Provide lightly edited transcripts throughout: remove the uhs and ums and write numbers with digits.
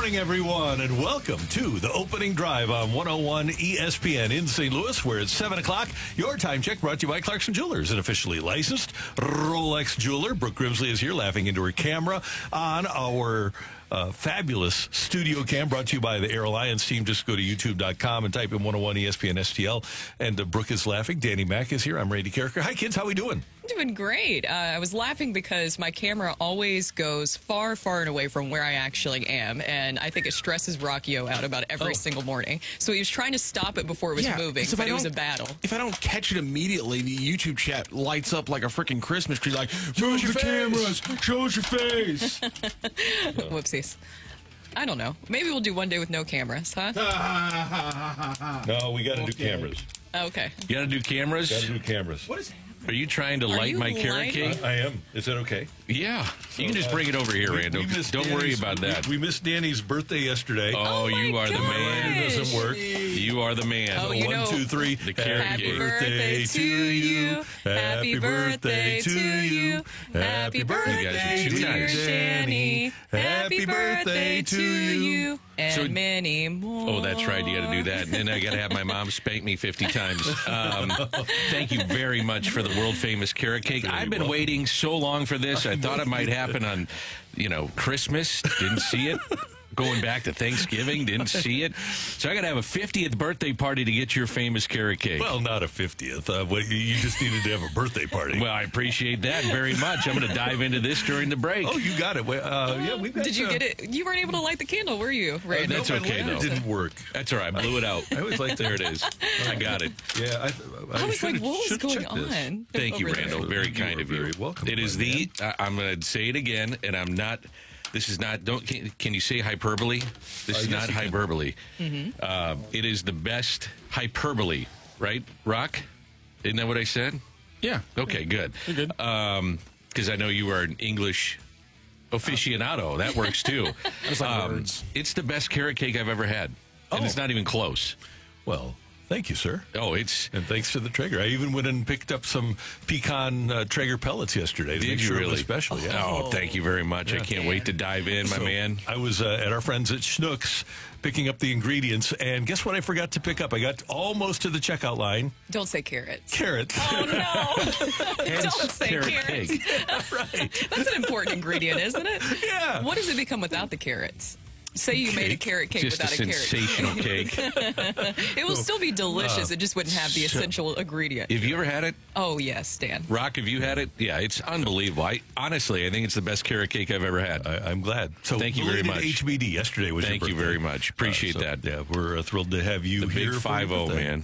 morning, everyone, and welcome to the opening drive on 101 ESPN in St. Louis, where it's 7 o'clock. Your time check brought to you by Clarkson Jewelers, an officially licensed Rolex jeweler. Brooke Grimsley is here laughing into her camera on our fabulous studio cam brought to you by the Air Alliance team. Just go to youtube.com and type in 101 ESPN STL. And Brooke is laughing. Danny Mack is here. I'm Randy Carricker. Hi, kids. How we doing? Doing great. I was laughing because my camera always goes far, far and away from where I actually am, and I think it stresses Rockio out about every single morning. So he was trying to stop it before it was moving, but it was a battle. If I don't catch it immediately, the YouTube chat lights up like a freaking Christmas tree, like, move the cameras, show us your face. Whoopsies. I don't know. Maybe we'll do one day with no cameras, huh? No, we got to do cameras. Okay. You got to do cameras? Got to do cameras. What is happening? Are you trying to light my carrot cake? I am. Is that okay? Yeah. You can just bring it over here, Randall. Don't worry about that. We missed Danny's birthday yesterday. Oh, you are the man. It doesn't work. You are the man. Oh, 1, 2, 3. The carrot Happy cake. birthday to you. Happy birthday to you. Happy birthday, You guys are too dear nice. Danny. Happy birthday to you. And So- many more. Oh, that's right. You got to do that. And then I got to have my mom spank me 50 times. Thank you very much for the world famous carrot cake. I've been waiting so long for this. I thought it might happen on, Christmas. Didn't see it. Going back to Thanksgiving, didn't see it. So I got to have a 50th birthday party to get your famous carrot cake. Well, not a 50th. You just needed to have a birthday party. Well, I appreciate that very much. I'm going to dive into this during the break. Oh, you got it. We've got, Did you get it? You weren't able to light the candle, were you, Randy? That's my okay, lighter though. didn't work. That's all right. I blew it out. I always like There it is. I got it. Yeah, I was like, should've- what was should've going checked this. on? Thank you, over there? Randall. Very You kind are of you. very welcome, It is my I'm going to say it again, and I'm not. This is not. Can you say hyperbole? This is yes, not you can. hyperbole. It is the best hyperbole, right? Rock, isn't that what I said? Yeah. Okay, good. You're good. Because I know you are an English aficionado. That works too. Just like words. It's the best carrot cake I've ever had, and it's not even close. Well, thank you, sir. Oh, it's. And thanks to the Traeger. I even went and picked up some pecan Traeger pellets yesterday to Did make you sure it really? was special. Yeah. Oh, thank you very much. I can't wait to dive in, my So, man. I was at our friends at Schnucks picking up the ingredients, and guess what I forgot to pick up? I got almost to the checkout line. Don't say carrots. Carrots. Oh, no. Don't say carrot carrots. cake. Right. That's an important ingredient, isn't it? Yeah. What does it become without the carrots? Say you made a Cake. carrot cake Just a without a carrot. sensational cake. It will still be delicious. It just wouldn't have the essential ingredient. Have you ever had it? Oh, yes, Dan. Rock, have you had it? Yeah, it's unbelievable. Honestly, I think it's the best carrot cake I've ever had. I'm glad. So Thank you very belated much. HBD yesterday was Thank your you birthday. very much. Appreciate So, that. Yeah, we're thrilled to have you The here. big for your 5-0, birthday. man.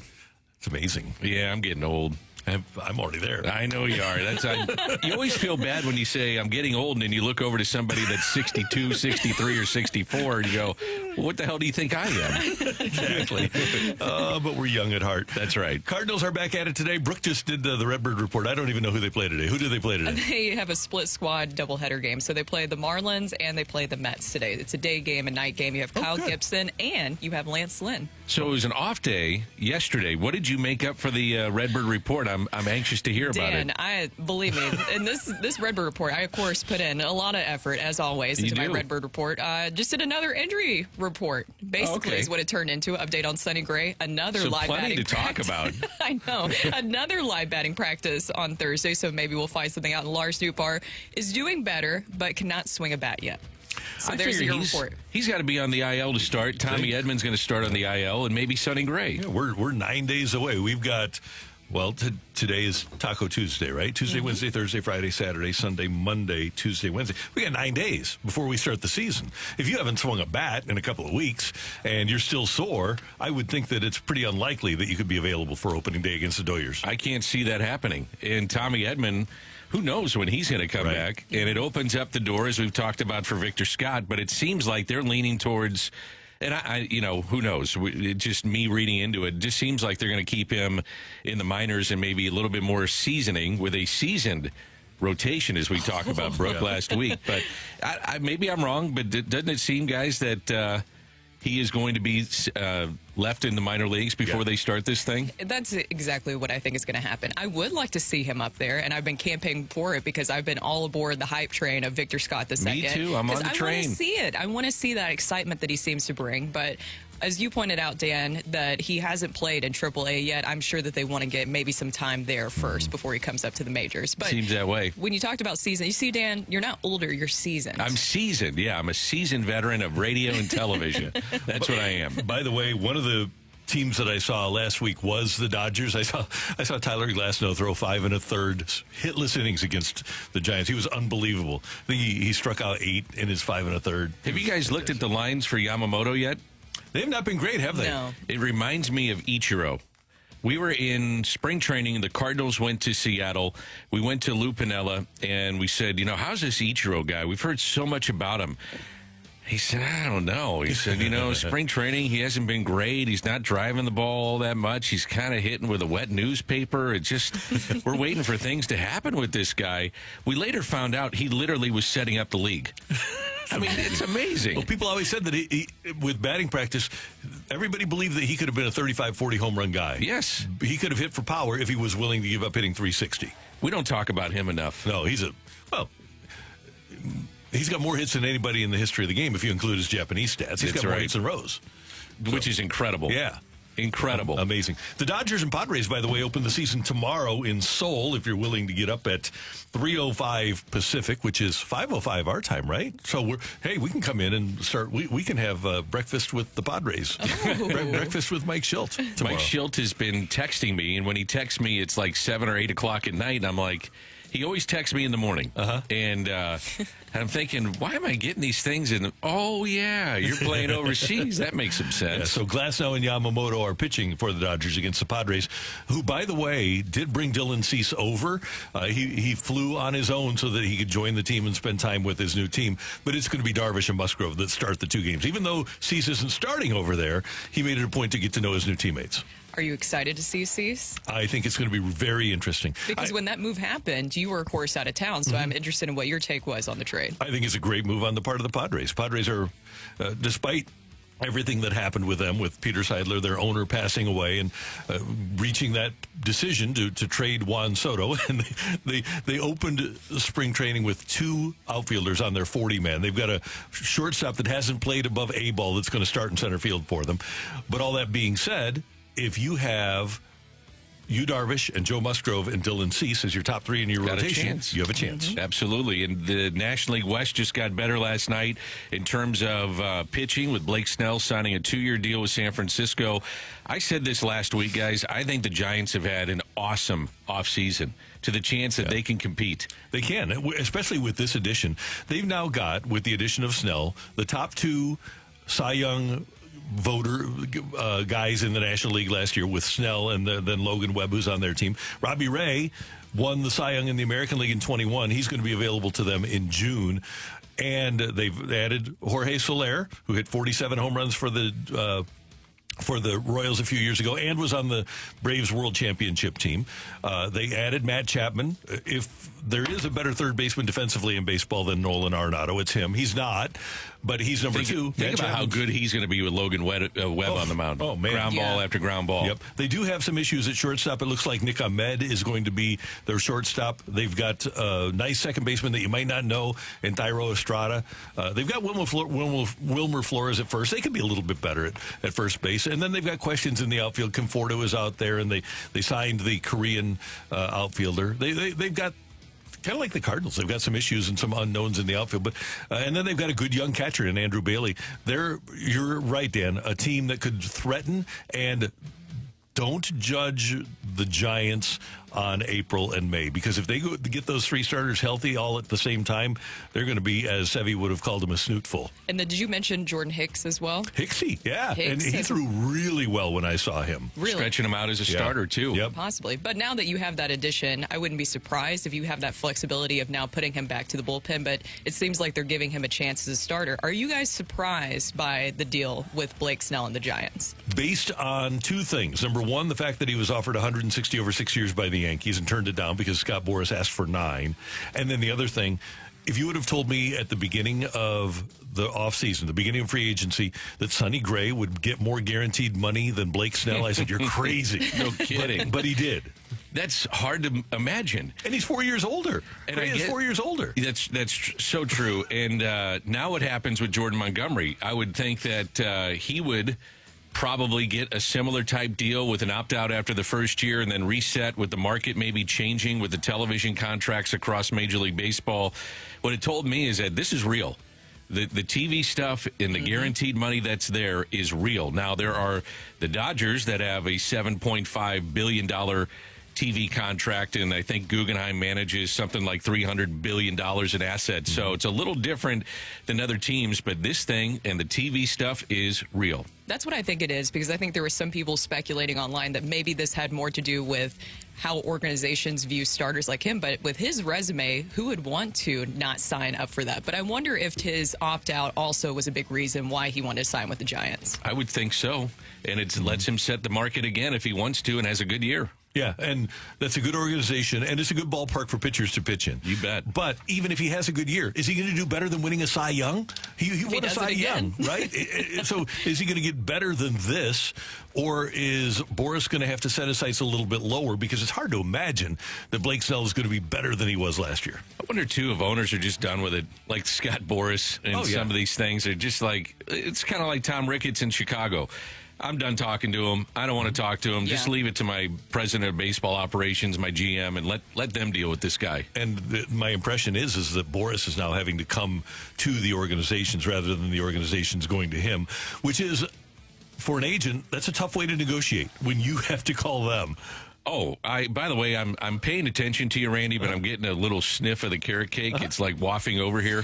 It's amazing. Yeah, I'm getting old. I'm already there. I know you are. You always feel bad when you say, I'm getting old, and then you look over to somebody that's 62, 63, or 64, and you go, well, what the hell do you think I am? Exactly. But we're young at heart. That's right. Cardinals are back at it today. Brooke just did the Redbird report. I don't even know who they play today. Who do they play today? They have a split squad doubleheader game. So they play the Marlins and they play the Mets today. It's a day game, a night game. You have Kyle good. Gibson and you have Lance Lynn. So it was an off day yesterday. What did you make up for the Redbird report? I'm anxious to hear about Dan, it. believe me, in this Redbird report, I of course put in a lot of effort as always You into my do. Redbird report. Just did another injury report. Basically, okay. is what it turned into. Update on Sonny Gray. Another So live plenty batting to talk practice. about. I know. Another live batting practice on Thursday, so maybe we'll find something out. And Lars Nootbaar is doing better, but cannot swing a bat yet. So I there's figure your he's, report. he's got to be on the IL to start. Tommy Edmonds going to start on the IL, and maybe Sonny Gray. Yeah, we're 9 days away. We've got, today is Taco Tuesday, right? Tuesday, Wednesday, Thursday, Friday, Saturday, Sunday, Monday, Tuesday, Wednesday. We got 9 days before we start the season. If you haven't swung a bat in a couple of weeks and you're still sore, I would think that it's pretty unlikely that you could be available for opening day against the Doyers. I can't see that happening. And Tommy Edman, who knows when he's going to come Right. back? And it opens up the door, as we've talked about, for Victor Scott. But it seems like they're leaning towards, and I who knows? It's just me reading into it. It just seems like they're going to keep him in the minors and maybe a little bit more seasoning with a seasoned rotation, as we talked about, Brooke, last week. But maybe I'm wrong, but doesn't it seem, guys, that he is going to be left in the minor leagues before they start this thing? That's exactly what I think is going to happen. I would like to see him up there, and I've been campaigning for it because I've been all aboard the hype train of Victor Scott II. Me too. I'm on the train. I want to see it. I want to see that excitement that he seems to bring, but as you pointed out, Dan, that he hasn't played in AAA yet. I'm sure that they want to get maybe some time there first before he comes up to the majors. But seems that way. When you talked about season, you see, Dan, you're not older, you're seasoned. I'm seasoned. Yeah, I'm a seasoned veteran of radio and television. That's what I am. By the way, one of the teams that I saw last week was the Dodgers. I saw Tyler Glasnow throw 5 1/3 hitless innings against the Giants. He was unbelievable. I think he struck out 8 in his 5 1/3. Have you guys looked at the lines for Yamamoto yet? They've not been great, have they? No. It reminds me of Ichiro. We were in spring training. The Cardinals went to Seattle. We went to Lou Piniella, and we said, how's this Ichiro guy? We've heard so much about him. He said, I don't know. He said, spring training, he hasn't been great. He's not driving the ball all that much. He's kind of hitting with a wet newspaper. It's just, we're waiting for things to happen with this guy. We later found out he literally was setting up the league. I mean, it's amazing. Well, people always said that he, with batting practice, everybody believed that he could have been a 35, 40 home run guy. Yes. He could have hit for power if he was willing to give up hitting 360. We don't talk about him enough. No, he's got more hits than anybody in the history of the game if you include his Japanese stats. He's got more hits than Rose. Which is incredible. Yeah. Incredible. Amazing. The Dodgers and Padres, by the way, open the season tomorrow in Seoul if you're willing to get up at 3:05 Pacific, which is 5:05 our time, right? So we can come in and start. We can have breakfast with the Padres. Oh. Breakfast with Mike Schilt tomorrow. Mike Schilt has been texting me, and when he texts me, it's like 7 or 8 o'clock at night, and I'm like, he always texts me in the morning. And I'm thinking, why am I getting these things? And, oh, yeah, you're playing overseas. That makes some sense. Yeah, so Glasnow and Yamamoto are pitching for the Dodgers against the Padres, who, by the way, did bring Dylan Cease over. He flew on his own so that he could join the team and spend time with his new team. But it's going to be Darvish and Musgrove that start the 2 games. Even though Cease isn't starting over there, he made it a point to get to know his new teammates. Are you excited to see Cease? I think it's going to be very interesting. Because when that move happened, you were, of course, out of town, so I'm interested in what your take was on the trade. I think it's a great move on the part of the Padres. Padres are, despite everything that happened with them, with Peter Seidler, their owner, passing away and reaching that decision to trade Juan Soto, and they opened spring training with 2 outfielders on their 40-man. They've got a shortstop that hasn't played above A ball that's going to start in center field for them. But all that being said, if you have Darvish and Joe Musgrove and Dylan Cease as your top 3 in your rotation, you have a chance. Mm-hmm. Absolutely. And the National League West just got better last night in terms of pitching, with Blake Snell signing a 2-year deal with San Francisco. I said this last week, guys. I think the Giants have had an awesome offseason to the chance that they can compete. They can, especially with this addition. They've now got, with the addition of Snell, the top 2 Cy Young voter guys in the National League last year, with Snell and then Logan Webb, who's on their team. Robbie Ray won the Cy Young in the American League in 21. He's going to be available to them in June. And they've added Jorge Soler, who hit 47 home runs for the Royals a few years ago and was on the Braves World Championship team. They added Matt Chapman. If there is a better third baseman defensively in baseball than Nolan Arenado, it's him. He's not, but he's number 2. Think about how good he's going to be with Logan Webb on the mound. Oh, man. Ground ball after ground ball. Yep. They do have some issues at shortstop. It looks like Nick Ahmed is going to be their shortstop. They've got a nice second baseman that you might not know in Thairo Estrada. They've got Wilmer Flores at first. They could be a little bit better at first base. And then they've got questions in the outfield. Conforto is out there, and they signed the Korean outfielder. They've got, kind of like the Cardinals, they've got some issues and some unknowns in the outfield. But and then they've got a good young catcher in Andrew Bailey. You're right, Dan, a team that could threaten. And don't judge the Giants on April and May, because if they get those 3 starters healthy all at the same time, they're going to be, as Sevy would have called them, a snootful. And then did you mention Jordan Hicks as well? Hicksy, yeah. And he threw really well when I saw him. Really? Stretching him out as a starter, too. Yep. Possibly. But now that you have that addition, I wouldn't be surprised if you have that flexibility of now putting him back to the bullpen, but it seems like they're giving him a chance as a starter. Are you guys surprised by the deal with Blake Snell and the Giants? Based on 2 things. Number 1, the fact that he was offered $160 over 6 years by the Yankees and turned it down because Scott Boras asked for $9. And then the other thing, if you would have told me at the beginning of the offseason, the beginning of free agency, that Sonny Gray would get more guaranteed money than Blake Snell, I said, you're crazy. No kidding. But he did. That's hard to imagine. And he's 4 years older. And Gray is 4 years older. That's so true. And now what happens with Jordan Montgomery? I would think that he would probably get a similar type deal with an opt-out after the first year and then reset with the market maybe changing with the television contracts across Major League Baseball. What it told me is that this is real. The TV stuff and the guaranteed money that's there is real. Now, there are the Dodgers that have a $7.5 billion TV contract, and I think Guggenheim manages something like $300 billion in assets. So it's a little different than other teams, but this thing and the TV stuff is real. That's what I think it is, because I think there were some people speculating online that maybe this had more to do with how organizations view starters like him. But with his resume, who would want to not sign up for that? But I wonder if his opt-out also was a big reason why he wanted to sign with the Giants. I would think so. And it lets him set the market again if he wants to and has a good year. Yeah, and that's a good organization, and it's a good ballpark for pitchers to pitch in. You bet. But even if he has a good year, is he going to do better than winning a Cy Young? He won a Cy Young, right? So is he going to get better than this, or is Boras going to have to set his sights a little bit lower? Because it's hard to imagine that Blake Snell is going to be better than he was last year. I wonder, too, if owners are just done with it, like Scott Boras and some of these things are just like, it's kind of like Tom Ricketts in Chicago. I'm done talking to him. I don't want to talk to him. Just leave it to my president of baseball operations, my GM, and let them deal with this guy. And my impression is that Boras is now having to come to the organizations rather than the organizations going to him, which is, for an agent, that's a tough way to negotiate when you have to call them. Oh, by the way, I'm paying attention to you, Randy, but I'm getting a little sniff of the carrot cake. It's like wafting over here.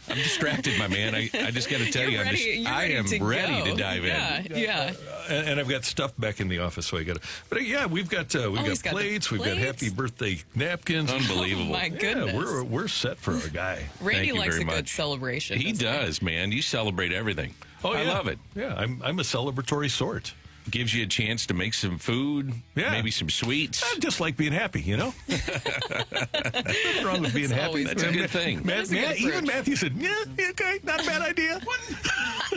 I'm distracted, my man. I just got to tell you, I am ready to dive in. Yeah. And I've got stuff back in the office, so I got to. But yeah, we've got plates, we've got happy birthday napkins. Unbelievable! Oh my goodness, yeah, we're set for our guy. Randy likes a good celebration. He does, man. You celebrate everything. Oh, I love it. Yeah, I'm a celebratory sort. Gives you a chance to make some food, maybe some sweets. I just like being happy, you know? Nothing wrong with being happy. That's a good thing. Even Matthew said, okay, not a bad idea.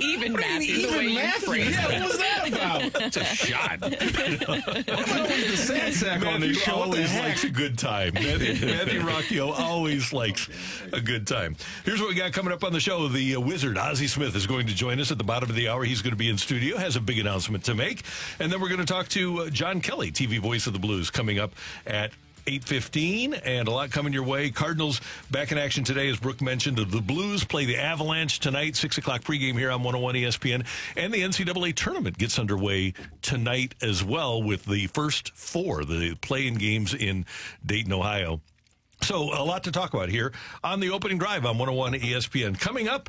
Even Matthew. Even Matthew? Yeah, what was that about? That's a shot. Always the sad sack on the show. Always likes a good time. Matthew Rocchio always likes a good time. Here's what we got coming up on the show. The Wizard, Ozzie Smith, is going to join us at the bottom of the hour. He's going to be in studio, has a big announcement to make. And then we're going to talk to John Kelly, TV voice of the Blues, coming up at 8:15, and a lot coming your way. Cardinals back in action today, as Brooke mentioned. The Blues play the Avalanche tonight, 6 o'clock pregame here on 101 ESPN. And the NCAA tournament gets underway tonight as well with the first four, the play-in games in Dayton, Ohio. So a lot to talk about here on the opening drive on 101 ESPN. Coming up,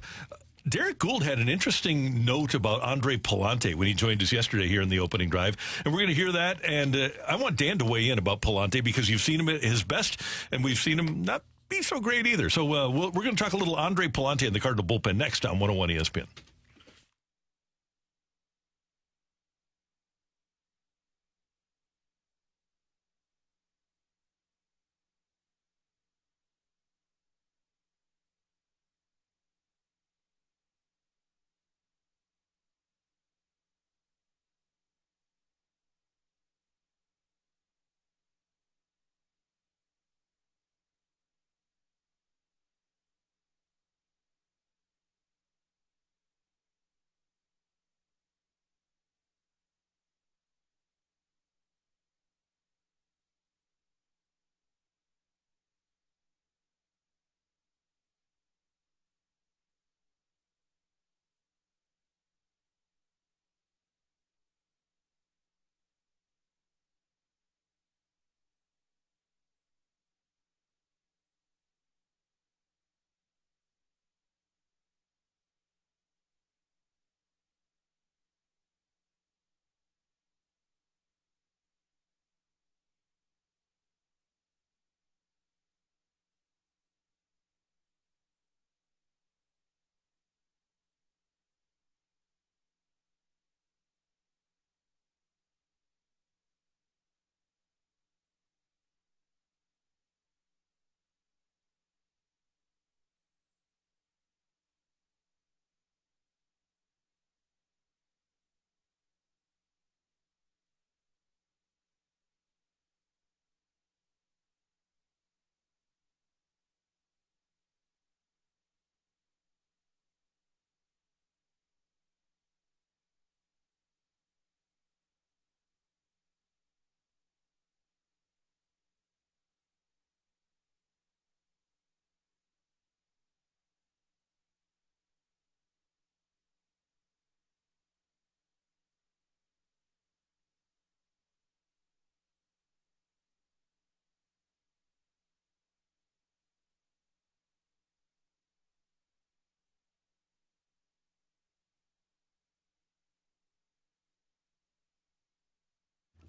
Derek Gould had an interesting note about Andre Palante when he joined us yesterday here in the opening drive. And we're going to hear that. And I want Dan to weigh in about Palante because you've seen him at his best, and we've seen him not be so great either. So we're going to talk a little Andre Palante and the Cardinal bullpen next on 101 ESPN.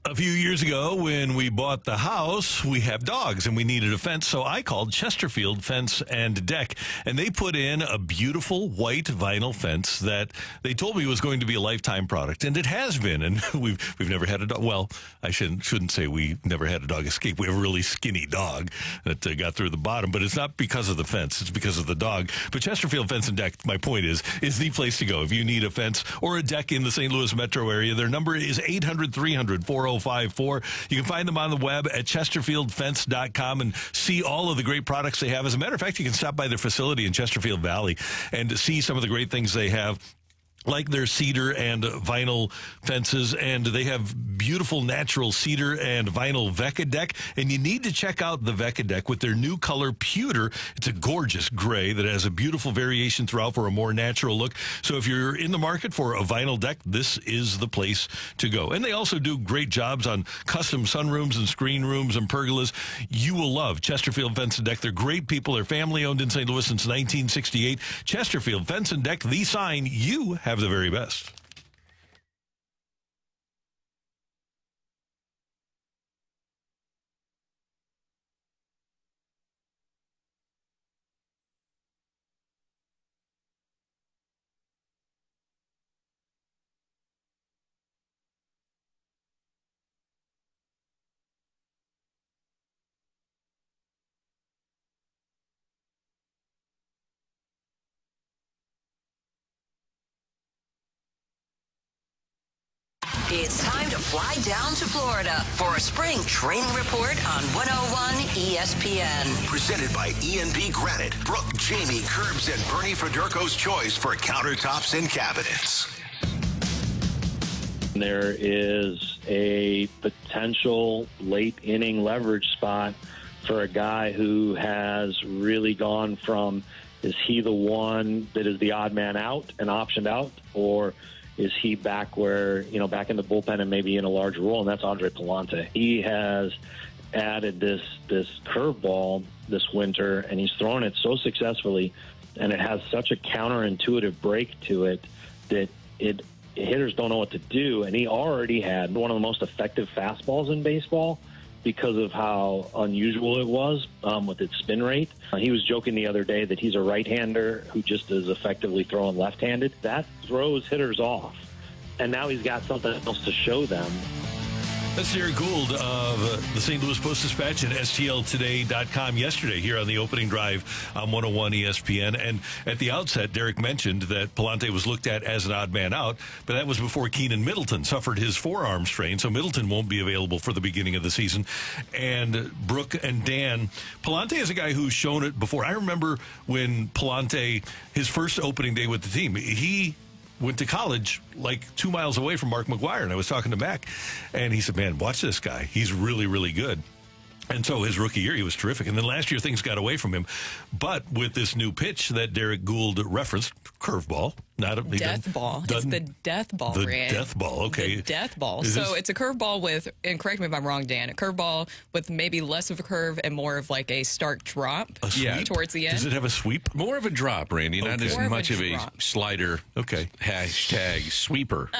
A few years ago, when we bought the house, we have dogs and we needed a fence. So I called Chesterfield Fence and Deck, and they put in a beautiful white vinyl fence that they told me was going to be a lifetime product, and it has been. And we've never had a dog. Well, I shouldn't say we never had a dog escape. We have a really skinny dog that got through the bottom, but it's not because of the fence. It's because of the dog. But Chesterfield Fence and Deck, my point is the place to go if you need a fence or a deck in the St. Louis metro area. Their number is 800-300-4054. You can find them on the web at chesterfieldfence.com and see all of the great products they have. As a matter of fact, you can stop by their facility in Chesterfield Valley and see some of the great things they have, like their cedar and vinyl fences, and they have beautiful natural cedar and vinyl Vecca Deck. And you need to check out the Vecca Deck with their new color pewter. It's a gorgeous gray that has a beautiful variation throughout for a more natural look. So if you're in the market for a vinyl deck, this is the place to go. And they also do great jobs on custom sunrooms and screen rooms and pergolas. You will love Chesterfield Fence and Deck. They're great people. They're family owned in St. Louis since 1968. Chesterfield Fence and Deck, the sign you have the very best. It's time to fly down to Florida for a spring training report on 101 ESPN. Presented by E&B Granite, Brooke, Jamie, Curbs, and Bernie Federko's choice for countertops and cabinets. There is a potential late inning leverage spot for a guy who has really gone from, is he the one that is the odd man out and optioned out, or is he back where, back in the bullpen and maybe in a larger role? And that's Andre Pallante. He has added this curveball this winter, and he's thrown it so successfully, and it has such a counterintuitive break to it that hitters don't know what to do. And he already had one of the most effective fastballs in baseball because of how unusual it was with its spin rate. He was joking the other day that he's a right-hander who just is effectively throwing left-handed. That throws hitters off. And now he's got something else to show them. That's Derek Gould of the St. Louis Post-Dispatch and STLtoday.com yesterday here on the opening drive on 101 ESPN. And at the outset, Derek mentioned that Pallante was looked at as an odd man out, but that was before Keenan Middleton suffered his forearm strain, so Middleton won't be available for the beginning of the season. And Brooke and Dan, Pallante is a guy who's shown it before. I remember when Pallante, his first opening day with the team, he went to college like 2 miles away from Mark McGwire, and I was talking to Mac, and he said, man, watch this guy. He's really, really good. And so his rookie year, he was terrific. And then last year, things got away from him. But with this new pitch that Derek Gould referenced, curveball, not a death ball. It's the death ball, the Rand. death ball, okay. The death ball. Is so this... it's a curveball with, and correct me if I'm wrong, Dan, a curveball with maybe less of a curve and more of like a stark drop towards the end. Does it have a sweep? More of a drop, Randy, not as much of a slider. Okay. Hashtag sweeper.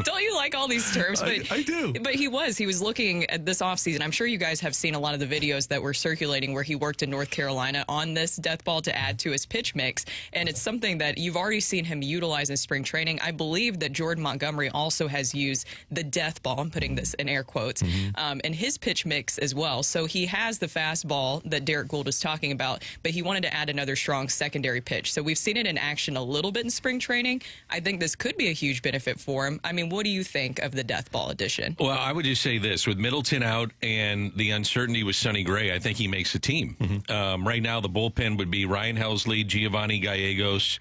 Don't you like all these terms? But I do. But he was looking at this offseason. I'm sure you guys have seen a lot of the videos that were circulating where he worked in North Carolina on this death ball to add to his pitch mix. And it's something that you've already seen him utilize in spring training. I believe that Jordan Montgomery also has used the death ball, I'm putting this in air quotes, in his pitch mix as well. So he has the fastball that Derek Gould is talking about, but he wanted to add another strong secondary pitch. So we've seen it in action a little bit in spring training. I think this could be a huge benefit for him. I mean, what do you think of the death ball addition? Well, I would just say this. With Middleton out and the uncertainty with Sonny Gray, I think he makes the team. Right now, the bullpen would be Ryan Helsley, Giovanni Gallegos,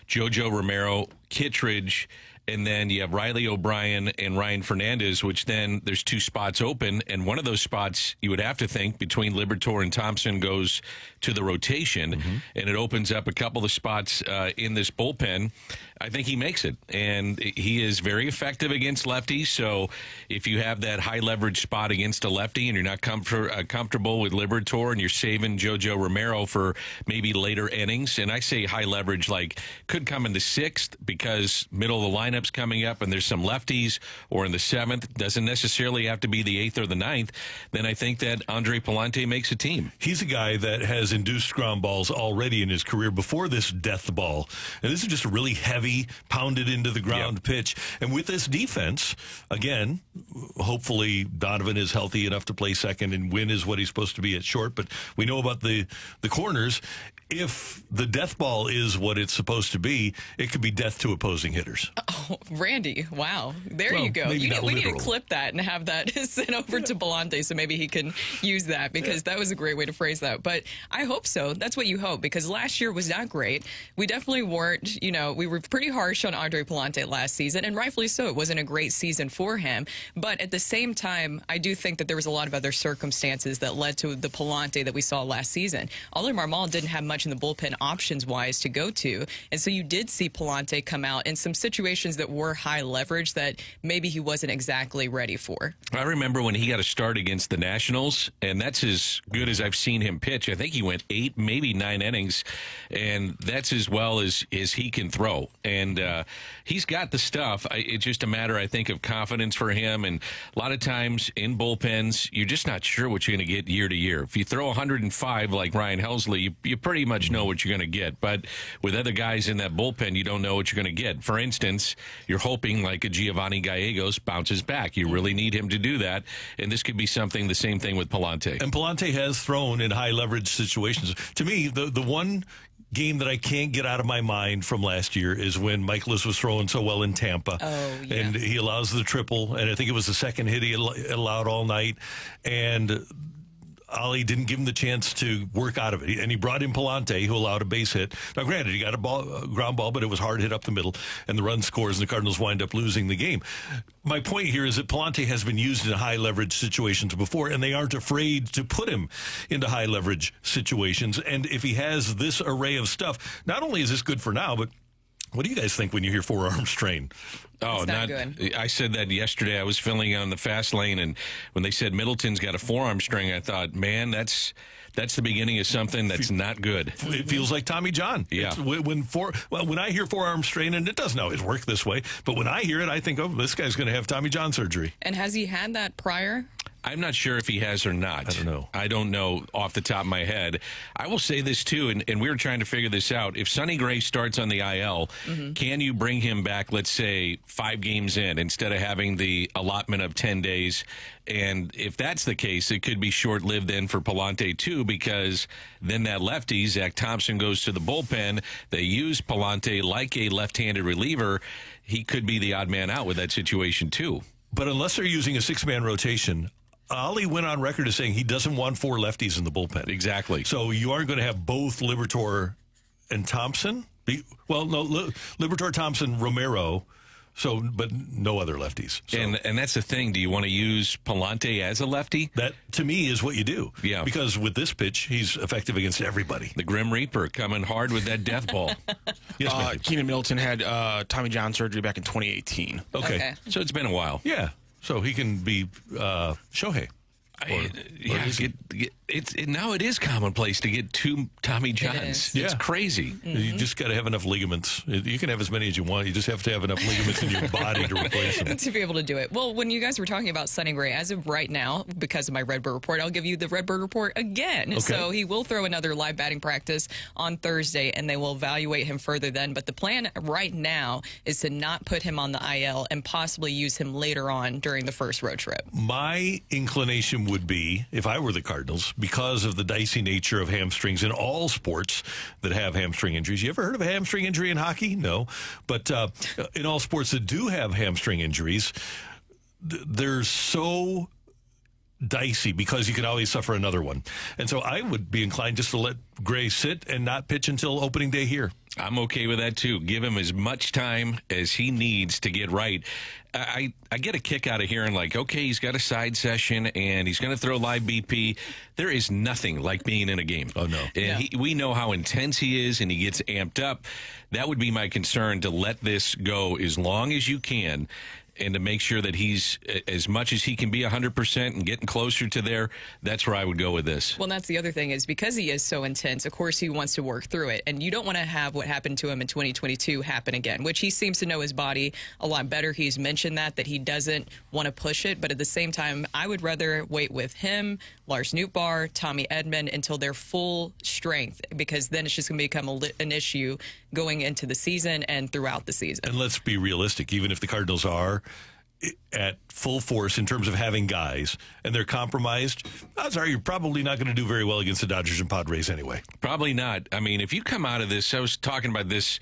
Jojo Romero, Kittredge, and then you have Riley O'Brien and Ryan Fernandez, which then there's two spots open. And one of those spots, you would have to think, between Liberatore and Thompson goes to the rotation, and it opens up a couple of spots in this bullpen. I think he makes it, and he is very effective against lefties. So if you have that high leverage spot against a lefty and you're not comfortable with Liberatore and you're saving Jojo Romero for maybe later innings, and I say high leverage like could come in the sixth because middle of the lineup lineups coming up and there's some lefties, or in the 7th, doesn't necessarily have to be the 8th or the 9th, then I think that Andre Pallante makes a team. He's a guy that has induced ground balls already in his career before this death ball. And this is just a really heavy, pounded into the ground pitch. And with this defense, again, hopefully Donovan is healthy enough to play second, and Wynn is what he's supposed to be at short. But we know about the corners. If the death ball is what it's supposed to be, it could be death to opposing hitters. Oh, Randy, wow. There Well, you go. maybe not We need to literal. clip that and have that sent over to Pallante so maybe he can use that, because that was a great way to phrase that. But I hope so. That's what you hope, because last year was not great. We definitely weren't, we were pretty harsh on Andre Pallante last season, and rightfully so. It wasn't a great season for him. But at the same time, I do think that there was a lot of other circumstances that led to the Pallante that we saw last season. Oliver Marmol didn't have much in the bullpen options-wise to go to, and so you did see Pallante come out in some situations that were high leverage that maybe he wasn't exactly ready for. I remember when he got a start against the Nationals, and that's as good as I've seen him pitch. I think he went 8, maybe 9 innings, and that's as well as he can throw. And he's got the stuff. It's just a matter, I think, of confidence for him. And a lot of times in bullpens, you're just not sure what you're going to get year to year. If you throw 105 like Ryan Helsley, you pretty much know what you're going to get. But with other guys in that bullpen, you don't know what you're going to get. For instance, you're hoping like a Giovanni Gallegos bounces back. You really need him to do that. And this could be something, the same thing with Pallante. And Pallante has thrown in high leverage situations. To me, the one game that I can't get out of my mind from last year is when Michaelis was throwing so well in Tampa. Oh, yeah. And he allows the triple, and I think it was the second hit he allowed all night. And Ollie didn't give him the chance to work out of it. And he brought in Pallante, who allowed a base hit. Now, granted, he got a ground ball, but it was hard hit up the middle, and the run scores, and the Cardinals wind up losing the game. My point here is that Pallante has been used in high leverage situations before, and they aren't afraid to put him into high leverage situations. And if he has this array of stuff, not only is this good for now, but what do you guys think when you hear forearm strain? Oh, It's not good. I said that yesterday. I was filling on the fast lane, and when they said Middleton's got a forearm strain, I thought, man, that's the beginning of something that's not good. It feels like Tommy John. Yeah. When I hear forearm strain, and it doesn't always work this way, but when I hear it, I think, oh, this guy's going to have Tommy John surgery. And has he had that prior? I'm not sure if he has or not. I don't know. Off the top of my head. I will say this, too, and we were trying to figure this out. If Sonny Gray starts on the IL, can you bring him back, let's say, 5 games in instead of having the allotment of 10 days? And if that's the case, it could be short-lived then for Pallante, too, because then that lefty, Zach Thompson, goes to the bullpen. They use Pallante like a left-handed reliever. He could be the odd man out with that situation, too. But unless they're using a 6-man rotation, Ollie went on record as saying he doesn't want 4 lefties in the bullpen. Exactly. So you aren't going to have both Liberatore and Thompson? Liberatore, Thompson, Romero. So, but no other lefties. So And that's the thing. Do you want to use Pallante as a lefty? that, to me, is what you do. Yeah. Because with this pitch, he's effective against everybody. The Grim Reaper coming hard with that death ball. Yes, Matthew. Keenan Middleton had Tommy John surgery back in 2018. Okay. So it's been a while. Yeah. So he can be Shohei. Now it is commonplace to get 2 Tommy Johns. is. It's Yeah. crazy. You just got to have enough ligaments. You can have as many as you want. You just have to have enough ligaments in your body to replace them. To be able to do it. Well, when you guys were talking about Sonny Gray, as of right now, because of my Redbird report, I'll give you the Redbird report again. Okay. So he will throw another live batting practice on Thursday, and they will evaluate him further then. But the plan right now is to not put him on the IL and possibly use him later on during the first road trip. My inclination would be, if I were the Cardinals, because of the dicey nature of hamstrings in all sports that have hamstring injuries. You ever heard of a hamstring injury in hockey? No. But in all sports that do have hamstring injuries, they're so dicey because you can always suffer another one. And so I would be inclined just to let Gray sit and not pitch until opening day here. I'm okay with that, too. Give him as much time as he needs to get right. I get a kick out of hearing, like, okay, he's got a side session and he's going to throw live BP. There is nothing like being in a game. Oh, no. And we know how intense he is, and he gets amped up. That would be my concern, to let this go as long as you can. and to make sure that he's as much as he can be 100% and getting closer to there, that's where I would go with this. Well, that's the other thing is because he is so intense, of course he wants to work through it. And you don't want to have what happened to him in 2022 happen again, which he seems to know his body a lot better. He's mentioned that he doesn't want to push it. But at the same time, I would rather wait with him, Lars Nootbaar, Tommy Edman until they're full strength, because then it's just going to become an issue going into the season and throughout the season. And let's be realistic, even if the Cardinals are at full force in terms of having guys and they're compromised, odds are you're probably not going to do very well against the Dodgers and Padres anyway. Probably not. I mean, if you come out of this, I was talking about this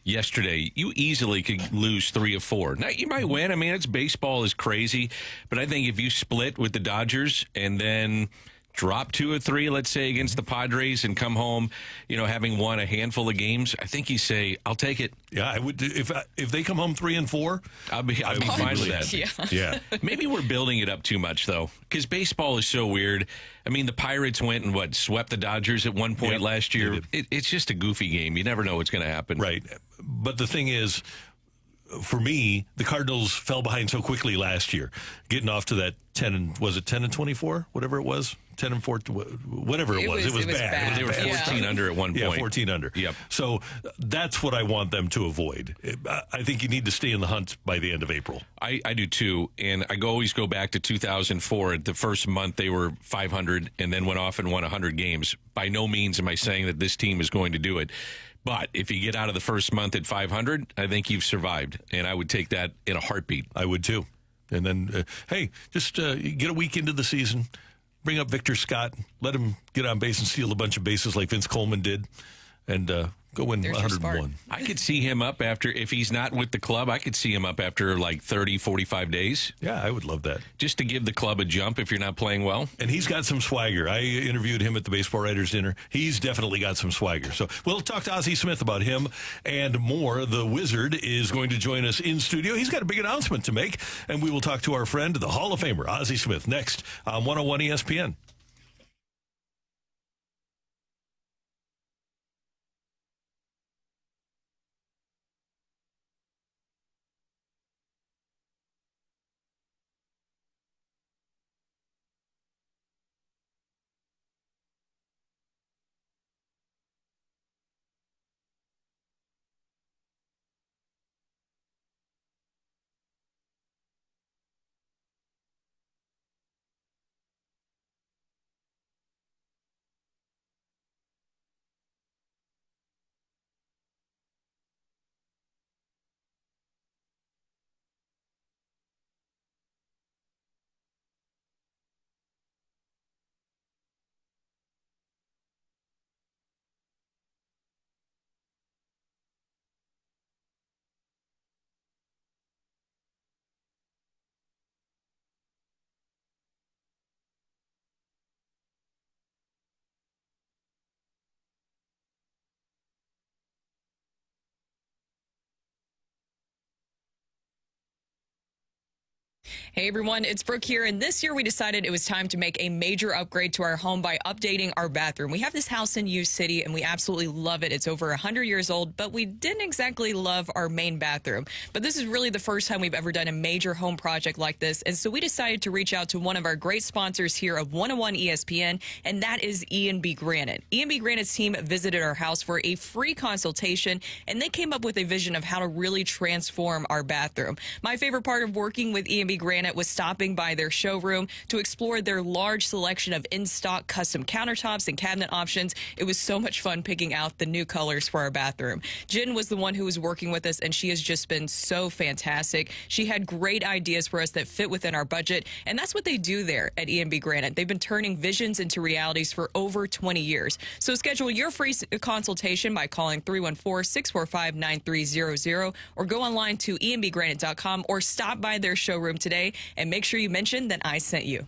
yesterday, you easily could lose 3 of 4. Now, you might win. I mean, it's baseball is crazy, but I think if you split with the Dodgers and then drop 2 or 3, let's say, against the Padres and come home, having won a handful of games, I think you say, I'll take it. Yeah, I would. If they come home 3 and 4, I'll be fine with that. Yeah. Maybe we're building it up too much, though, because baseball is so weird. I mean, the Pirates went and swept the Dodgers at one point last year. It's just a goofy game. You never know what's going to happen. Right. But the thing is, for me, the Cardinals fell behind so quickly last year, getting off to that 10 and 24, whatever it was, 10 and 4, whatever it was. It was bad. They were 14 under at one point. Yeah, 14 under. Yep. So that's what I want them to avoid. I think you need to stay in the hunt by the end of April. I do too, and I always go back to 2004. The first month they were 500 and then went off and won 100 games. By no means am I saying that this team is going to do it. But if you get out of the first month at 500, I think you've survived, and I would take that in a heartbeat. I would too. And then, just get a week into the season, bring up Victor Scott, let him get on base and steal a bunch of bases like Vince Coleman did, and go win 101. I could see him up if he's not with the club, I could see him up after like 30, 45 days. Yeah, I would love that. Just to give the club a jump if you're not playing well. And he's got some swagger. I interviewed him at the Baseball Writers Dinner. He's definitely got some swagger. So we'll talk to Ozzie Smith about him and more. The Wizard is going to join us in studio. He's got a big announcement to make, and we will talk to our friend, the Hall of Famer, Ozzie Smith, next on 101 ESPN. Hey everyone, it's Brooke here, and this year we decided it was time to make a major upgrade to our home by updating our bathroom. We have this house in U City, and we absolutely love it. It's over 100 years old, but we didn't exactly love our main bathroom. But this is really the first time we've ever done a major home project like this, and so we decided to reach out to one of our great sponsors here of 101 ESPN, and that is E&B Granite. E&B Granite's team visited our house for a free consultation, and they came up with a vision of how to really transform our bathroom. My favorite part of working with E&B Granite was stopping by their showroom to explore their large selection of in-stock custom countertops and cabinet options. It was so much fun picking out the new colors for our bathroom. Jen was the one who was working with us, and she has just been so fantastic. She had great ideas for us that fit within our budget, and that's what they do there at E&B Granite. They've been turning visions into realities for over 20 years. So schedule your free consultation by calling 314-645-9300 or go online to embgranite.com or stop by their showroom today. And make sure you mention that I sent you.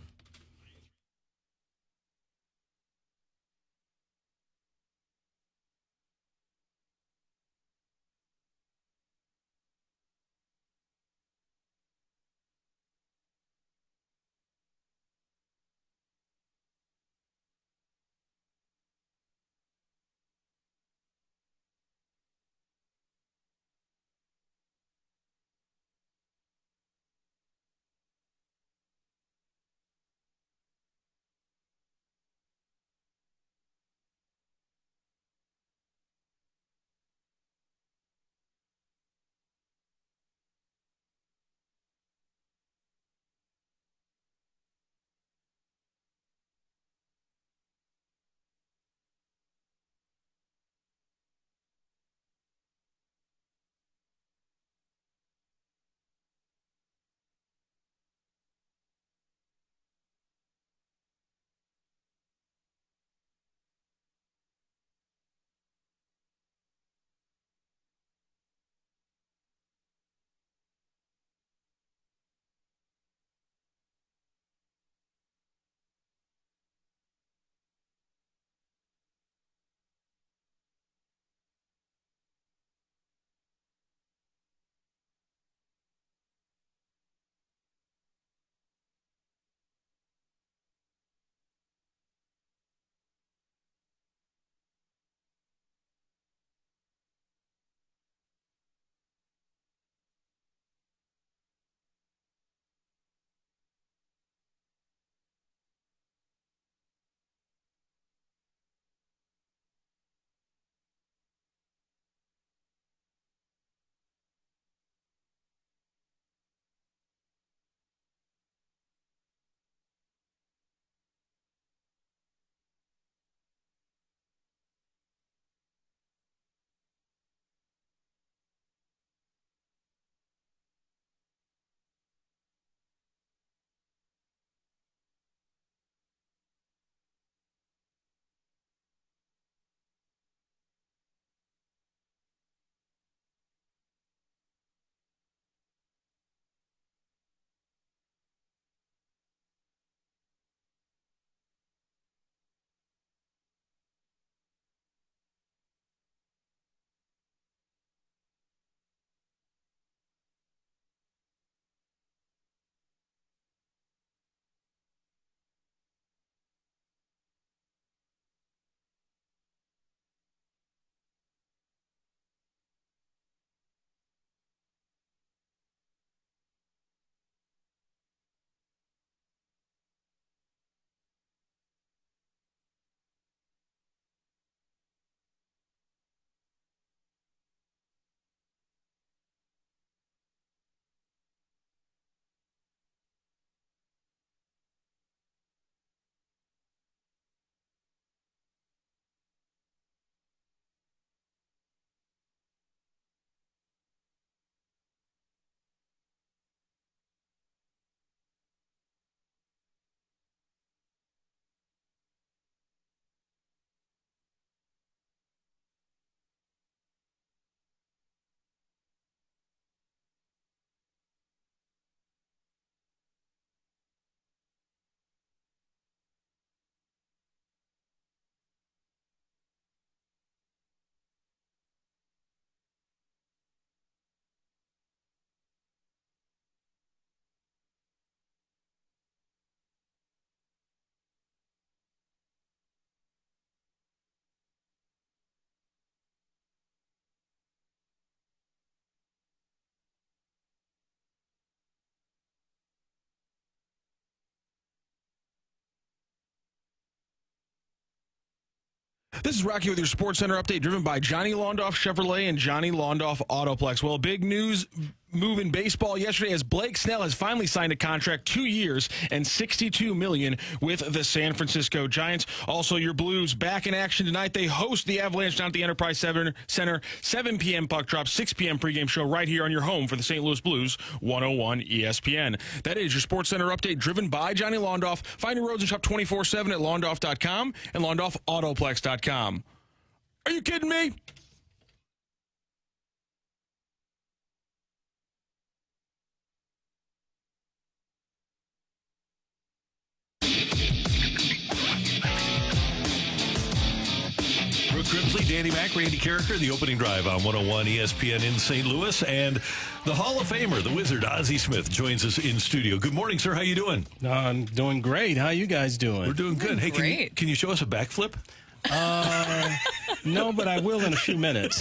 This is Rocky with your Sports Center update, driven by Johnny Londoff Chevrolet and Johnny Londoff Autoplex. Well, big news move in baseball yesterday as Blake Snell has finally signed a contract, 2 years and $62 million with the San Francisco Giants. Also, your Blues back in action tonight. They host the Avalanche down at the Enterprise Center, 7 p.m. puck drop, 6 p.m. pregame show right here on your home for the St. Louis Blues, 101 ESPN. That is your Sports Center update, driven by Johnny Londoff. Find your roads and shop 24/7 at londoff.com and londoffautoplex.com. Are you kidding me? Brooke Grimsley, Danny Mac, Randy Carricker, the opening drive on 101 ESPN in St. Louis. And the Hall of Famer, the Wizard, Ozzie Smith, joins us in studio. Good morning, sir. How you doing? I'm doing great. How you guys doing? We're doing good. Hey, Great. can you show us a backflip? No, but I will in a few minutes.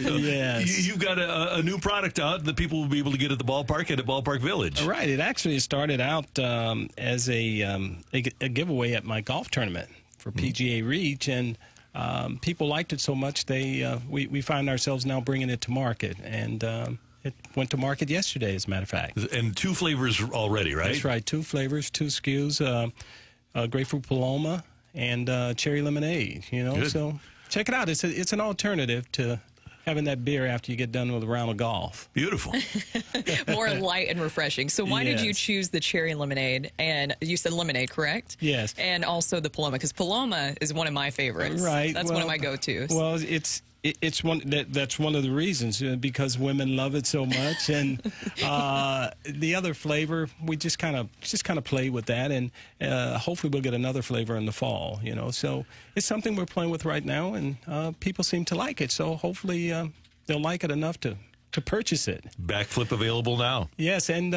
Yes. You've got a new product out that people will be able to get at the ballpark and at Ballpark Village. Right. It actually started out as a giveaway at my golf tournament for PGA Reach, and people liked it so much we find ourselves now bringing it to market, and it went to market yesterday, as a matter of fact. And 2 flavors already, right? That's right. 2 flavors, 2 SKUs, grapefruit paloma and cherry lemonade. Good. So check it out. It's an alternative to having that beer after you get done with a round of golf. Beautiful. More light and refreshing. So why did you Yes. choose the cherry lemonade? And you said lemonade, correct? Yes. And also the Paloma, because Paloma is one of my favorites. Right. That's one of my go-tos. Well, it's one that's one of the reasons, because women love it so much, and the other flavor, we just kind of play with that, and hopefully we'll get another flavor in the fall. So it's something we're playing with right now, and people seem to like it. So hopefully they'll like it enough to purchase it. Backflip available now. Yes, and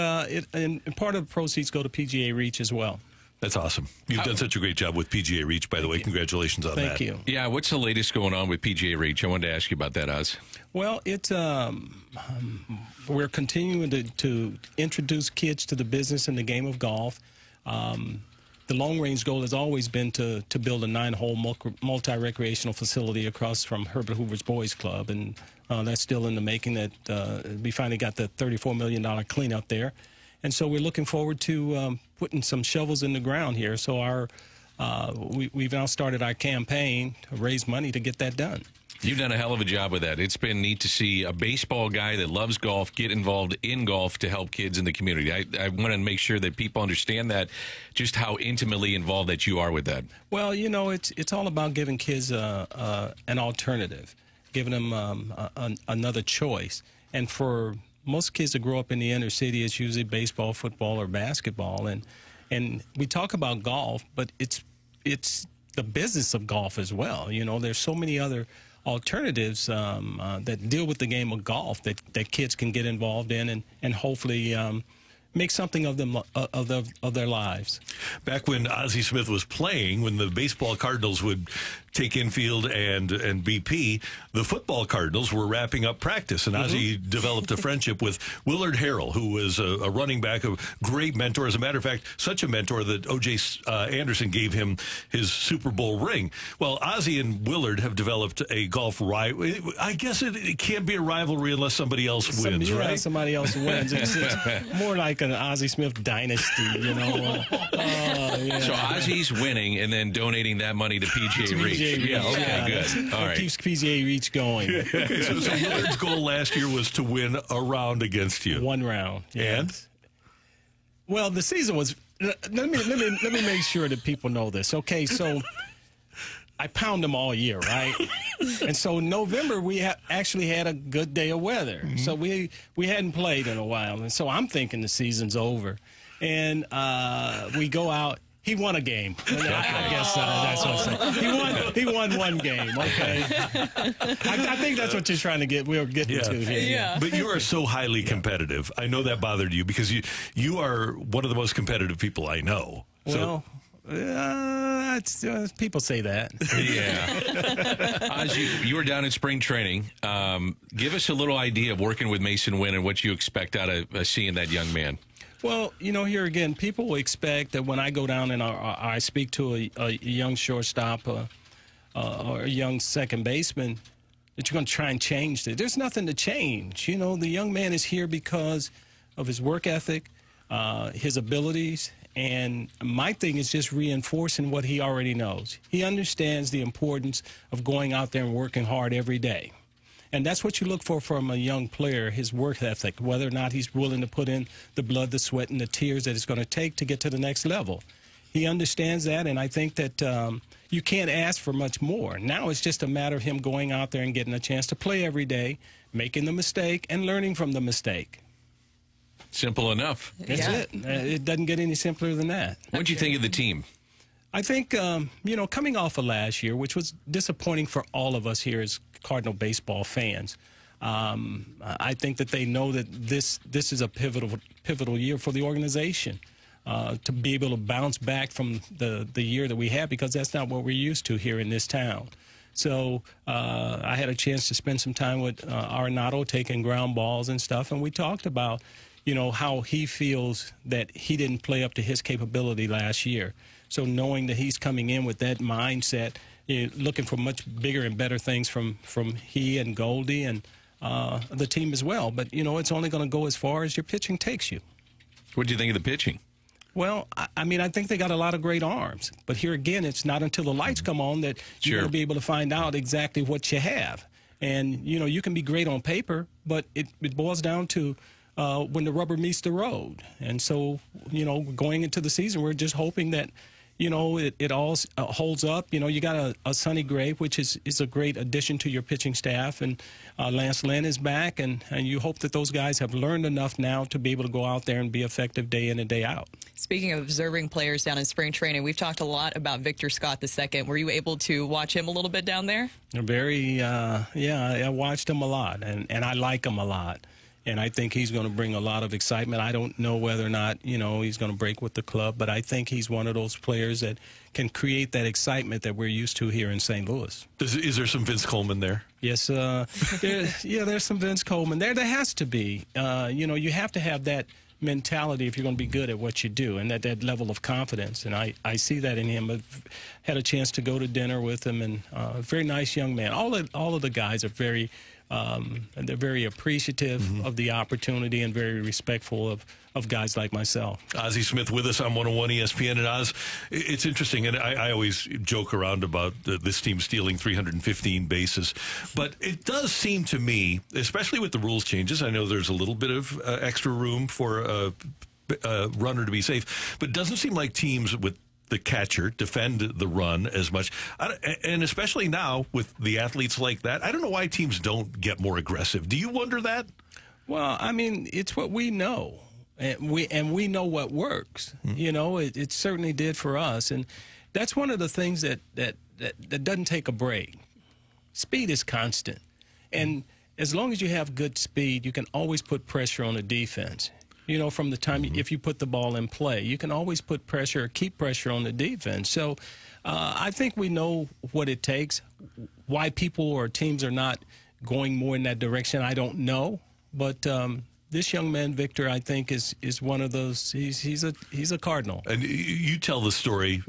part of the proceeds go to PGA Reach as well. That's awesome. You've done such a great job with PGA Reach, by the way. Congratulations on that. Thank you. Yeah, what's the latest going on with PGA Reach? I wanted to ask you about that, Oz. Well, it's we're continuing to introduce kids to the business and the game of golf. The long-range goal has always been to build a 9-hole multi-recreational facility across from Herbert Hoover's Boys Club, and that's still in the making. That we finally got the $34 million cleanup there. And so we're looking forward to putting some shovels in the ground here. So we've now started our campaign to raise money to get that done. You've done a hell of a job with that. It's been neat to see a baseball guy that loves golf get involved in golf to help kids in the community. I want to make sure that people understand that, just how intimately involved that you are with that. Well, it's all about giving kids an alternative, giving them another choice. And for most kids that grow up in the inner city, it's usually baseball, football, or basketball. And we talk about golf, but it's the business of golf as well. There's so many other alternatives that deal with the game of golf that kids can get involved in and hopefully make something of them of their lives. Back when Ozzie Smith was playing, when the baseball Cardinals would take infield and BP, the football Cardinals were wrapping up practice, and Ozzie developed a friendship with Willard Harrell, who was a running back, a great mentor. As a matter of fact, such a mentor that O.J. Anderson gave him his Super Bowl ring. Well, Ozzie and Willard have developed a golf rivalry. I guess it can't be a rivalry unless somebody else wins, right? Somebody else wins. It's more like an Ozzie Smith dynasty, Yeah. So Ozzie's winning and then donating that money to PGA Reach. Yeah, okay, good. All right. Keeps PGA Reach going. Okay, so Willard's goal last year was to win a round against you. 1 round. Yes. And? Well, the season was. Let me make sure that people know this. Okay, so I pound them all year, right? And so in November we actually had a good day of weather. So we hadn't played in a while, and so I'm thinking the season's over, and we go out. He won a game. I guess that's what I'm saying. He won 1 game. Okay. I think that's what you're trying to get. We're getting to here. Yeah. But you are so highly competitive. I know that bothered you because you are one of the most competitive people I know. Well, people say that. Yeah. Oz, you were down in spring training. Give us a little idea of working with Mason Wynn and what you expect out of seeing that young man. Well, here again, people expect that when I go down and I speak to a young shortstop, or a young second baseman that you're going to try and change it. There's nothing to change. You know, the young man is here because of his work ethic, his abilities, and my thing is just reinforcing what he already knows. He understands the importance of going out there and working hard every day. And that's what you look for from a young player, his work ethic, whether or not he's willing to put in the blood, the sweat, and the tears that it's going to take to get to the next level. He understands that, and I think that you can't ask for much more. Now it's just a matter of him going out there and getting a chance to play every day, making the mistake, and learning from the mistake. Simple enough. That's it. It doesn't get any simpler than that. What did you think of the team? I think, you know, coming off of last year, which was disappointing for all of us here as Cardinal baseball fans, I think that they know that this is a pivotal year for the organization. To be able to bounce back from the year that we had, because that's not what we're used to here in this town. So I had a chance to spend some time with Arenado taking ground balls and stuff, and we talked about, you know, how he feels that he didn't play up to his capability last year. So knowing that he's coming in with that mindset, you know, looking for much bigger and better things from he and Goldie and the team as well. But, you know, it's only going to go as far as your pitching takes you. What do you think of the pitching? Well, I mean, I think they got a lot of great arms. But here again, it's not until the lights come on that you're going to be able to find out exactly what you have. And, you know, you can be great on paper, but it boils down to when the rubber meets the road. And so, you know, going into the season, we're just hoping that, you know, it all holds up. You know, you got a Sonny Gray, which is a great addition to your pitching staff, and Lance Lynn is back, and you hope that those guys have learned enough now to be able to go out there and be effective day in and day out. Speaking of observing players down in spring training, we've talked a lot about Victor Scott II. Were you able to watch him a little bit down there? Very, yeah, I watched him a lot, and I like him a lot. And I think he's going to bring a lot of excitement. I don't know whether or not, you know, he's going to break with the club, but I think he's one of those players that can create that excitement that we're used to here in St. Louis. Is there some Vince Coleman there? Yes, there's some Vince Coleman there. There has to be. You know, you have to have that mentality if you're going to be good at what you do, and that level of confidence. And I see that in him. I've had a chance to go to dinner with him, and a very nice young man. All of the guys are very they're very appreciative of the opportunity and very respectful of guys like myself. Ozzie Smith with us on 101 ESPN. And Oz, it's interesting, and I always joke around about this team stealing 315 bases. But it does seem to me, especially with the rules changes, I know there's a little bit of extra room for a runner to be safe, but it doesn't seem like teams with the catcher defend the run as much, and especially now with the athletes like that, I don't know why teams don't get more aggressive. Do you wonder that? Well, I mean, it's what we know, and we know what works. You know, it certainly did for us, and that's one of the things that doesn't take a break. Speed is constant, and as long as you have good speed, you can always put pressure on the defense. You know, from the time if you put the ball in play, you can always put pressure or keep pressure on the defense. So I think we know what it takes. Why people or teams are not going more in that direction, I don't know. But this young man, Victor, I think is one of those. He's a Cardinal. And you tell the story.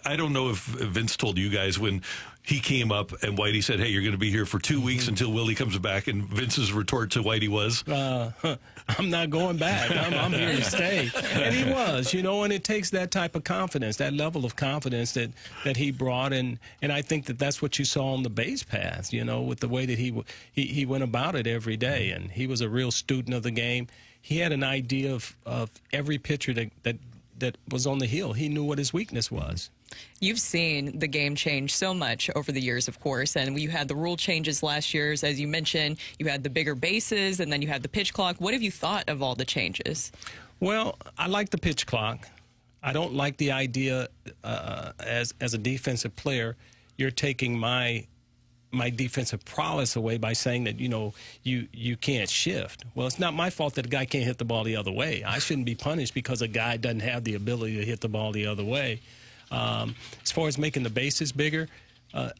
I don't know if Vince told you guys when he came up and Whitey said, "Hey, you're going to be here for 2 weeks until Willie comes back." And Vince's retort to Whitey was, "I'm not going back. I'm here to stay." And he was, you know. And it takes that type of confidence, that level of confidence that he brought, and I think that's what you saw on the base path, you know, with the way that he went about it every day, and he was a real student of the game. He had an idea of every pitcher that was on the hill. He knew what his weakness was. You've seen the game change so much over the years, of course, and you had the rule changes last year. As you mentioned, you had the bigger bases, and then you had the pitch clock. What have you thought of all the changes? Well, I like the pitch clock. I don't like the idea as a defensive player, you're taking my defensive prowess away by saying that, you know, you can't shift. Well, it's not my fault that a guy can't hit the ball the other way. I shouldn't be punished because a guy doesn't have the ability to hit the ball the other way. As far as making the bases bigger,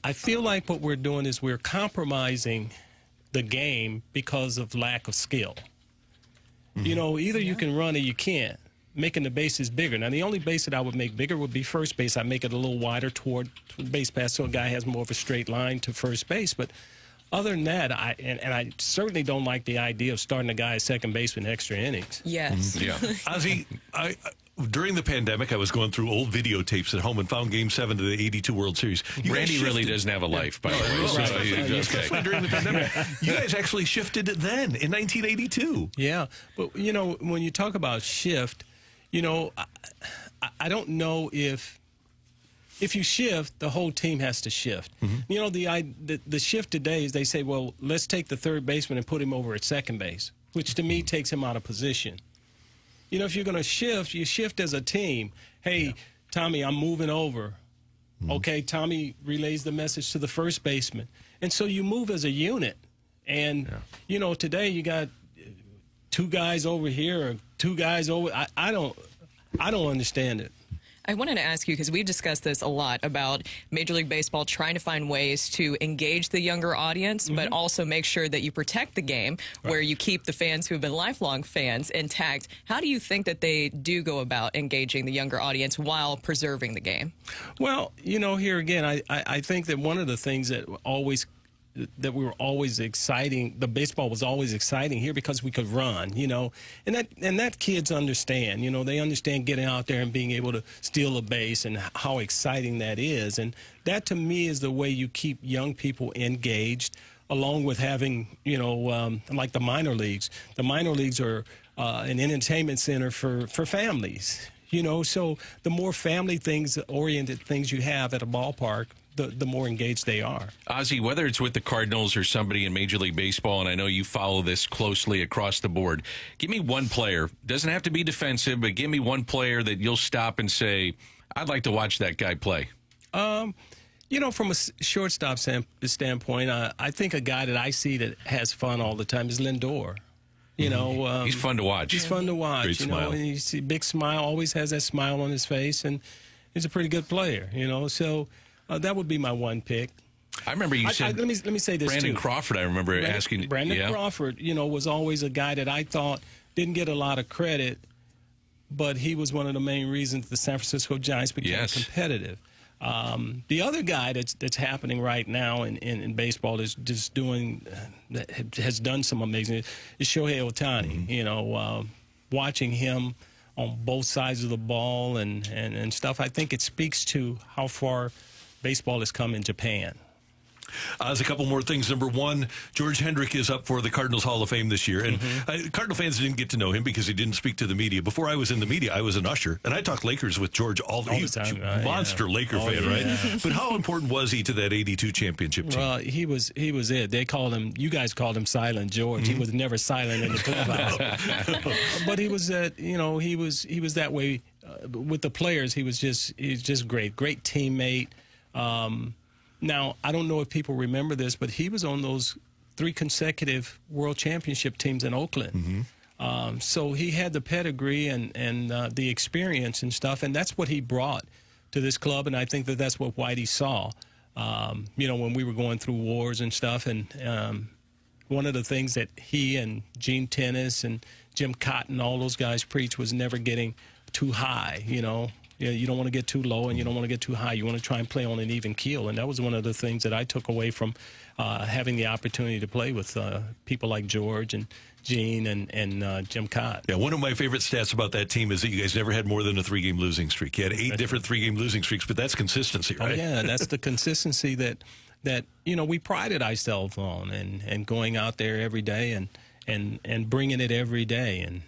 I feel like what we're doing is we're compromising the game because of lack of skill. You know, either you can run or you can't. making the bases bigger. Now, the only base that I would make bigger would be first base. I make it a little wider toward base pass so a guy has more of a straight line to first base. But other than that, I certainly don't like the idea of starting a guy at second base with extra innings. Yes. Yeah. Ozzie, during the pandemic, I was going through old videotapes at home and found Game 7 of the 82 World Series. Randy really doesn't have a life, by the way. Especially during the pandemic. You guys actually shifted it then in 1982. Yeah. But, when you talk about shift, I don't know if you shift, the whole team has to shift. Mm-hmm. The shift today is they say, well, let's take the third baseman and put him over at second base, which to me takes him out of position. If you're going to shift, you shift as a team. Hey, Tommy, I'm moving over. Mm-hmm. Okay, Tommy relays the message to the first baseman. And so you move as a unit. And, today you got two guys over here or two guys over. I don't understand it. I wanted to ask you, because we've discussed this a lot, about Major League Baseball trying to find ways to engage the younger audience, but also make sure that you protect the game where you keep the fans who have been lifelong fans intact. How do you think that they do go about engaging the younger audience while preserving the game? Well, here again, I think that one of the things that we were always exciting. The baseball was always exciting here because we could run, and that kids understand. They understand getting out there and being able to steal a base and how exciting that is. And that to me is the way you keep young people engaged, along with having, like the minor leagues. The minor leagues are an entertainment center for families. So the more family-oriented things you have at a ballpark, the more engaged they are. Ozzie, whether it's with the Cardinals or somebody in Major League Baseball, and I know you follow this closely across the board, give me one player. Doesn't have to be defensive, but give me one player that you'll stop and say, I'd like to watch that guy play. From a shortstop standpoint, I think a guy that I see that has fun all the time is Lindor. He's fun to watch. He's fun to watch. Great smile. And you see big smile, always has that smile on his face, and he's a pretty good player. So that would be my one pick. I remember you said. Let me say this Brandon too. Crawford. I remember asking. Brandon Crawford, was always a guy that I thought didn't get a lot of credit, but he was one of the main reasons the San Francisco Giants became competitive. The other guy that's happening right now in baseball is just has done some amazing is Shohei Ohtani. Mm-hmm. Watching him on both sides of the ball and stuff, I think it speaks to how far baseball has come in Japan. There's a couple more things. Number one, George Hendrick is up for the Cardinals Hall of Fame this year. And Cardinal fans didn't get to know him because he didn't speak to the media. Before I was in the media, I was an usher. And I talked Lakers with George all the time. Monster Laker fan, right? But how important was he to that 82 championship team? Well, he was it. They called him, you guys called him Silent George. He was never silent in the clubhouse. But he was that, he was that way with the players. He's just great. Great teammate. Now, I don't know if people remember this, but he was on those 3 consecutive World Championship teams in Oakland. Mm-hmm. So he had the pedigree and the experience and stuff, and that's what he brought to this club, and I think that's what Whitey saw, when we were going through wars and stuff. And one of the things that he and Gene Tennis and Jim Cotton, all those guys preached was never getting too high, You don't want to get too low and you don't want to get too high. You want to try and play on an even keel. And that was one of the things that I took away from having the opportunity to play with people like George and Gene and Jim Cott. Yeah, one of my favorite stats about that team is that you guys never had more than a 3-game losing streak. You had 8 different 3-game losing streaks, but that's consistency, right? Oh, yeah, that's the consistency that we prided ourselves on and going out there every day and bringing it every day. And,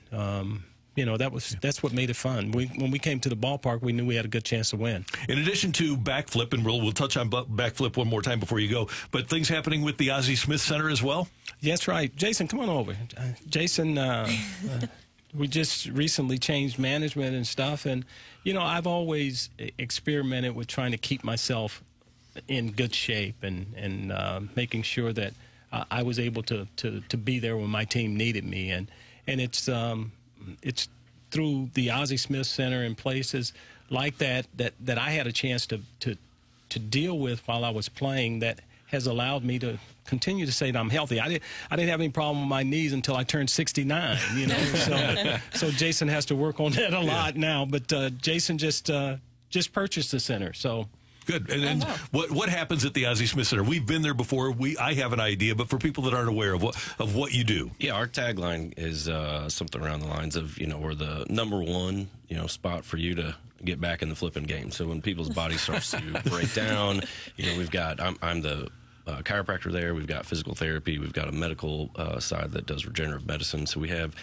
that's what made it fun. When we came to the ballpark, we knew we had a good chance to win. In addition to backflip, and we'll touch on backflip one more time before you go, but things happening with the Ozzie Smith Center as well? That's right. Jason, come on over. Jason, we just recently changed management and stuff, and, I've always experimented with trying to keep myself in good shape and making sure that I was able to be there when my team needed me, and it's through the Ozzie Smith Center and places like that I had a chance to deal with while I was playing that has allowed me to continue to say that I'm healthy. I didn't have any problem with my knees until I turned 69. So Jason has to work on that a lot now. But Jason just purchased the center, so. Good. And what happens at the Ozzie Smith Center? We've been there before. I have an idea, but for people that aren't aware of what you do. Yeah, our tagline is something around the lines of, we're the number one, spot for you to get back in the flipping game. So when people's body starts to break down, we've got, I'm the chiropractor there. We've got physical therapy. We've got a medical side that does regenerative medicine. So we have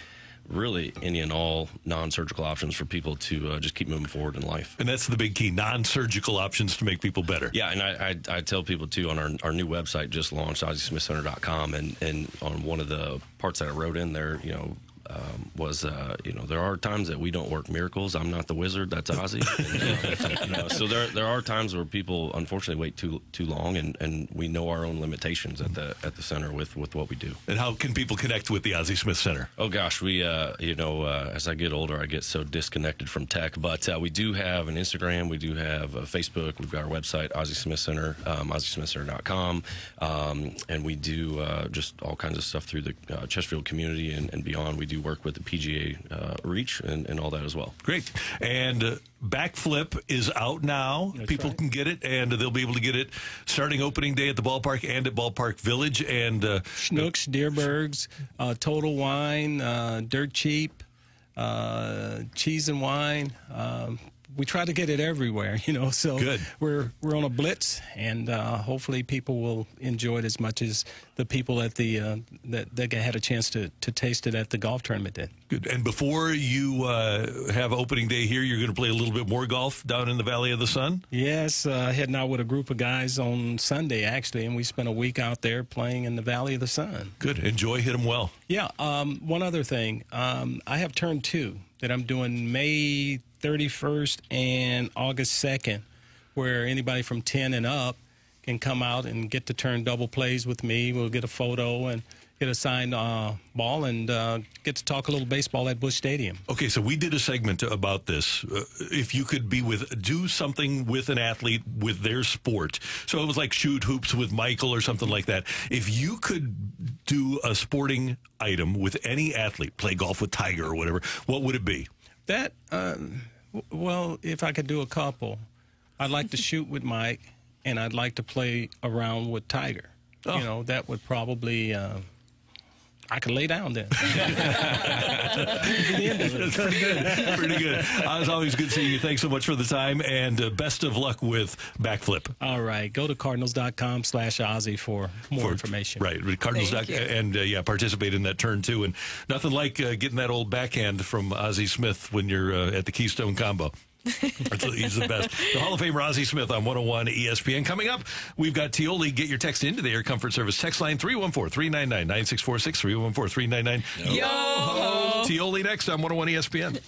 really any and all non-surgical options for people to just keep moving forward in life. And that's the big key, non-surgical options to make people better. Yeah, and I tell people, too, on our new website just launched, OzzieSmithCenter.com, and on one of the parts that I wrote in there, was, there are times that we don't work miracles. I'm not the wizard. That's Ozzie. And, so there are times where people, unfortunately, wait too long, and we know our own limitations at the center with what we do. And how can people connect with the Ozzie Smith Center? Oh, gosh, we, as I get older, I get so disconnected from tech. But we do have an Instagram. We do have Facebook. We've got our website, Ozzie Smith Center, OzzieSmithCenter.com. And we do just all kinds of stuff through the Chesterfield community and beyond. We do work with the PGA Reach and all that as well. Great. And Backflip is out now. That's People right. can get it, and they'll be able to get it starting opening day at the ballpark and at Ballpark Village. And Schnucks, Deerbergs, Total Wine, Dirt Cheap, Cheese and Wine. We try to get it everywhere, so Good. We're on a blitz, and hopefully people will enjoy it as much as the people at the that had a chance to taste it at the golf tournament did. good. And before you have opening day here, you're going to play a little bit more golf down in the Valley of the Sun? Yes, heading out with a group of guys on Sunday, actually, and we spent a week out there playing in the Valley of the Sun. Good. Enjoy. Hit them well. Yeah, one other thing. I have turn 2 that I'm doing May 31st and August 2nd, where anybody from 10 and up can come out and get to turn double plays with me. We'll get a photo and get a signed ball and get to talk a little baseball at Busch Stadium. Okay, so we did a segment about this. If you could do something with an athlete with their sport. So it was like shoot hoops with Michael or something like that. If you could do a sporting item with any athlete, play golf with Tiger or whatever, what would it be? That, well, if I could do a couple, I'd like to shoot with Mike, and I'd like to play around with Tiger. Oh. That would probably, I could lay down then. That's pretty good. Pretty good. It's always good seeing you. Thanks so much for the time, and best of luck with Backflip. All right. Go to cardinals.com/Ozzie for more information. Right. Cardinals. Thank you. And participate in that turn, too. And nothing like getting that old backhand from Ozzie Smith when you're at the Keystone Combo. He's the best. The Hall of Famer Ozzie Smith on 101 ESPN. Coming up, we've got Tioli. Get your text into the Air Comfort Service text line 314-399-9646, 314-399. Yo! Tioli next on 101 ESPN.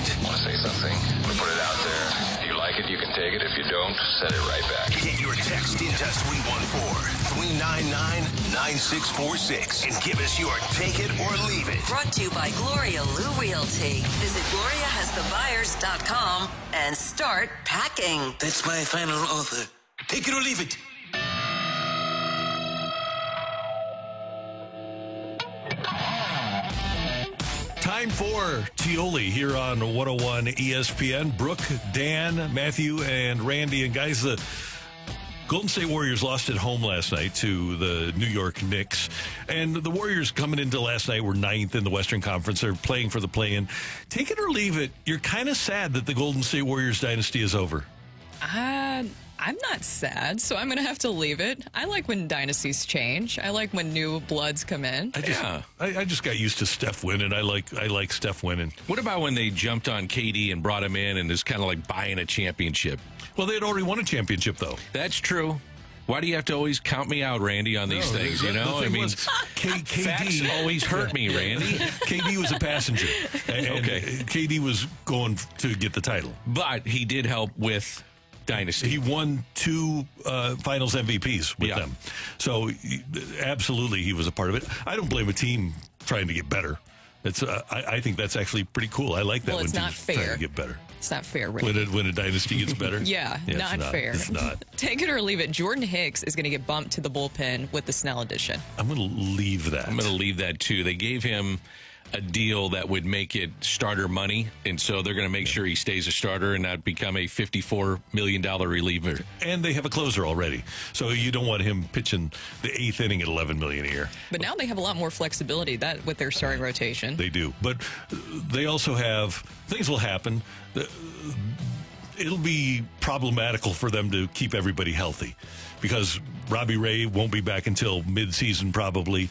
it. Want to say something? I'm gonna put it out there. If you like it, you can take it. If you don't, send it right back. Get your text into 314-399-9646 and give us your take it or leave it. Brought to you by Gloria Lou Realty. Visit GloriaHasTheBuyers.com and start packing. That's my final offer. Take it or leave it. Time for Tioli here on 101 ESPN. Brooke, Dan, Matthew, and Randy. And guys, the Golden State Warriors lost at home last night to the New York Knicks. And the Warriors coming into last night were 9th in the Western Conference. They're playing for the play-in. Take it or leave it, you're kind of sad that the Golden State Warriors dynasty is over. I'm not sad, so I'm going to have to leave it. I like when dynasties change. I like when new bloods come in. I just got used to Steph winning. I like Steph winning. What about when they jumped on KD and brought him in and it's kind of like buying a championship? Well, they had already won a championship, though. That's true. Why do you have to always count me out, Randy, on these things? You know, I mean, facts always hurt me, Randy. KD was a passenger. And KD was going to get the title. But he did help with dynasty. He won 2 finals MVPs with them. So absolutely he was a part of it. I don't blame a team trying to get better. It's I think that's actually pretty cool. I like that when teams trying to get better. It's not fair, Randy. When a dynasty gets better? Not fair. It's not. Take it or leave it. Jordan Hicks is going to get bumped to the bullpen with the Snell edition. I'm going to leave that. I'm going to leave that, too. They gave him a deal that would make it starter money, and so they're going to make sure he stays a starter and not become a $54 million reliever. And they have a closer already, so you don't want him pitching the 8th inning at $11 million a year. But now they have a lot more flexibility with their starting rotation. They do, but they also have things will happen. It'll be problematical for them to keep everybody healthy because Robbie Ray won't be back until mid-season probably.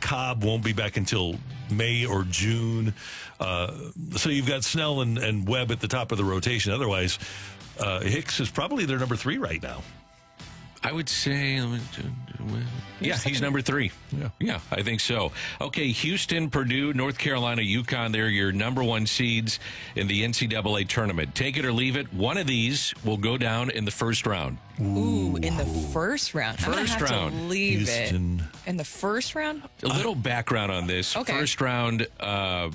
Cobb won't be back until May or June. So you've got Snell and Webb at the top of the rotation. Otherwise, Hicks is probably their number 3 right now. I would say, he's number 3. Yeah, I think so. Okay, Houston, Purdue, North Carolina, UConn, they're your number 1 seeds in the NCAA tournament. Take it or leave it. One of these will go down in the first round. Ooh, in the first round. I'm going to have to leave Houston. it. In the first round? A little background on this. Okay. First round,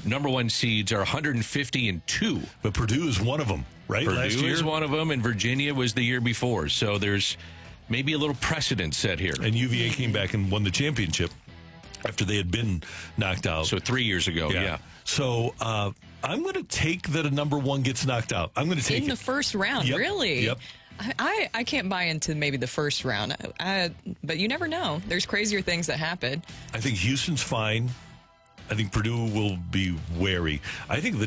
number 1 seeds are 150-2. But Purdue is one of them, right? Purdue Last year is one of them, and Virginia was the year before. So there's maybe a little precedent set here. And UVA came back and won the championship after they had been knocked out. So 3 years ago, yeah. So I'm going to take that a number 1 gets knocked out. I'm going to take in the first round, really? Yep. I can't buy into maybe the first round, but you never know. There's crazier things that happen. I think Houston's fine. I think Purdue will be wary. I think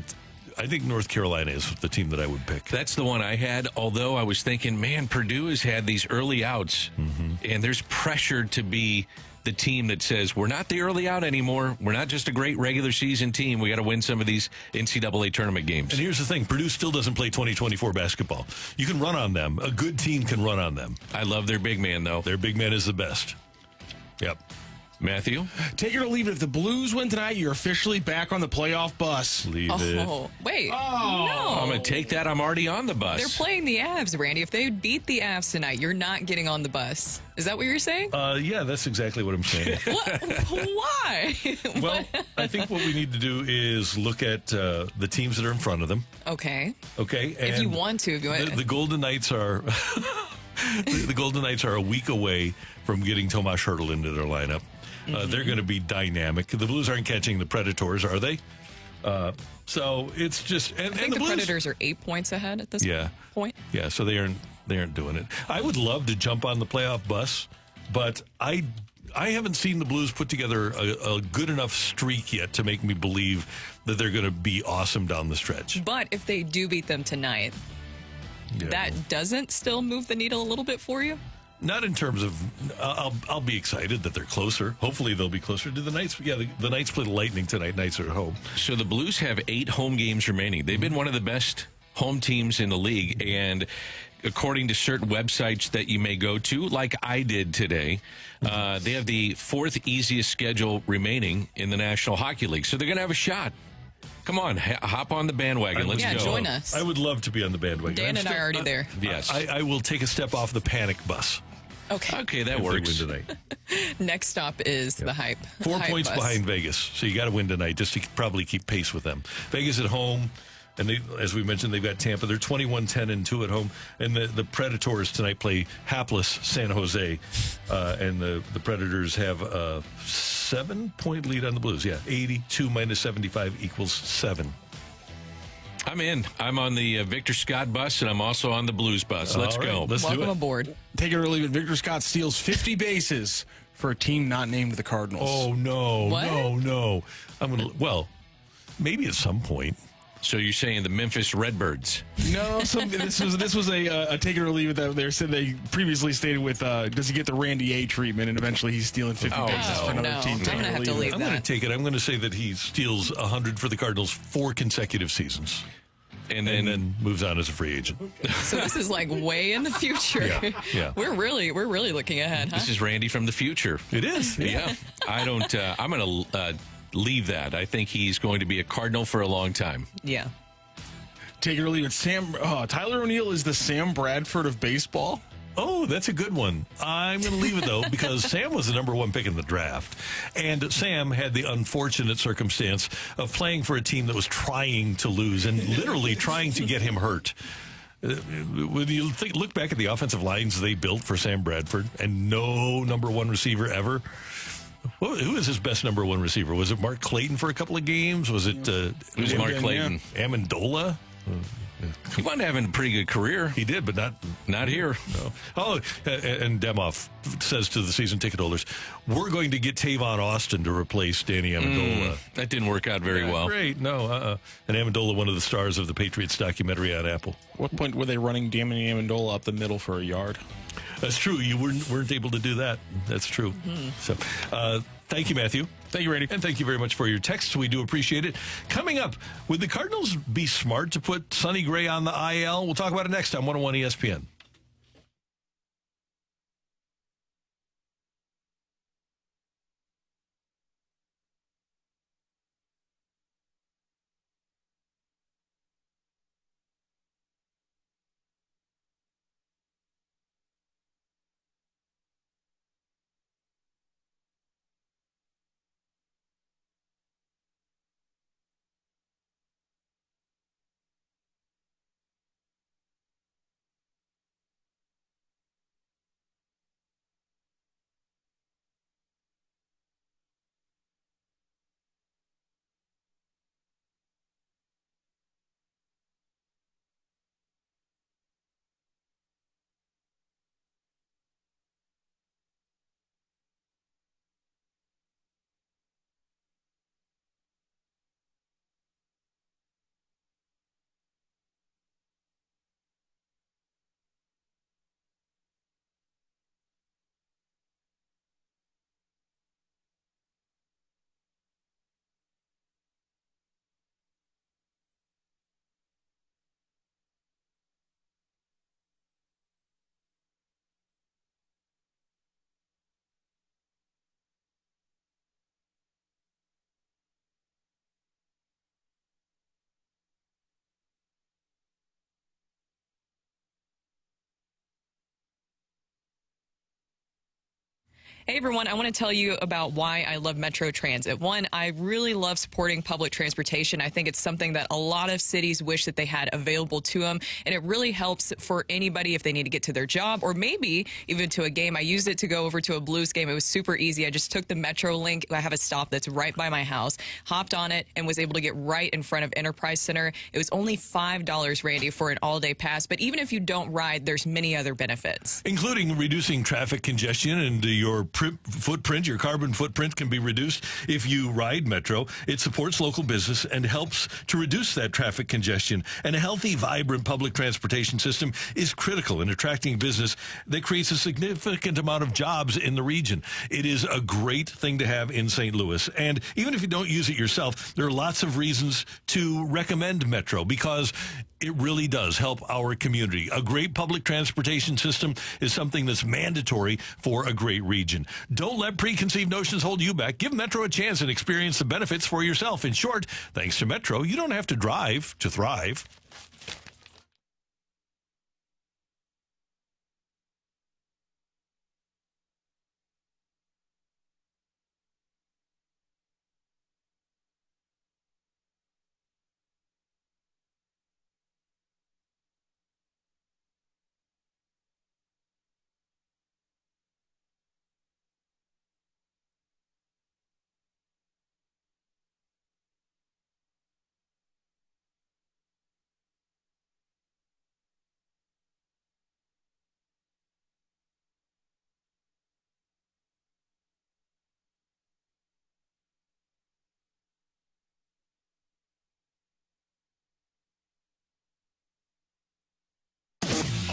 North Carolina is the team that I would pick. That's the one I had, although I was thinking, man, Purdue has had these early outs, and there's pressure to be the team that says, we're not the early out anymore. We're not just a great regular season team. We got to win some of these NCAA tournament games. And here's the thing. Purdue still doesn't play 2024 basketball. You can run on them. A good team can run on them. I love their big man, though. Their big man is the best. Yep. Matthew? Take it or leave it. If the Blues win tonight, you're officially back on the playoff bus. Leave it. Wait. Oh. No. I'm going to take that. I'm already on the bus. They're playing the Avs, Randy. If they beat the Avs tonight, you're not getting on the bus. Is that what you're saying? Yeah, that's exactly what I'm saying. Why? Well, I think what we need to do is look at the teams that are in front of them. Okay. Okay. And if you want to. The Golden Knights are... the Golden Knights are a week away from getting Tomas Hertl into their lineup. They're going to be dynamic. The Blues aren't catching the Predators, are they? So it's just... I think the Predators are 8 points ahead at this point. Yeah, so they aren't doing it. I would love to jump on the playoff bus, but I haven't seen the Blues put together a good enough streak yet to make me believe that they're going to be awesome down the stretch. But if they do beat them tonight, that doesn't still move the needle a little bit for you? Not in terms of, I'll be excited that they're closer. Hopefully they'll be closer to the Knights. Yeah, the Knights play the Lightning tonight. Knights are at home. So the Blues have 8 home games remaining. They've been one of the best home teams in the league. And according to certain websites that you may go to, like I did today, they have the 4th easiest schedule remaining in the National Hockey League. So they're going to have a shot. Come on, hop on the bandwagon. Let's go. join us. I would love to be on the bandwagon. Dan and I are already there. Yes. I will take a step off the panic bus. Okay, that if they works. win tonight. Next stop is the Hype. 4 Hype points bus. behind Vegas, so you got to win tonight just to probably keep pace with them. Vegas at home, and they, as we mentioned, they've got Tampa. They're 21-10-2 at home, and the Predators tonight play hapless San Jose, and the Predators have a 7-point lead on the Blues. Yeah, 82 minus 75 equals 7. I'm in. I'm on the Victor Scott bus, and I'm also on the Blues bus. Let's All right, go. let's do Welcome it. aboard. Take it or leave it. Victor Scott steals 50 bases for a team not named the Cardinals. Oh no, What? no! I'm gonna. Well, maybe at some point. So you're saying the Memphis Redbirds? No, this was a take it or leave it that they said they previously stated with does he get the Randy A treatment, and eventually he's stealing 50 bases for another no. team. I'm Take gonna it or have to leave it. leave I'm going to that. take it. I'm going to say that he steals 100 for the Cardinals 4 consecutive seasons, And and then moves on as a free agent. So this is like way in the future. Yeah. We're really looking ahead, huh? this is Randy from the future. It is. Yeah. I don't. I'm going to leave that. I think he's going to be a Cardinal for a long time. Yeah. Take it or leave it. Tyler O'Neill is the Sam Bradford of baseball. Oh, that's a good one. I'm going to leave it, though, because Sam was the number 1 pick in the draft. And Sam had the unfortunate circumstance of playing for a team that was trying to lose and literally trying to get him hurt. When you look back at the offensive lines they built for Sam Bradford, and no number 1 receiver ever. Who was his best number 1 receiver? Was it Mark Clayton for a couple of games? Was it Mark Clayton? Amendola? He wound up having a pretty good career. He did, but not here. No. Oh, and Demoff says to the season ticket holders, we're going to get Tavon Austin to replace Danny Amendola. That didn't work out very well. Great. No. And Amendola, one of the stars of the Patriots documentary on Apple. What point were they running Danny Amendola up the middle for a yard? That's true. You weren't able to do that. That's true. So, thank you, Matthew. Thank you, Randy. And thank you very much for your texts. We do appreciate it. Coming up, would the Cardinals be smart to put Sonny Gray on the IL? We'll talk about it next on 101 ESPN. Hey, everyone. I want to tell you about why I love Metro Transit. One, I really love supporting public transportation. I think it's something that a lot of cities wish that they had available to them, and it really helps for anybody if they need to get to their job or maybe even to a game. I used it to go over to a Blues game. It was super easy. I just took the Metro link. I have a stop that's right by my house, hopped on it, and was able to get right in front of Enterprise Center. It was only $5, Randy, for an all-day pass, but even if you don't ride, there's many other benefits. Including reducing traffic congestion, and your footprint, your carbon footprint can be reduced if you ride Metro. It supports local business and helps to reduce that traffic congestion. And a healthy, vibrant public transportation system is critical in attracting business that creates a significant amount of jobs in the region. It is a great thing to have in St. Louis. And even if you don't use it yourself, there are lots of reasons to recommend Metro, because it really does help our community. A great public transportation system is something that's mandatory for a great region. Don't let preconceived notions hold you back. Give Metro a chance and experience the benefits for yourself. In short, thanks to Metro, you don't have to drive to thrive.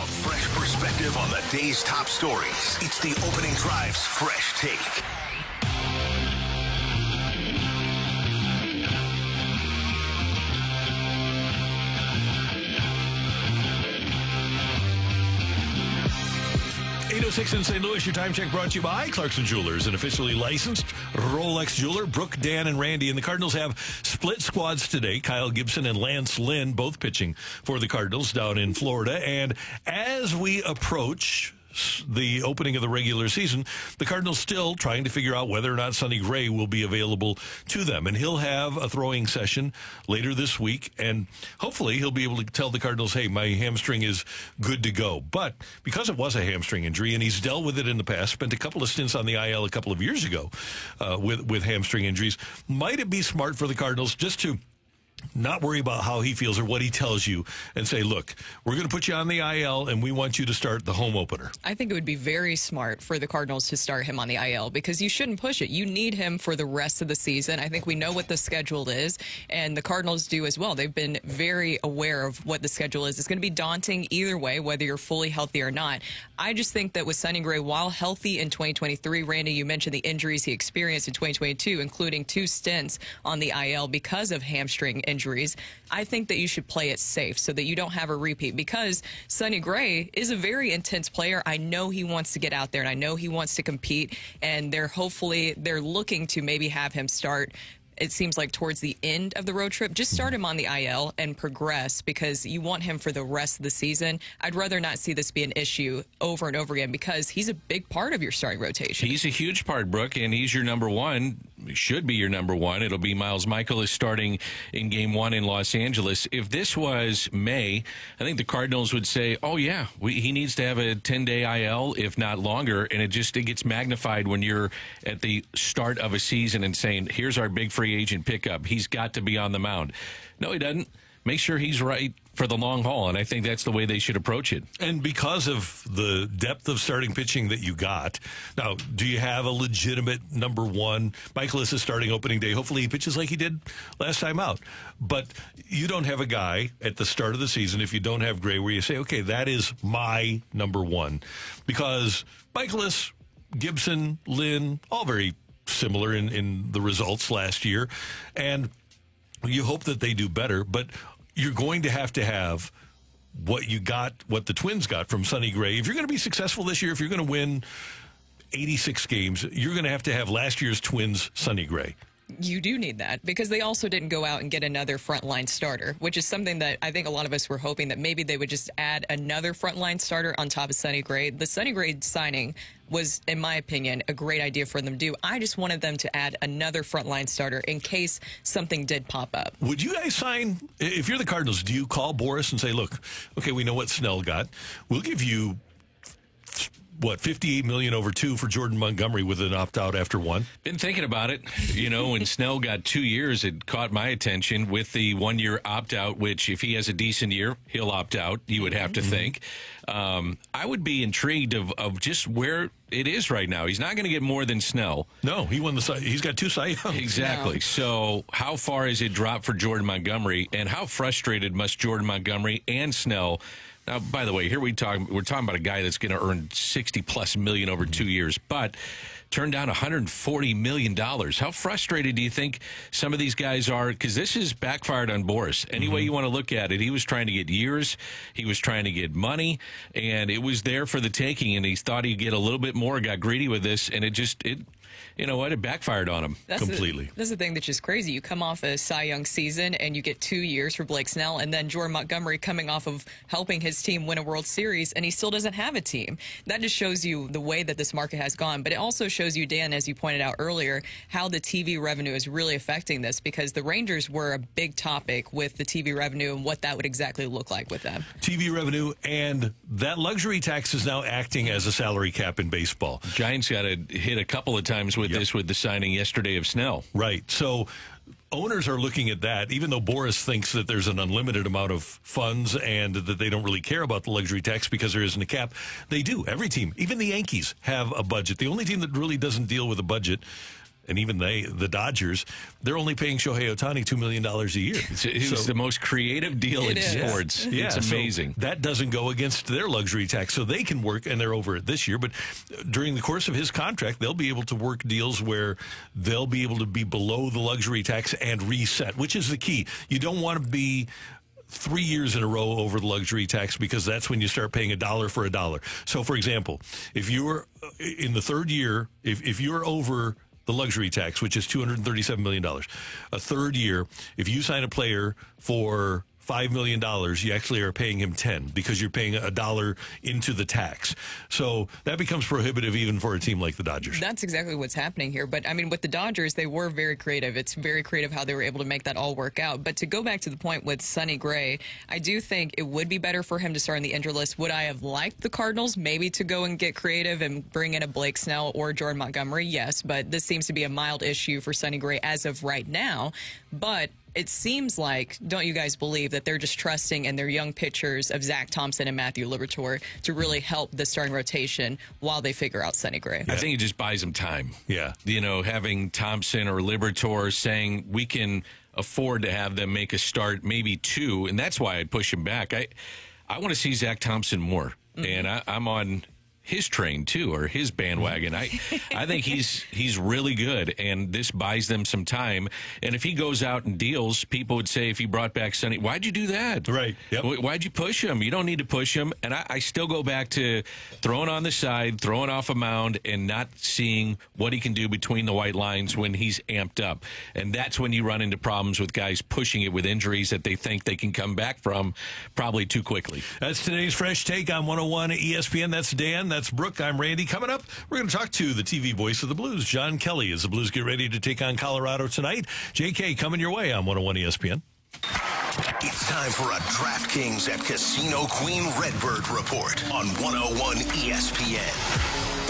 Fresh perspective on the day's top stories. It's the Opening Drive's Fresh Take. In St. Louis, your time check brought to you by Clarkson Jewelers, an officially licensed Rolex jeweler. Brooke, Dan, and Randy. And the Cardinals have split squads today. Kyle Gibson and Lance Lynn both pitching for the Cardinals down in Florida. And as we approach the opening of the regular season, the Cardinals still trying to figure out whether or not Sonny Gray will be available to them. And he'll have a throwing session later this week, and hopefully he'll be able to tell the Cardinals, hey, my hamstring is good to go. But because it was a hamstring injury, and he's dealt with it in the past, spent a couple of stints on the IL a couple of years ago with hamstring injuries, might it be smart for the Cardinals just to not worry about how he feels or what he tells you and say, look, we're going to put you on the IL and we want you to start the home opener? I think it would be very smart for the Cardinals to start him on the IL because you shouldn't push it. You need him for the rest of the season. I think we know what the schedule is, and the Cardinals do as well. They've been very aware of what the schedule is. It's going to be daunting either way, whether you're fully healthy or not. I just think that with Sonny Gray, while healthy in 2023, Randy, you mentioned the injuries he experienced in 2022, including 2 stints on the IL because of hamstring injuries. I think that you should play it safe so that you don't have a repeat, because Sonny Gray is a very intense player. I know he wants to get out there, and I know he wants to compete, and they're looking to maybe have him start, it seems like, towards the end of the road trip. Just start him on the IL and progress, because you want him for the rest of the season. I'd rather not see this be an issue over and over again, because he's a big part of your starting rotation. He's a huge part, Brooke, and he's your number one. Should be your number one. It'll be Miles Mikolas starting in Game 1 in Los Angeles. If this was May, I think the Cardinals would say, oh, yeah, he needs to have a 10-day IL, if not longer, and it gets magnified when you're at the start of a season and saying, here's our big free agent pickup. He's got to be on the mound. No, he doesn't. Make sure he's right for the long haul, and I think that's the way they should approach it. And because of the depth of starting pitching that you got, now, do you have a legitimate number one? Mikolas is starting opening day. Hopefully he pitches like he did last time out. But you don't have a guy at the start of the season, if you don't have Gray, where you say, okay, that is my number one. Because Mikolas, Gibson, Lynn, all very similar in the results last year. And you hope that they do better, but you're going to have what you got, what the Twins got from Sonny Gray. If you're going to be successful this year, if you're going to win 86 games, you're going to have last year's Twins Sonny Gray. You do need that, because they also didn't go out and get another frontline starter, which is something that I think a lot of us were hoping that maybe they would just add another frontline starter on top of Sonny Gray. The Sonny Gray signing was, in my opinion, a great idea for them to do. I just wanted them to add another frontline starter in case something did pop up. Would you guys sign, if you're the Cardinals, do you call Boris and say, look, okay, we know what Snell got. We'll give you $58 million over 2 for Jordan Montgomery with an opt-out after 1? Been thinking about it. You know, when Snell got 2 years, it caught my attention with the 1-year opt-out, which if he has a decent year, he'll opt out, you would have to think. I would be intrigued of just where it is right now. He's not going to get more than Snell. No, he's got 2 Cy Youngs. Exactly. So how far is it dropped for Jordan Montgomery, and how frustrated must Jordan Montgomery and Snell Now, by the way, we're talking about a guy that's going to earn $60+ million over 2 years, but turned down $140 million. How frustrated do you think some of these guys are? Because this has backfired on Boris. Any way you want to look at it, he was trying to get years, he was trying to get money, and it was there for the taking, and he thought he'd get a little bit more, got greedy with this, and it you know what? It backfired on him completely. That's the thing that's just crazy. You come off a Cy Young season, and you get 2 years for Blake Snell, and then Jordan Montgomery coming off of helping his team win a World Series, and he still doesn't have a team. That just shows you the way that this market has gone. But it also shows you, Dan, as you pointed out earlier, how the TV revenue is really affecting this, because the Rangers were a big topic with the TV revenue and what that would exactly look like with them. TV revenue, and that luxury tax is now acting as a salary cap in baseball. Giants got hit a couple of times with this, with the signing yesterday of Snell. Right. So owners are looking at that, even though Boris thinks that there's an unlimited amount of funds and that they don't really care about the luxury tax because there isn't a cap. They do. Every team, even the Yankees, have a budget. The only team that really doesn't deal with a budget, and even the Dodgers, they're only paying Shohei Ohtani $2 million a year. It's the most creative deal in sports. Yeah, it's amazing. So that doesn't go against their luxury tax, so they can work, and they're over it this year. But during the course of his contract, they'll be able to work deals where they'll be able to be below the luxury tax and reset, which is the key. You don't want to be 3 years in a row over the luxury tax, because that's when you start paying $1 for $1. So, for example, if you're in the third year, if you're over the luxury tax, which is $237 million, a third year, if you sign a player for $5 million, you actually are paying him 10 because you're paying $1 into the tax. So that becomes prohibitive even for a team like the Dodgers. That's exactly what's happening here. But, I mean, with the Dodgers, they were very creative. It's very creative how they were able to make that all work out. But to go back to the point with Sonny Gray, I do think it would be better for him to start on the injured list. Would I have liked the Cardinals maybe to go and get creative and bring in a Blake Snell or Jordan Montgomery? Yes, but this seems to be a mild issue for Sonny Gray as of right now. But it seems like, don't you guys believe, that they're just trusting in their young pitchers of Zach Thompson and Matthew Liberatore to really help the starting rotation while they figure out Sonny Gray? I think it just buys them time. Yeah. You know, having Thompson or Liberatore saying we can afford to have them make a start, maybe two, and that's why I'd push him back. I want to see Zach Thompson more, and I'm on his train too, or his bandwagon. I think he's really good, and this buys them some time. And if he goes out and deals, people would say if he brought back Sonny, why'd you do that? Right. Yep. Why'd you push him? You don't need to push him. And I still go back to throwing on the side, throwing off a mound, and not seeing what he can do between the white lines when he's amped up. And that's when you run into problems with guys pushing it with injuries that they think they can come back from probably too quickly. That's today's Fresh Take on 101 ESPN. That's Dan. That's Brooke. I'm Randy. Coming up, we're going to talk to the TV voice of the Blues, John Kelly, as the Blues get ready to take on Colorado tonight. JK coming your way on 101 ESPN. It's time for a DraftKings at Casino Queen Redbird report on 101 ESPN.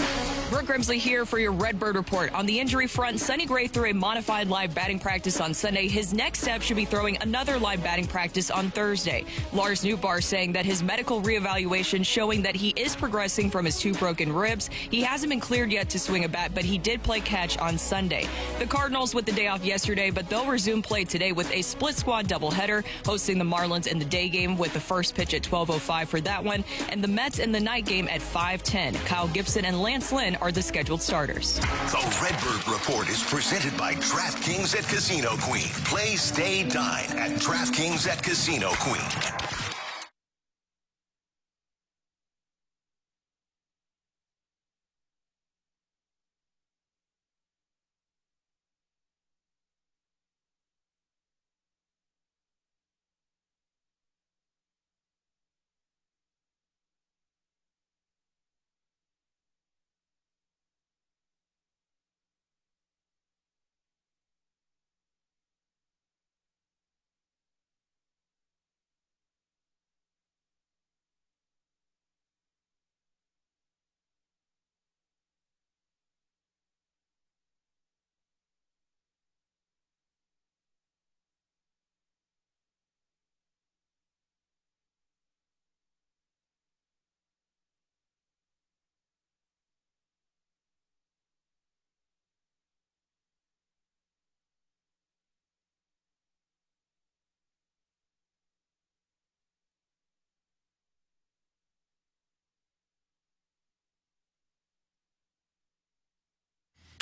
Brooke Grimsley here for your Redbird report. On the injury front, Sonny Gray threw a modified live batting practice on Sunday. His next step should be throwing another live batting practice on Thursday. Lars Nootbaar saying that his medical reevaluation showing that he is progressing from his 2 broken ribs. He hasn't been cleared yet to swing a bat, but he did play catch on Sunday. The Cardinals with the day off yesterday, but they'll resume play today with a split squad doubleheader, hosting the Marlins in the day game with the first pitch at 12:05 for that one, and the Mets in the night game at 5:10. Kyle Gibson and Lance Lynn are the scheduled starters. The Redbird Report is presented by DraftKings at Casino Queen. Play, stay, dine at DraftKings at Casino Queen.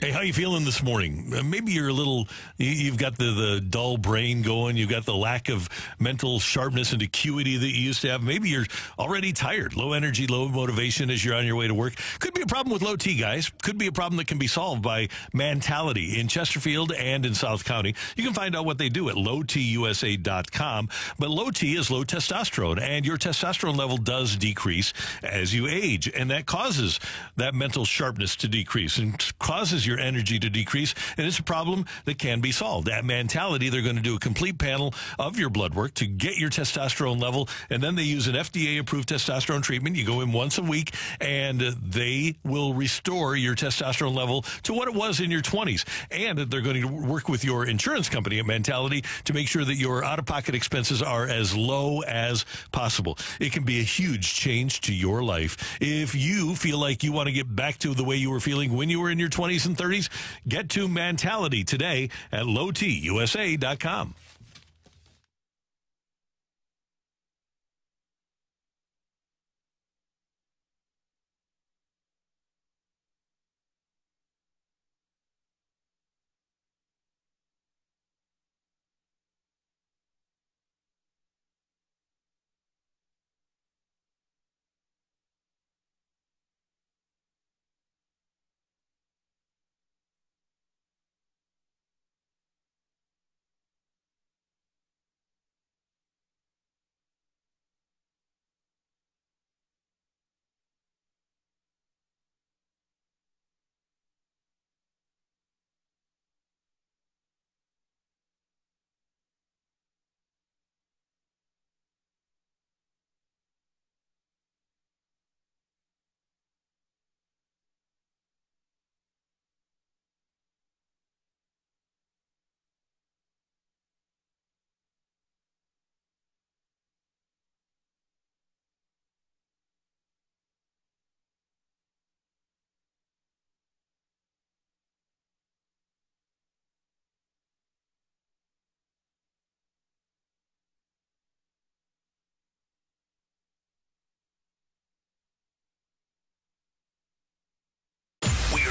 Hey, how you feeling this morning? Maybe you're a little, you've got the dull brain going. You've got the lack of mental sharpness and acuity that you used to have. Maybe you're already tired, low energy, low motivation as you're on your way to work. Could be a problem with low T, guys. Could be a problem that can be solved by Mentality in Chesterfield and in South County. You can find out what they do at lowtusa.com. But low T is low testosterone, and your testosterone level does decrease as you age, and that causes that mental sharpness to decrease and causes your energy to decrease, and it's a problem that can be solved. At Mentality, they're going to do a complete panel of your blood work to get your testosterone level, and then they use an FDA-approved testosterone treatment. You go in once a week, and they will restore your testosterone level to what it was in your 20s. And they're going to work with your insurance company at Mentality to make sure that your out-of-pocket expenses are as low as possible. It can be a huge change to your life. If you feel like you want to get back to the way you were feeling when you were in your 20s and 30s, get to Mentality today at lowtusa.com.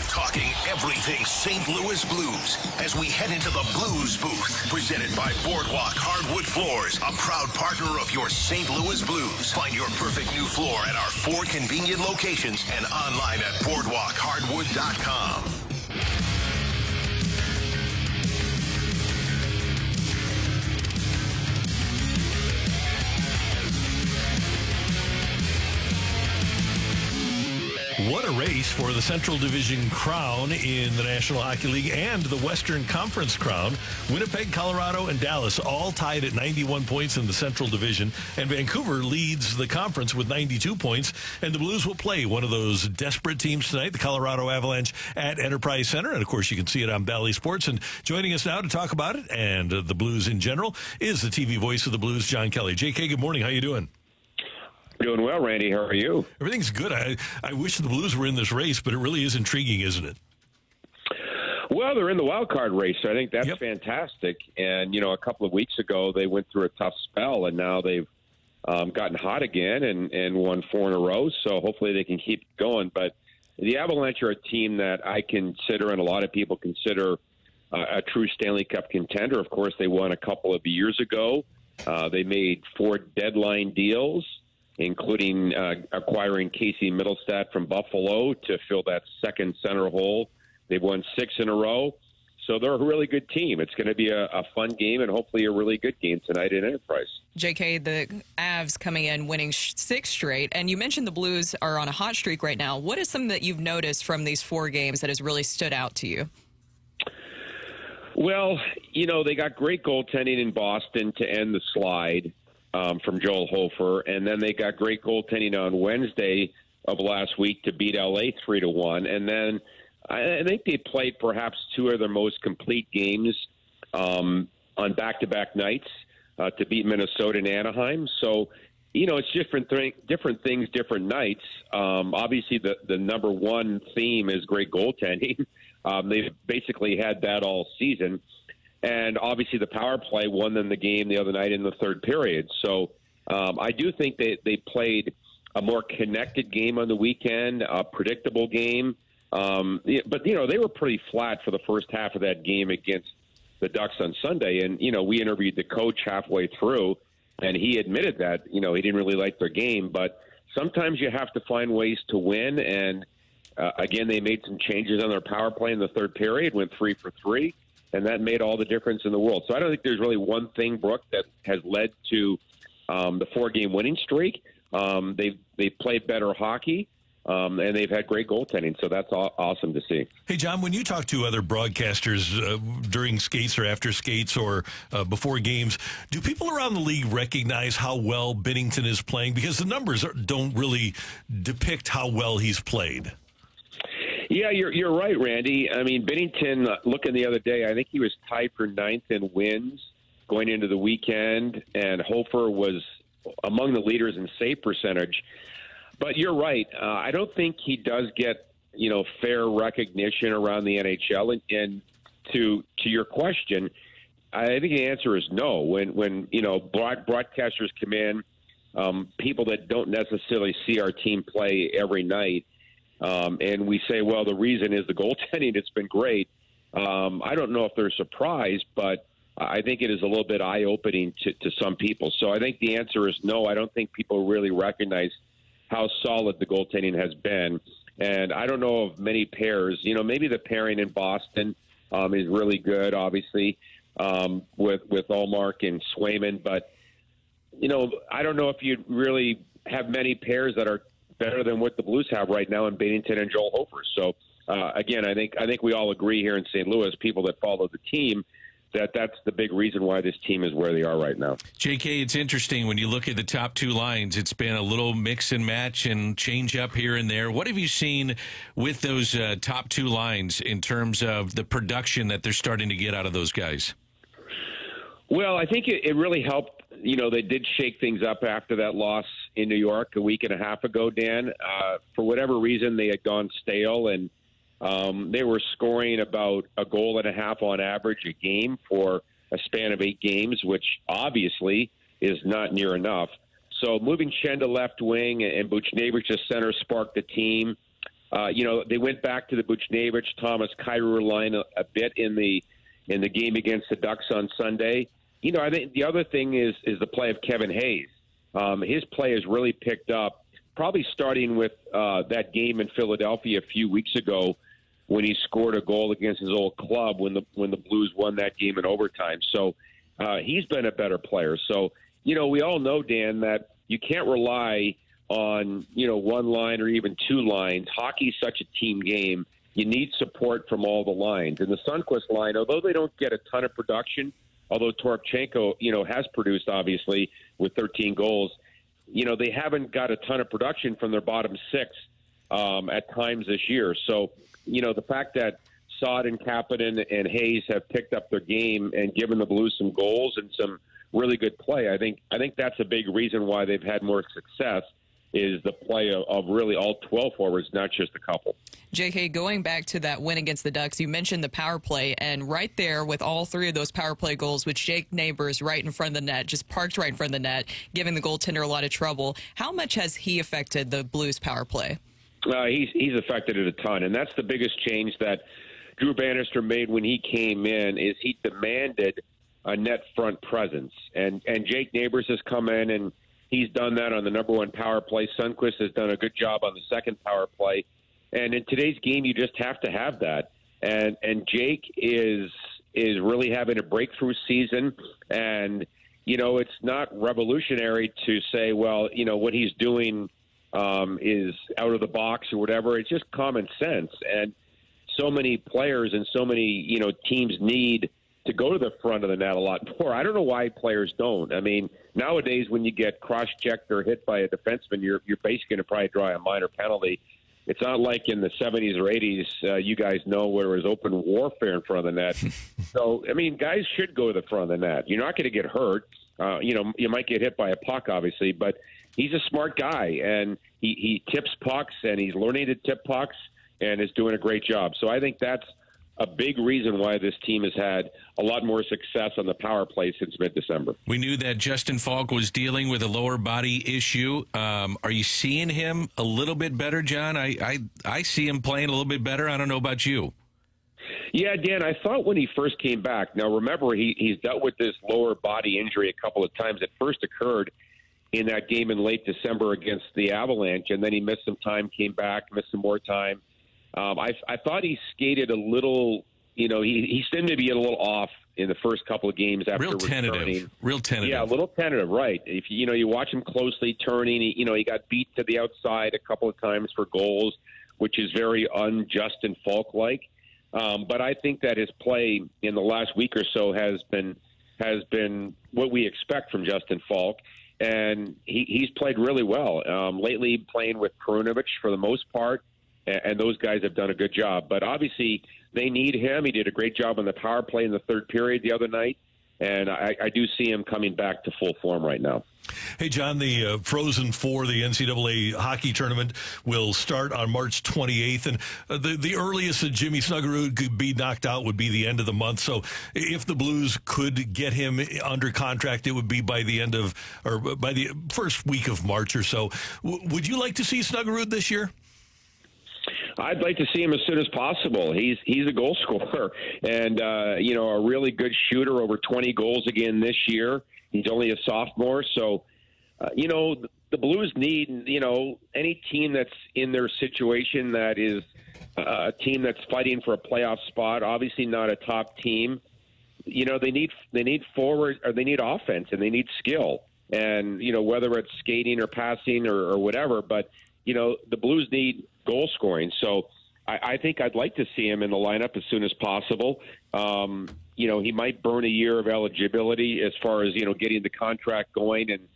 Talking everything St. Louis Blues as we head into the Blues Booth. Presented by Boardwalk Hardwood Floors, a proud partner of your St. Louis Blues. Find your perfect new floor at our 4 convenient locations and online at boardwalkhardwood.com. What a race for the Central Division crown in the National Hockey League and the Western Conference crown. Winnipeg, Colorado, and Dallas all tied at 91 points in the Central Division, and Vancouver leads the conference with 92 points, and the Blues will play one of those desperate teams tonight, the Colorado Avalanche, at Enterprise Center, and of course you can see it on Bally Sports. And joining us now to talk about it and the Blues in general is the TV voice of the Blues, John Kelly. JK, good morning. How you doing? Doing well, Randy. How are you? Everything's good. I wish the Blues were in this race, but it really is intriguing, isn't it? Well, they're in the wild card race. So I think that's fantastic. And, you know, a couple of weeks ago, they went through a tough spell, and now they've gotten hot again and won 4 in a row. So hopefully they can keep going. But the Avalanche are a team that I consider, and a lot of people consider, a true Stanley Cup contender. Of course, they won a couple of years ago. They made 4 deadline deals, including acquiring Casey Middlestat from Buffalo to fill that second center hole. They've won 6 in a row. So they're a really good team. It's going to be a fun game and hopefully a really good game tonight in Enterprise. JK, the Avs coming in winning 6 straight, and you mentioned the Blues are on a hot streak right now. What is something that you've noticed from these 4 games that has really stood out to you? Well, you know, they got great goaltending in Boston to end the slide. From Joel Hofer, and then they got great goaltending on Wednesday of last week to beat LA 3-1, and then I think they played perhaps 2 of their most complete games on back-to-back nights to beat Minnesota and Anaheim. So, you know, it's different things, different nights. Obviously, the number one theme is great goaltending. They've basically had that all season. And obviously the power play won them the game the other night in the third period. So I do think they played a more connected game on the weekend, a predictable game. But, they were pretty flat for the first half of that game against the Ducks on Sunday. And, we interviewed the coach halfway through, and he admitted that, he didn't really like their game. But sometimes you have to find ways to win. And, again, they made some changes on their power play in the third period, went 3 for 3, and that made all the difference in the world. So I don't think there's really one thing, Brooke, that has led to the 4-game winning streak. They've played better hockey. And they've had great goaltending, so that's awesome to see. Hey, John, when you talk to other broadcasters during skates or after skates or before games, do people around the league recognize how well Binnington is playing? Because the numbers don't really depict how well he's played. Yeah, you're right, Randy. I mean, Binnington, looking the other day, I think he was tied for 9th in wins going into the weekend, and Hofer was among the leaders in save percentage. But you're right. I don't think he does get, fair recognition around the NHL. And to your question, I think the answer is no. When broadcasters come in, people that don't necessarily see our team play every night, and we say, well, the reason is the goaltending. It's been great. I don't know if they're surprised, but I think it is a little bit eye-opening to some people. So I think the answer is no. I don't think people really recognize how solid the goaltending has been. And I don't know of many pairs. Maybe the pairing in Boston is really good, obviously, with Ullmark and Swayman. But, I don't know if you really have many pairs that are better than what the Blues have right now in Binnington and Joel Hofer. So, again, I think we all agree here in St. Louis, people that follow the team, that's the big reason why this team is where they are right now. JK, it's interesting when you look at the top 2 lines. It's been a little mix and match and change up here and there. What have you seen with those top 2 lines in terms of the production that they're starting to get out of those guys? Well, I think it really helped. They did shake things up after that loss in New York a week and a half ago, Dan. For whatever reason, they had gone stale, and they were scoring about a goal and a half on average a game for a span of 8 games, which obviously is not near enough. So moving Schenn to left wing and Buchnevich to center sparked the team. They went back to the Buchnevich, Thomas Kyrou line a bit in the game against the Ducks on Sunday. I think the other thing is the play of Kevin Hayes. His play has really picked up, probably starting with that game in Philadelphia a few weeks ago, when he scored a goal against his old club when the Blues won that game in overtime. So he's been a better player. So, we all know, Dan, that you can't rely on, one line or even 2 lines. Hockey's such a team game. You need support from all the lines. And the Sundqvist line, although they don't get a ton of production, although Toropchenko, has produced, obviously, with 13 goals, they haven't got a ton of production from their bottom 6 at times this year. So, the fact that Saad and Kapanen and Hayes have picked up their game and given the Blues some goals and some really good play, I think that's a big reason why they've had more success, is the play of really all 12 forwards, not just a couple. JK, going back to that win against the Ducks, you mentioned the power play, and right there with all 3 of those power play goals with Jake Neighbors right in front of the net, just parked right in front of the net, giving the goaltender a lot of trouble. How much has he affected the Blues power play? He's affected it a ton, and that's the biggest change that Drew Bannister made when he came in, is he demanded a net front presence. And Jake Neighbors has come in, and he's done that on the number 1 power play. Sundqvist has done a good job on the second power play. And in today's game, you just have to have that. And Jake is really having a breakthrough season. And, it's not revolutionary to say, well, what he's doing is out of the box or whatever. It's just common sense. And so many players and so many, teams need to go to the front of the net a lot more. I don't know why players don't. I mean, nowadays when you get cross-checked or hit by a defenseman, you're basically going to probably draw a minor penalty. It's not like in the 70s or 80s, you guys know, where there was open warfare in front of the net. So, I mean, guys should go to the front of the net. You're not going to get hurt. You might get hit by a puck, obviously, but he's a smart guy, and he tips pucks, and he's learning to tip pucks and is doing a great job. So I think that's a big reason why this team has had a lot more success on the power play since mid-December. We knew that Justin Falk was dealing with a lower body issue. Are you seeing him a little bit better, John? I see him playing a little bit better. I don't know about you. Yeah, Dan, I thought when he first came back, now remember, he's dealt with this lower body injury a couple of times. It first occurred in that game in late December against the Avalanche, and then he missed some time, came back, missed some more time. I thought he skated a little, he seemed to be a little off in the first couple of games after returning. Real tentative. Yeah, a little tentative, right. If you watch him closely turning, he got beat to the outside a couple of times for goals, which is very un-Justin Falk-like. But I think that his play in the last week or so has been what we expect from Justin Falk, and he's played really well. Lately playing with Perunovich for the most part, and those guys have done a good job. But obviously they need him. He did a great job on the power play in the third period the other night, and I do see him coming back to full form right now. Hey, John, the Frozen Four, the NCAA hockey tournament, will start on March 28th. And the earliest that Jimmy Snuggerud could be knocked out would be the end of the month. So if the Blues could get him under contract, it would be by the end of, or by the first week of March or so. Would you like to see Snuggerud this year? I'd like to see him as soon as possible. He's a goal scorer and, a really good shooter, over 20 goals again this year. He's only a sophomore. So, the Blues need, any team that's in their situation that is a team that's fighting for a playoff spot, obviously not a top team. They need forward, or they need offense, and they need skill. And, whether it's skating or passing or whatever, but, the Blues need goal scoring. So I think I'd like to see him in the lineup as soon as possible. He might burn a year of eligibility as far as, getting the contract going and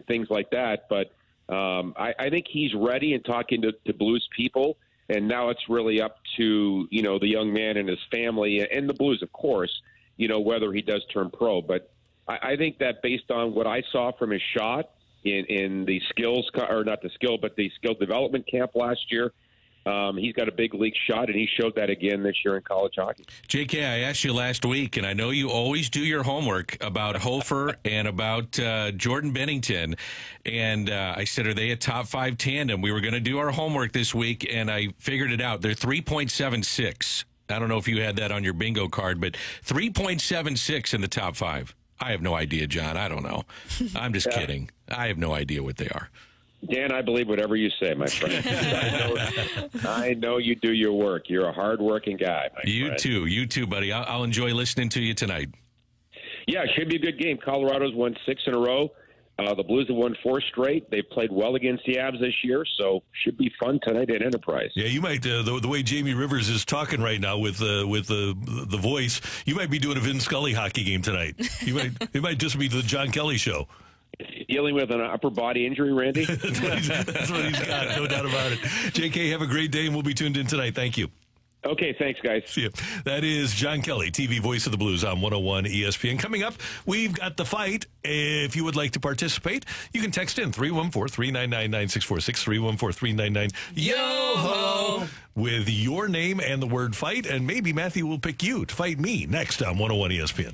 things like that. But I think he's ready and talking to Blues people. And now it's really up to, the young man and his family and the Blues, of course, whether he does turn pro. But I think that based on what I saw from his shot in the skills, or not the skill, but the skill development camp last year, he's got a big league shot, and he showed that again this year in college hockey. JK, I asked you last week, and I know you always do your homework about Hofer and about Jordan Bennington. And I said, are they a top 5 tandem? We were going to do our homework this week, and I figured it out. They're 3.76. I don't know if you had that on your bingo card, but 3.76 in the top 5. I have no idea, John. I don't know. I'm just kidding. I have no idea what they are. Dan, I believe whatever you say, my friend. I know you do your work. You're a hard-working guy, my friend. You too, buddy. I'll enjoy listening to you tonight. Yeah, it should be a good game. Colorado's won 6 in a row. The Blues have won 4 straight. They've played well against the Avs this year, so should be fun tonight at Enterprise. Yeah, you might the way Jamie Rivers is talking right now with the voice, you might be doing a Vin Scully hockey game tonight. It might just be the John Kelly show. Dealing with an upper body injury, Randy. That's what he's got, no doubt about it. JK, have a great day, and we'll be tuned in tonight. Thank you. Okay, thanks, guys. See you. That is John Kelly, TV voice of the Blues on 101 ESPN. Coming up, we've got the fight. If you would like to participate, you can text in 314-399-9646, 314-399-YO-HO with your name and the word fight, and maybe Matthew will pick you to fight me next on 101 ESPN.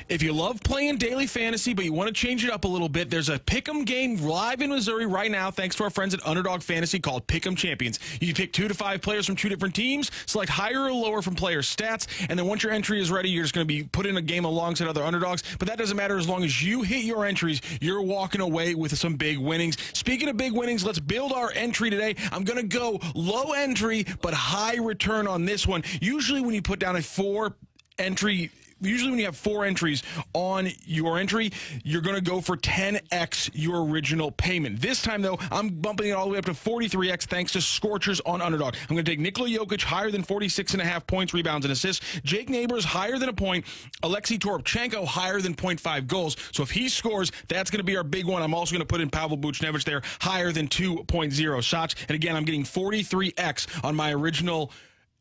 If you love playing daily fantasy, but you want to change it up a little bit, there's a Pick'em game live in Missouri right now, thanks to our friends at Underdog Fantasy, called Pick'em Champions. You pick 2 to 5 players from 2 different teams, select higher or lower from player stats, and then once your entry is ready, you're just going to be put in a game alongside other underdogs. But that doesn't matter as long as you hit your entries, you're walking away with some big winnings. Speaking of big winnings, let's build our entry today. I'm going to go low entry, but high return on this one. Usually when you put down a 4 entry, usually when you have 4 entries on your entry, you're going to go for 10x your original payment. This time, though, I'm bumping it all the way up to 43x thanks to Scorchers on Underdog. I'm going to take Nikola Jokic higher than 46.5 points, rebounds, and assists. Jake Neighbors higher than a point. Alexei Toropchenko higher than 0.5 goals. So if he scores, that's going to be our big one. I'm also going to put in Pavel Buchnevich there higher than 2.0 shots. And again, I'm getting 43x on my original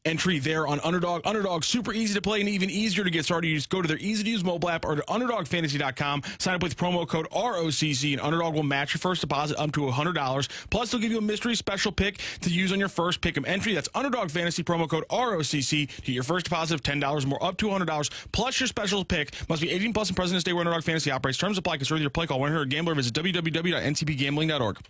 entry there on Underdog. Underdog, super easy to play and even easier to get started. You just go to their easy-to-use mobile app or to UnderdogFantasy.com, sign up with promo code ROCC, and Underdog will match your first deposit up to $100. Plus, they'll give you a mystery special pick to use on your first Pick'em entry. That's Underdog Fantasy, promo code ROCC, to get your first deposit of $10 more, up to $100, plus your special pick. Must be 18 plus in President's Day where Underdog Fantasy operates. Terms apply. Consider your play call. When you're a gambler, visit www.ncpgambling.org.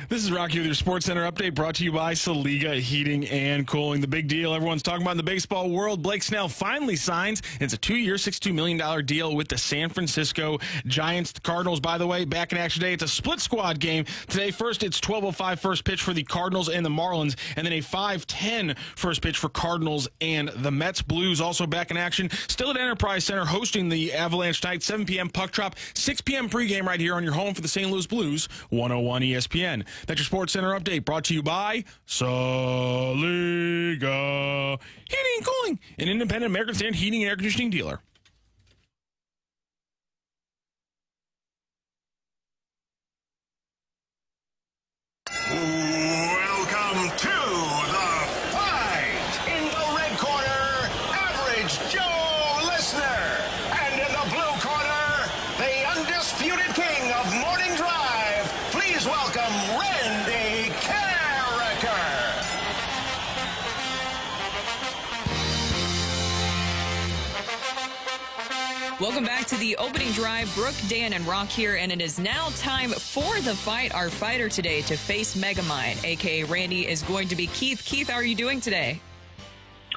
This is Rocky with your Sports Center update, brought to you by Saliga Heating and Cooling. The big deal everyone's talking about in the baseball world, Blake Snell finally signs. It's a 2-year, $62 million deal with the San Francisco Giants. The Cardinals, by the way, back in action today. It's a split squad game. Today, first, it's 12:05 first pitch for the Cardinals and the Marlins, and then a 5:10 first pitch for Cardinals and the Mets. Blues also back in action. Still at Enterprise Center hosting the Avalanche tonight, 7 p.m. puck drop, 6 p.m. pregame right here on your home for the St. Louis Blues, 101 ESPN. That's your Sports Center update, brought to you by Saliga Heating and Cooling, an independent American Standard heating and air conditioning dealer. Welcome to the fight. In the red corner, Average Joe Listener. And in the blue corner, the undisputed king of morning drive. Please welcome Randy Carricker. Welcome back to the opening drive. Brooke, Dan, and Rock here, and it is now time for the fight. Our fighter today to face Megamind, a.k.a. Randy, is going to be Keith. Keith, how are you doing today?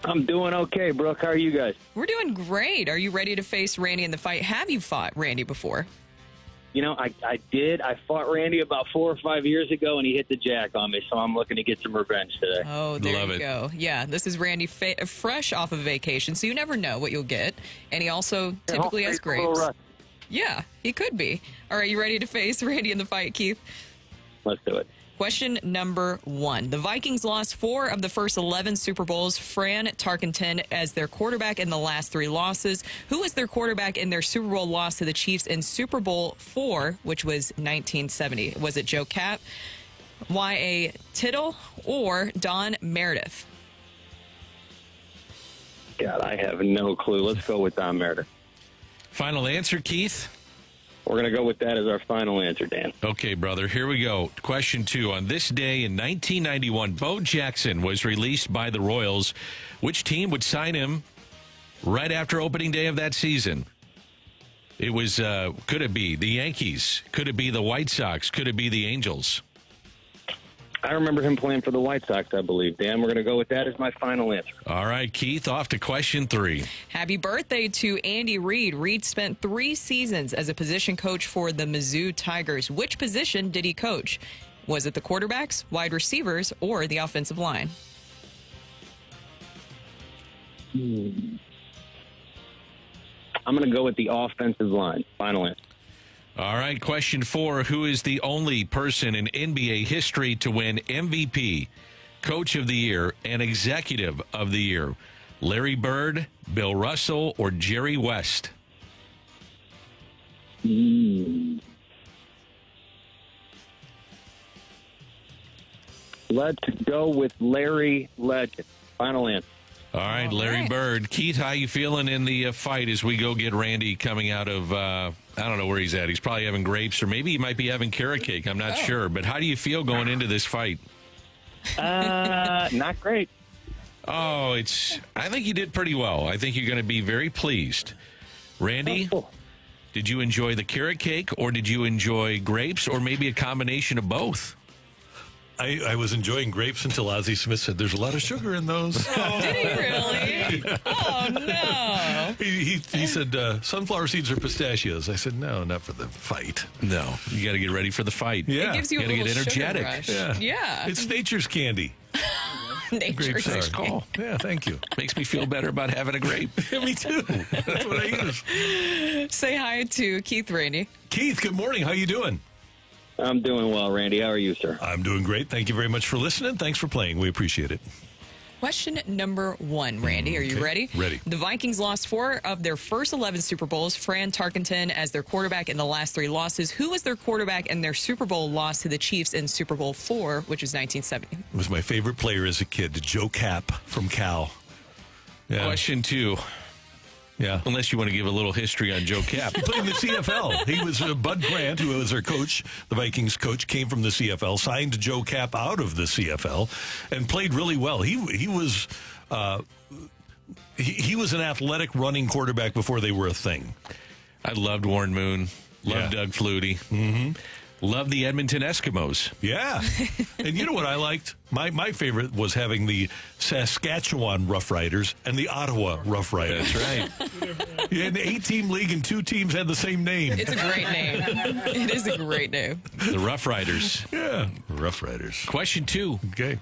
I'm doing okay, Brooke. How are you guys? We're doing great. Are you ready to face Randy in the fight? Have you fought Randy before? You know, I did. I fought Randy about 4 or 5 years ago, and he hit the jack on me, so I'm looking to get some revenge today. Oh, there you go. Yeah, this is Randy fresh off of vacation, so you never know what you'll get. And he also typically has grapes. Yeah, he could be. All right, you ready to face Randy in the fight, Keith? Let's do it. Question number 1. The Vikings lost 4 of the first 11 Super Bowls. Fran Tarkenton as their quarterback in the last 3 losses. Who was their quarterback in their Super Bowl loss to the Chiefs in Super Bowl 4, which was 1970? Was it Joe Kapp, Y.A. Tittle, or Don Meredith? God, I have no clue. Let's go with Don Meredith. Final answer, Keith? We're going to go with that as our final answer, Dan. Okay, brother, here we go. Question 2. On this day in 1991, Bo Jackson was released by the Royals. Which team would sign him right after opening day of that season? It was, could it be the Yankees? Could it be the White Sox? Could it be the Angels? I remember him playing for the White Sox, I believe. Dan, we're going to go with that as my final answer. All right, Keith, off to question 3. Happy birthday to Andy Reid. Reid spent 3 seasons as a position coach for the Mizzou Tigers. Which position did he coach? Was it the quarterbacks, wide receivers, or the offensive line? I'm going to go with the offensive line. Final answer. All right, question 4. Who is the only person in NBA history to win MVP, Coach of the Year, and Executive of the Year? Larry Bird, Bill Russell, or Jerry West? Let's go with Larry Legend. Final answer. All right, Larry Bird. Keith, how you feeling in the fight as we go get Randy coming out of, I don't know where he's at. He's probably having grapes, or maybe he might be having carrot cake. I'm not sure. But how do you feel going into this fight? Not great. Oh, I think you did pretty well. I think you're going to be very pleased. Randy, did you enjoy the carrot cake, or did you enjoy grapes, or maybe a combination of both? I was enjoying grapes until Ozzie Smith said there's a lot of sugar in those. Did he really? Oh, no. He said sunflower seeds are pistachios. I said, no, not for the fight. No, you got to get ready for the fight. Yeah. It gives you a gotta little get energetic. sugar rush. Yeah. It's nature's candy. Nature's Grapes are. Call. Yeah, thank you. Makes me feel better about having a grape. Me too. That's what I use. Say hi to Keith Rainey. Keith, good morning. How you doing? I'm doing well, Randy. How are you, sir? I'm doing great. Thank you very much for listening. Thanks for playing. We appreciate it. Question number 1, Randy. Are you ready? Ready. The Vikings lost 4 of their first 11 Super Bowls. Fran Tarkenton as their quarterback in the last 3 losses. Who was their quarterback in their Super Bowl loss to the Chiefs in Super Bowl 4, which was 1970? It was my favorite player as a kid, Joe Kapp from Cal. Yeah. Question 2. Yeah. Unless you want to give a little history on Joe Kapp. He played in the CFL. He was Bud Grant, who was their coach, the Vikings coach, came from the CFL, signed Joe Kapp out of the CFL, and played really well. He was an athletic running quarterback before they were a thing. I loved Warren Moon. Loved Doug Flutie. Mm-hmm. Loved the Edmonton Eskimos. Yeah. And you know what I liked? My favorite was having the Saskatchewan Roughriders and the Ottawa Roughriders. That's right. You had an 8-team league and 2 teams had the same name. It's a great name. It is a great name. The Roughriders. Yeah. Roughriders. Question 2. Okay.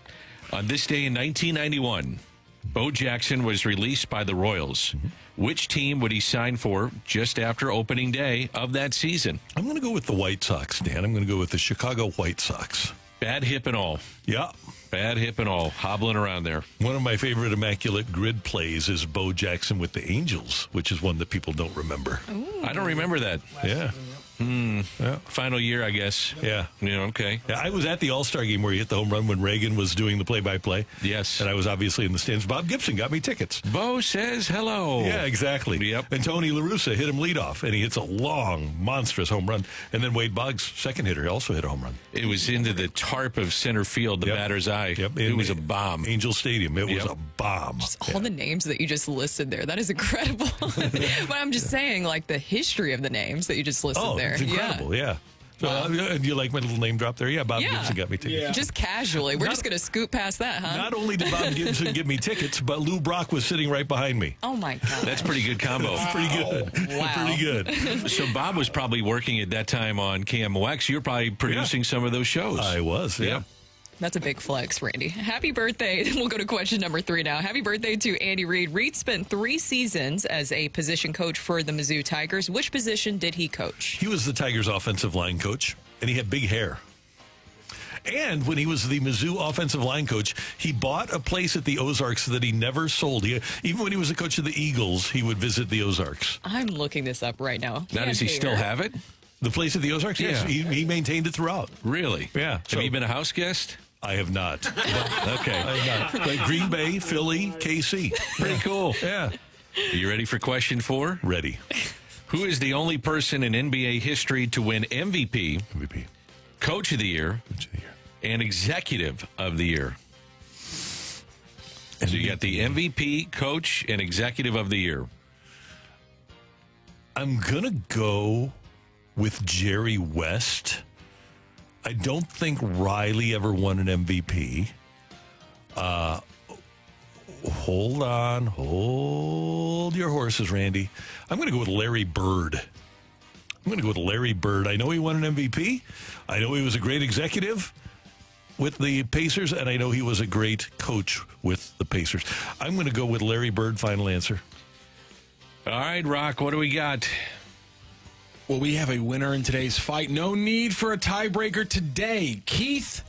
On this day in 1991, Bo Jackson was released by the Royals. Mm-hmm. Which team would he sign for just after opening day of that season? I'm going to go with the White Sox, Dan. I'm going to go with the Chicago White Sox. Bad hip and all. Yeah. Bad hip and all. Hobbling around there. One of my favorite immaculate grid plays is Bo Jackson with the Angels, which is one that people don't remember. Ooh. I don't remember that. Yeah. Yeah. Final year, I guess. Yeah. Yeah, okay. Yeah, I was at the All-Star game where he hit the home run when Reagan was doing the play-by-play. Yes. And I was obviously in the stands. Bob Gibson got me tickets. Bo says hello. Yeah, exactly. Yep. And Tony La Russa hit him leadoff, and he hits a long, monstrous home run. And then Wade Boggs, second hitter, also hit a home run. It was into the tarp of center field, the batter's eye. Yep. It was a bomb. Angel Stadium. It was a bomb. All the names that you just listed there. That is incredible. But I'm just saying, like, the history of the names that you just listed there. It's incredible, yeah. So, do you like my little name drop there? Yeah, Bob Gibson got me tickets. Yeah. Just casually. We're just going to scoot past that, huh? Not only did Bob Gibson give me tickets, but Lou Brock was sitting right behind me. Oh, my God. That's pretty good combo. That's pretty good. Wow. Pretty good. So Bob was probably working at that time on KMOX. You're probably producing some of those shows. I was, yeah. That's a big flex, Randy. Happy birthday. We'll go to question number 3 now. Happy birthday to Andy Reid. Reid spent 3 seasons as a position coach for the Mizzou Tigers. Which position did he coach? He was the Tigers' offensive line coach, and he had big hair. And when he was the Mizzou offensive line coach, he bought a place at the Ozarks that he never sold. Even when he was a coach of the Eagles, he would visit the Ozarks. I'm looking this up right now. Now, does he still have it? The place at the Ozarks? Yes. He maintained it throughout. Really? Yeah. Have you been a house guest? I have not. Okay. I have not. But Green Bay, Philly, KC. Pretty cool. Yeah. Are you ready for question 4? Ready. Who is the only person in NBA history to win MVP, Coach of the Year, and Executive of the Year? So you got the MVP, Coach, and Executive of the Year. I'm going to go with Jerry West. I don't think Riley ever won an MVP. Hold on. Hold your horses, Randy. I'm going to go with Larry Bird. I know he won an MVP. I know he was a great executive with the Pacers, and I know he was a great coach with the Pacers. I'm going to go with Larry Bird, final answer. All right, Rock, what do we got? Well, we have a winner in today's fight. No need for a tiebreaker today. Keith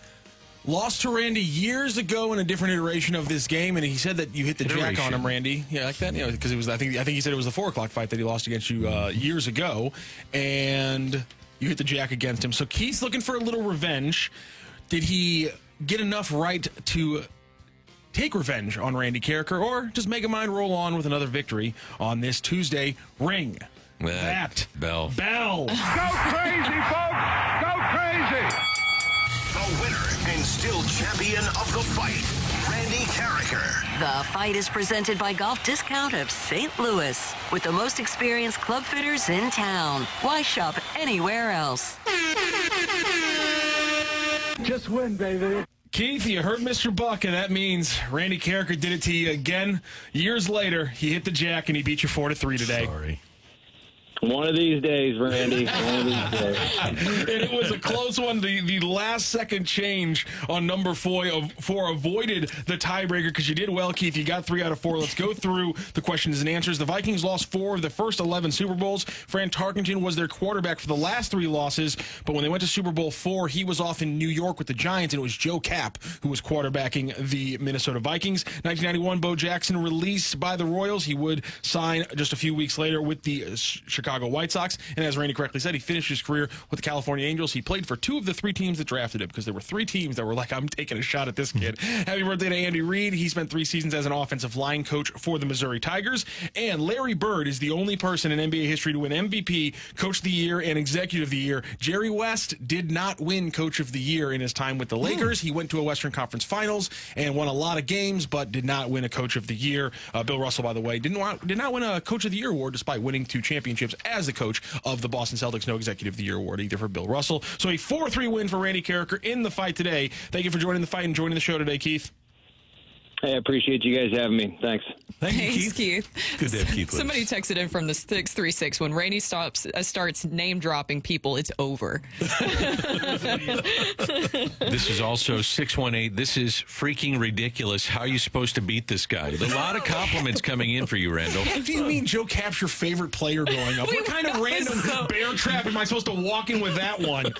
lost to Randy years ago in a different iteration of this game, and he said that you hit the jack on him, Randy. Yeah, like that. Because it was. I think he said it was the 4:00 fight that he lost against you years ago, and you hit the jack against him. So Keith's looking for a little revenge. Did he get enough right to take revenge on Randy Carricker, or just make a mind roll on with another victory on this Tuesday? Ring that bell. Go crazy, folks! Go crazy! The winner and still champion of the fight, Randy Carricker. The fight is presented by Golf Discount of St. Louis, with the most experienced club fitters in town. Why shop anywhere else? Just win, baby. Keith, you heard Mr. Buck, and that means Randy Carricker did it to you again. Years later, he hit the jack, and he beat you 4-3 today. Sorry. One of these days, Randy. One of these days. And it was a close one. The last second change on number 4 avoided the tiebreaker because you did well, Keith. You got 3 out of 4. Let's go through the questions and answers. The Vikings lost 4 of the first 11 Super Bowls. Fran Tarkenton was their quarterback for the last 3 losses, but when they went to Super Bowl 4, he was off in New York with the Giants, and it was Joe Kapp who was quarterbacking the Minnesota Vikings. 1991, Bo Jackson released by the Royals. He would sign just a few weeks later with the Chicago White Sox, and as Randy correctly said, he finished his career with the California Angels. He played for 2 of the 3 teams that drafted him because there were 3 teams that were like, I'm taking a shot at this kid. Happy birthday to Andy Reid. He spent 3 seasons as an offensive line coach for the Missouri Tigers. And Larry Bird is the only person in NBA history to win MVP, Coach of the Year, and Executive of the Year. Jerry West did not win Coach of the Year in his time with the Lakers. He went to a Western Conference Finals and won a lot of games, but did not win a Coach of the Year. Bill Russell, by the way, did not win a Coach of the Year award despite winning 2 championships as the coach of the Boston Celtics. No Executive of the Year award either for Bill Russell. So a 4-3 win for Randy Carricker in the fight today. Thank you for joining the fight and joining the show today, Keith. Hey, I appreciate you guys having me. Thanks. Thanks, Keith. Good to have Keith with Somebody us. texted in from the 636, when Randy starts name dropping people, it's over. This is also 618. This is freaking ridiculous. How are you supposed to beat this guy? A lot of compliments coming in for you, Randall. What do you mean Joe Kapp's your favorite player growing up? What kind of random bear trap am I supposed to walk in with that one?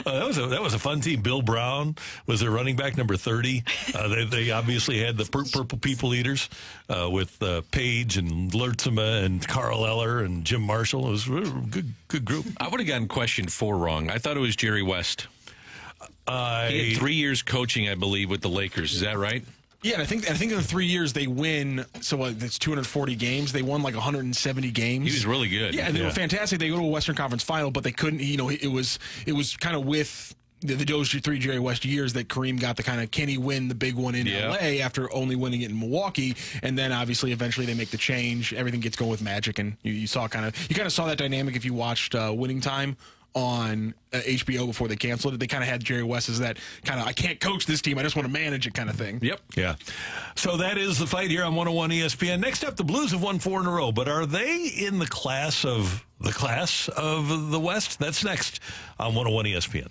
That was a fun team. Bill Brown was their running back, number 30. They obviously had the Purple People Eaters with Page and Lertzema and Carl Eller and Jim Marshall. It was a good group. I would have gotten question 4 wrong. I thought it was Jerry West. He had 3 years coaching, I believe, with the Lakers. Is that right? Yeah, and I think in the 3 years they win. So it's 240 games. They won like 170 games. He was really good. Yeah, and they were fantastic. They go to a Western Conference Final, but they couldn't. You know, it was kind of with those 3 Jerry West years that Kareem got the kind of, can he win the big one in L.A. after only winning it in Milwaukee, and then obviously eventually they make the change. Everything gets going with Magic, and you kind of saw that dynamic if you watched Winning Time on HBO before they canceled it. They kind of had Jerry West as that kind of, I can't coach this team, I just want to manage it kind of thing. Yep. Yeah. So that is the fight here on 101 ESPN. Next up, the Blues have won 4 in a row, but are they in the class of the West? That's next on 101 ESPN.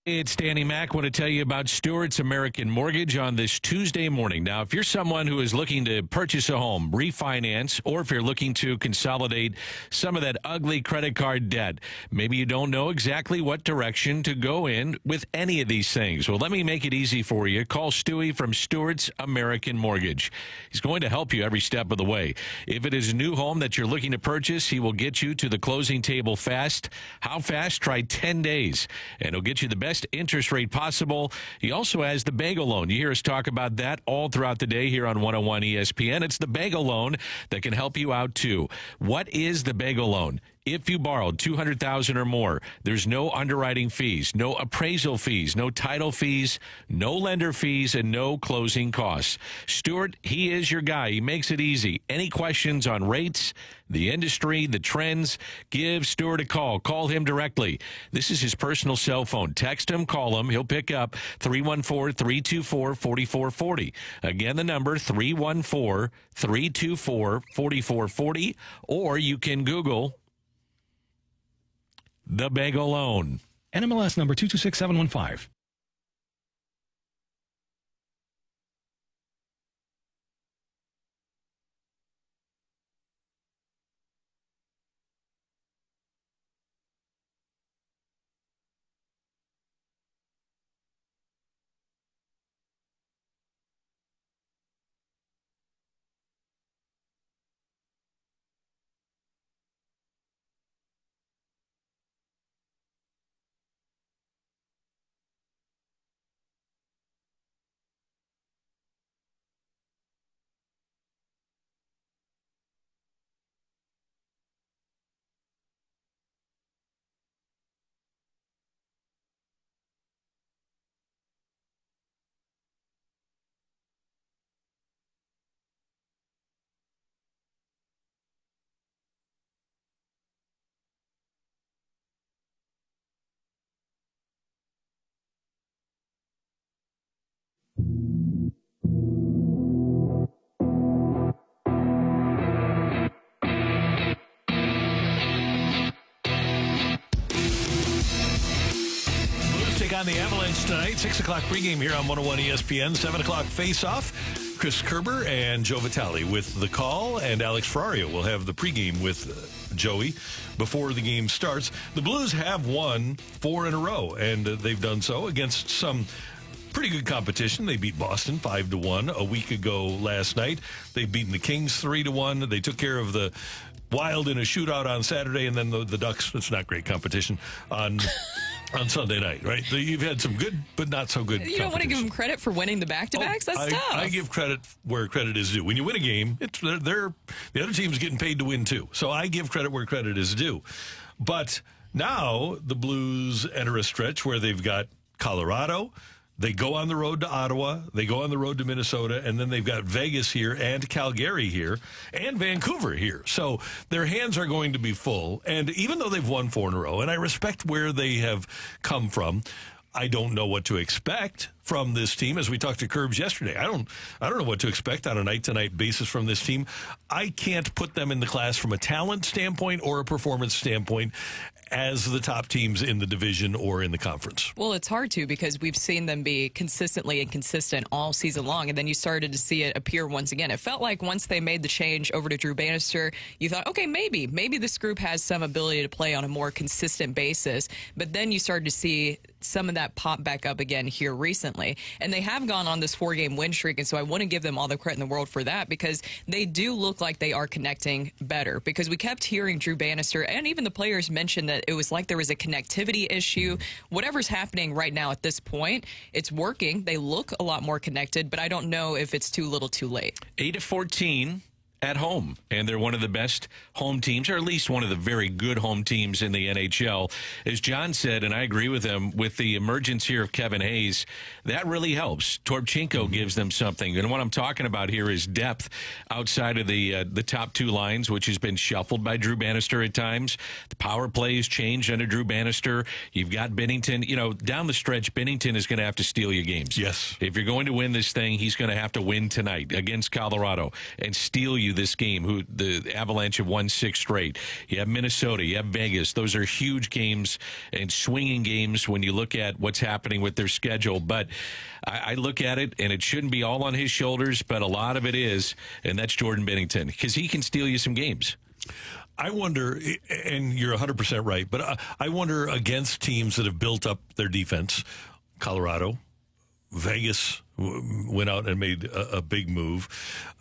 It's Danny Mac. I want to tell you about Stewart's American Mortgage on this Tuesday morning. Now, if you're someone who is looking to purchase a home, refinance, or if you're looking to consolidate some of that ugly credit card debt, maybe you don't know exactly what direction to go in with any of these things. Well, let me make it easy for you. Call Stewie from Stewart's American Mortgage. He's going to help you every step of the way. If it is a new home that you're looking to purchase, he will get you to the closing table fast. How fast? Try 10 days, and he'll get you the best interest rate possible. He also has the bagel loan. You hear us talk about that all throughout the day here on 101 ESPN. It's the bagel loan that can help you out too. What is the bagel loan? If you borrowed $200,000 or more, there's no underwriting fees, no appraisal fees, no title fees, no lender fees, and no closing costs. Stewart, he is your guy. He makes it easy. Any questions on rates, the industry, the trends, give Stewart a call. Call him directly. This is his personal cell phone. Text him, call him. He'll pick up 314-324-4440. Again, the number 314-324-4440, or you can Google the bagel loan. NMLS number 226715. On the Avalanche tonight, 6 o'clock pregame here on 101 ESPN, 7 o'clock face-off. Chris Kerber and Joe Vitale with the call, and Alex Ferrario will have the pregame with Joey before the game starts. The Blues have won 4 in a row, and they've done so against some pretty good competition. They beat Boston 5-1 a week ago last night. They've beaten the Kings 3-1. They took care of the Wild in a shootout on Saturday, and then the Ducks, it's not great competition, on Sunday night, right? You've had some good, but not so good. You don't want to give them credit for winning the back-to-backs? That's tough. I give credit where credit is due. When you win a game, the other team's getting paid to win too. So I give credit where credit is due. But now the Blues enter a stretch where they've got Colorado. They go on the road to Ottawa, they go on the road to Minnesota, and then they've got Vegas here and Calgary here and Vancouver here. So their hands are going to be full. And even though they've won 4 in a row, and I respect where they have come from, I don't know what to expect from this team. As we talked to Curbs yesterday, I don't know what to expect on a night-to-night basis from this team. I can't put them in the class from a talent standpoint or a performance standpoint as the top teams in the division or in the conference. Well, it's hard to, because we've seen them be consistently inconsistent all season long, and then you started to see it appear once again. It felt like once they made the change over to Drew Bannister, you thought, okay, maybe this group has some ability to play on a more consistent basis, but then you started to see some of that pop back up again here recently. And they have gone on this 4-game win streak, and so I want to give them all the credit in the world for that, because they do look like they are connecting better, because we kept hearing Drew Bannister and even the players mention that it was like there was a connectivity issue. Whatever's happening right now at this point, it's working. They look a lot more connected, but I don't know if it's too little too late. 8-14 at home, and they're one of the best home teams, or at least one of the very good home teams in the NHL. As John said, and I agree with him, with the emergence here of Kevin Hayes, that really helps. Toropchenko gives them something, and what I'm talking about here is depth outside of the top 2 lines, which has been shuffled by Drew Bannister at times. The power play has changed under Drew Bannister. You've got Binnington. You know, down the stretch, Binnington is going to have to steal you games. Yes. If you're going to win this thing, he's going to have to win tonight against Colorado and steal you you this game. Who the Avalanche have won 6 straight. You have Minnesota. You have Vegas. Those are huge games and swinging games when you look at what's happening with their schedule. But I look at it, and it shouldn't be all on his shoulders, but a lot of it is, and that's Jordan Binnington, because he can steal you some games. I wonder, and you're 100% right, but I wonder against teams that have built up their defense, Colorado, Vegas went out and made a big move.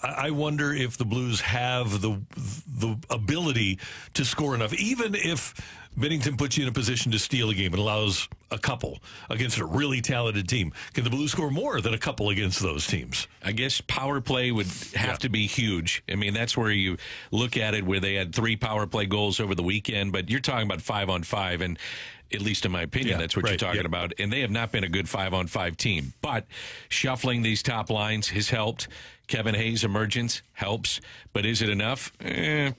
I wonder if the Blues have the ability to score enough, even if Binnington puts you in a position to steal a game and allows a couple against a really talented team. Can the Blues score more than a couple against those teams? I guess power play would have to be huge. I mean, that's where you look at it, where they had 3 power play goals over the weekend, but you're talking about 5-on-5, and at least in my opinion, that's what you're talking about. And they have not been a good 5-on-5 team. But shuffling these top lines has helped. Kevin Hayes' emergence helps. But is it enough?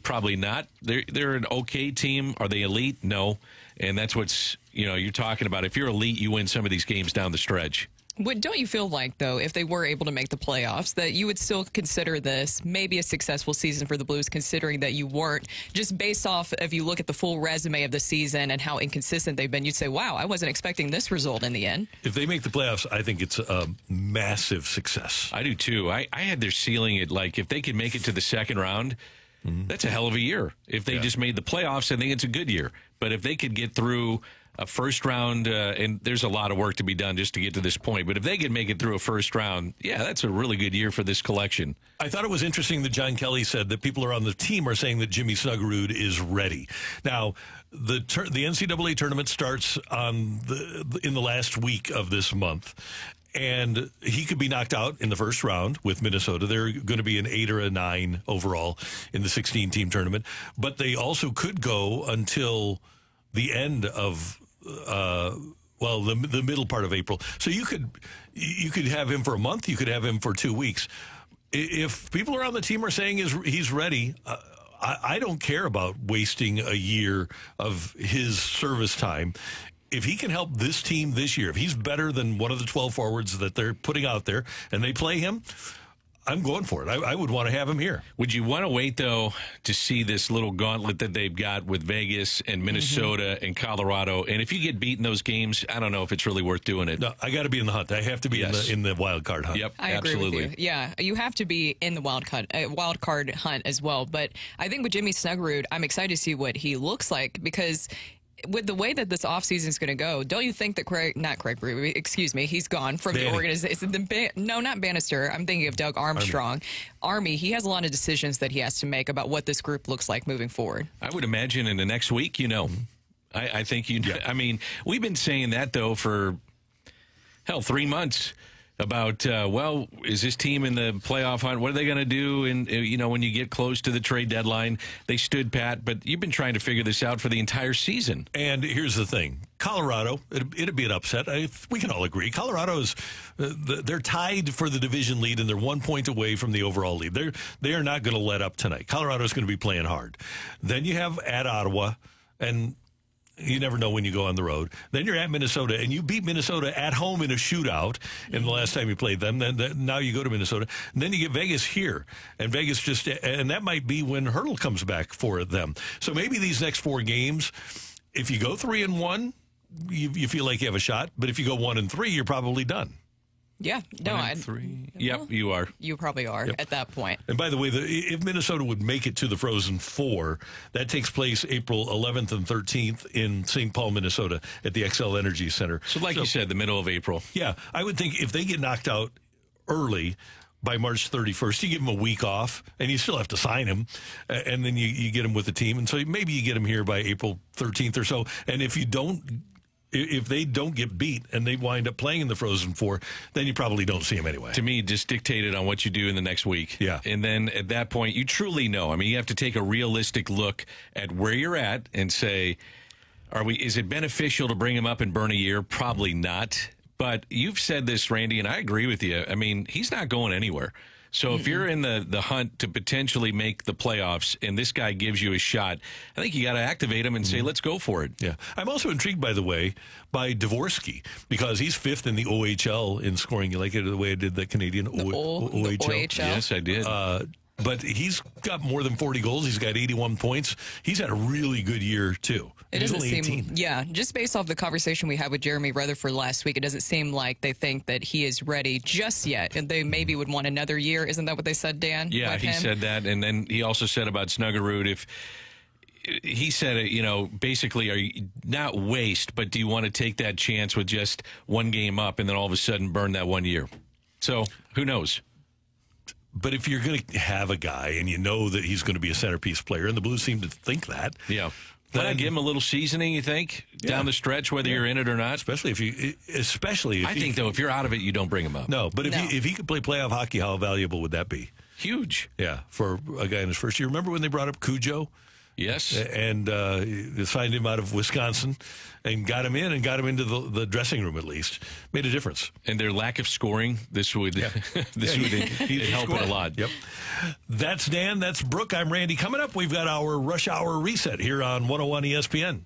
Probably not. They're an okay team. Are they elite? No. And that's what's, you're talking about. If you're elite, you win some of these games down the stretch. Don't you feel like, though, if they were able to make the playoffs, that you would still consider this maybe a successful season for the Blues, considering that you weren't, just based off, if you look at the full resume of the season and how inconsistent they've been, you'd say, wow, I wasn't expecting this result in the end. If they make the playoffs, I think it's a massive success. I do, too. I had their ceiling at, like, if they could make it to the second round, that's a hell of a year. If they just made the playoffs, I think it's a good year. But if they could get through a first round, and there's a lot of work to be done just to get to this point, but if they could make it through a first round, that's a really good year for this collection. I thought it was interesting that John Kelly said that people around the team are saying that Jimmy Snuggerud is ready. Now, the NCAA tournament starts in the last week of this month, and he could be knocked out in the first round with Minnesota. They're going to be an 8 or a 9 overall in the 16-team tournament, but they also could go until the end of the middle part of April. So you could have him for a month. You could have him for 2 weeks. If people around the team are saying he's ready, I don't care about wasting a year of his service time. If he can help this team this year, if he's better than one of the 12 forwards that they're putting out there and they play him, I'm going for it. I would want to have him here. Would you want to wait, though, to see this little gauntlet that they've got with Vegas and Minnesota and Colorado? And if you get beat in those games, I don't know if it's really worth doing it. No, I got to be in the hunt. I have to be in the wild card hunt. Yep, I absolutely. agree with you. Yeah, you have to be in the wild card hunt as well. But I think with Jimmy Snuggerud, I'm excited to see what he looks like, because with the way that this offseason is going to go, don't you think that he's gone from the organization. No, not Bannister. I'm thinking of Doug Armstrong. Army, he has a lot of decisions that he has to make about what this group looks like moving forward. I would imagine in the next week, I think I mean, we've been saying that, though, for 3 months. About, is this team in the playoff hunt? What are they going to do? And, when you get close to the trade deadline, they stood pat. But you've been trying to figure this out for the entire season. And here's the thing. Colorado, it'd be an upset. We can all agree. Colorado's, they're tied for the division lead, and they're 1 point away from the overall lead. They are not going to let up tonight. Colorado's going to be playing hard. Then you have at Ottawa, and you never know when you go on the road. Then you're at Minnesota, and you beat Minnesota at home in a shootout in the last time you played them. Then now you go to Minnesota. And then you get Vegas here. And Vegas and that might be when Hurdle comes back for them. So maybe these next 4 games, if you go 3-1, you feel like you have a shot. But if you go 1-3, you're probably done. Yeah, no, 3. Yep, you are. You probably are at that point. And by the way, if Minnesota would make it to the Frozen Four, that takes place April 11th and 13th in St. Paul, Minnesota, at the XL Energy Center. So, you said, the middle of April. Yeah, I would think if they get knocked out early by March 31st, you give him a week off, and you still have to sign him, and then you get him with the team. And so maybe you get him here by April 13th or so. And if they don't get beat and they wind up playing in the Frozen Four, then you probably don't see them anyway. To me, just dictated on what you do in the next week. Yeah. And then at that point, you truly know. I mean, you have to take a realistic look at where you're at and say, is it beneficial to bring him up and burn a year? Probably not. But you've said this, Randy, and I agree with you. I mean, he's not going anywhere. So if you're in the hunt to potentially make the playoffs and this guy gives you a shot, I think you got to activate him and say, let's go for it. Yeah. I'm also intrigued, by the way, by Dvorsky, because he's 5th in the OHL in scoring. You like it the way I did the Canadian OHL? OHL? Yes, I did. But he's got more than 40 goals. He's got 81 points. He's had a really good year, too. It He's doesn't only seem, 18. yeah, just based off the conversation we had with Jeremy Rutherford last week, it doesn't seem like they think that he is ready just yet. And they maybe would want another year. Isn't that what they said, Dan? Yeah, he said that. And then he also said about Snuggerud, if he said, basically, are you not waste, but do you want to take that chance with just one game up and then all of a sudden burn that 1 year? So who knows? But if you're going to have a guy and you know that he's going to be a centerpiece player, and the Blues seem to think that. Yeah. Why not give him a little seasoning, you think, down the stretch, whether you're in it or not? Especially if I think, though, if you're out of it, you don't bring him up. No, but if he could play playoff hockey, how valuable would that be? Huge. Yeah, for a guy in his first year. Remember when they brought up Cujo? Yes. And they signed him out of Wisconsin and got him in and got him into the dressing room at least. Made a difference. And their lack of scoring, this would help it a lot. Yep. That's Dan. That's Brooke. I'm Randy. Coming up, we've got our Rush Hour Reset here on 101 ESPN.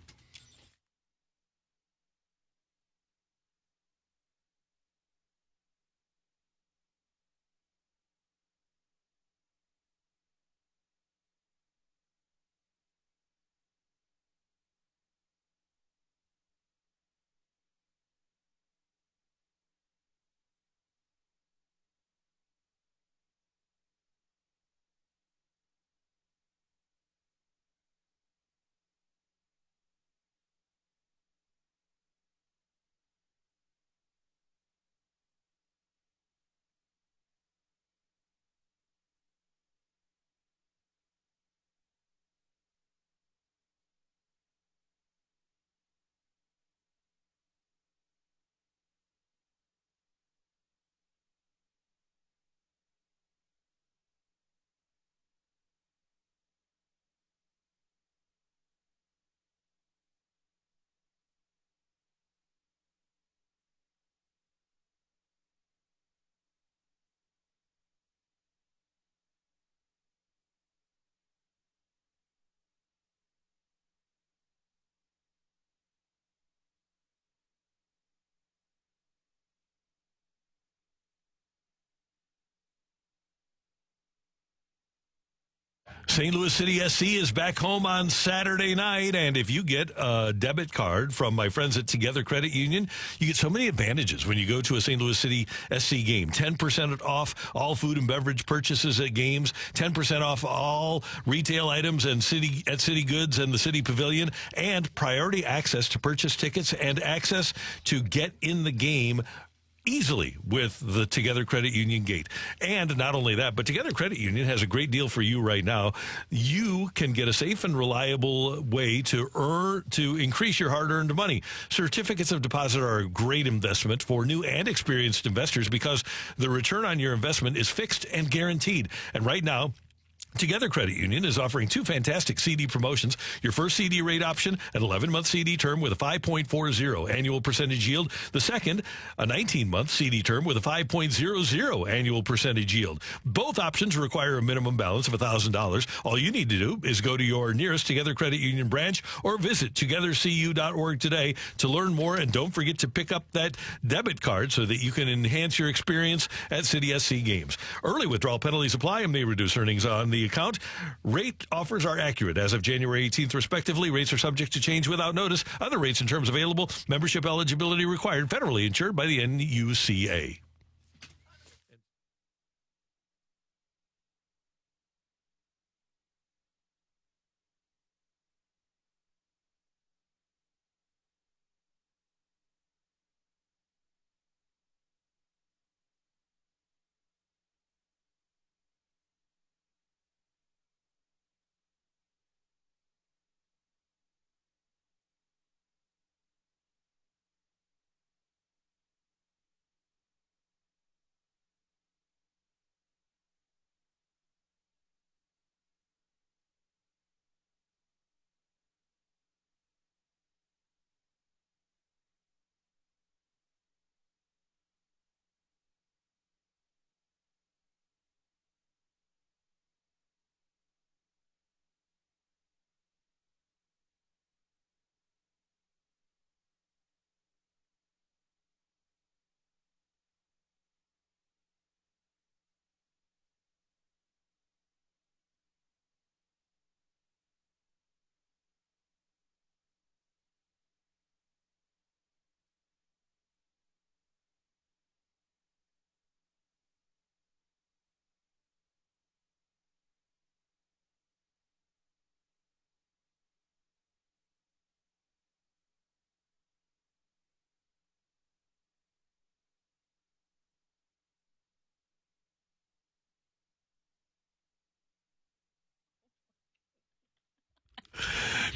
St. Louis City SC is back home on Saturday night, and if you get a debit card from my friends at Together Credit Union, you get so many advantages when you go to a St. Louis City SC game. 10% off all food and beverage purchases at games, 10% off all retail items and City Goods and the City Pavilion, and priority access to purchase tickets and access to get in the game easily with the Together Credit Union gate. And not only that, but Together Credit Union has a great deal for you right now. You can get a safe and reliable way to increase your hard-earned money. Certificates of deposit are a great investment for new and experienced investors because the return on your investment is fixed and guaranteed. And right now, Together Credit Union is offering two fantastic CD promotions. Your first CD rate option, an 11-month CD term with a 5.40 annual percentage yield. The second, a 19-month CD term with a 5.00 annual percentage yield. Both options require a minimum balance of $1,000. All you need to do is go to your nearest Together Credit Union branch or visit togethercu.org today to learn more. And don't forget to pick up that debit card so that you can enhance your experience at City SC games. Early withdrawal penalties apply and may reduce earnings on the account. Rate offers are accurate as of January 18th, respectively. Rates are subject to change without notice. Other rates and terms available. Membership eligibility required. Federally insured by the NUCA.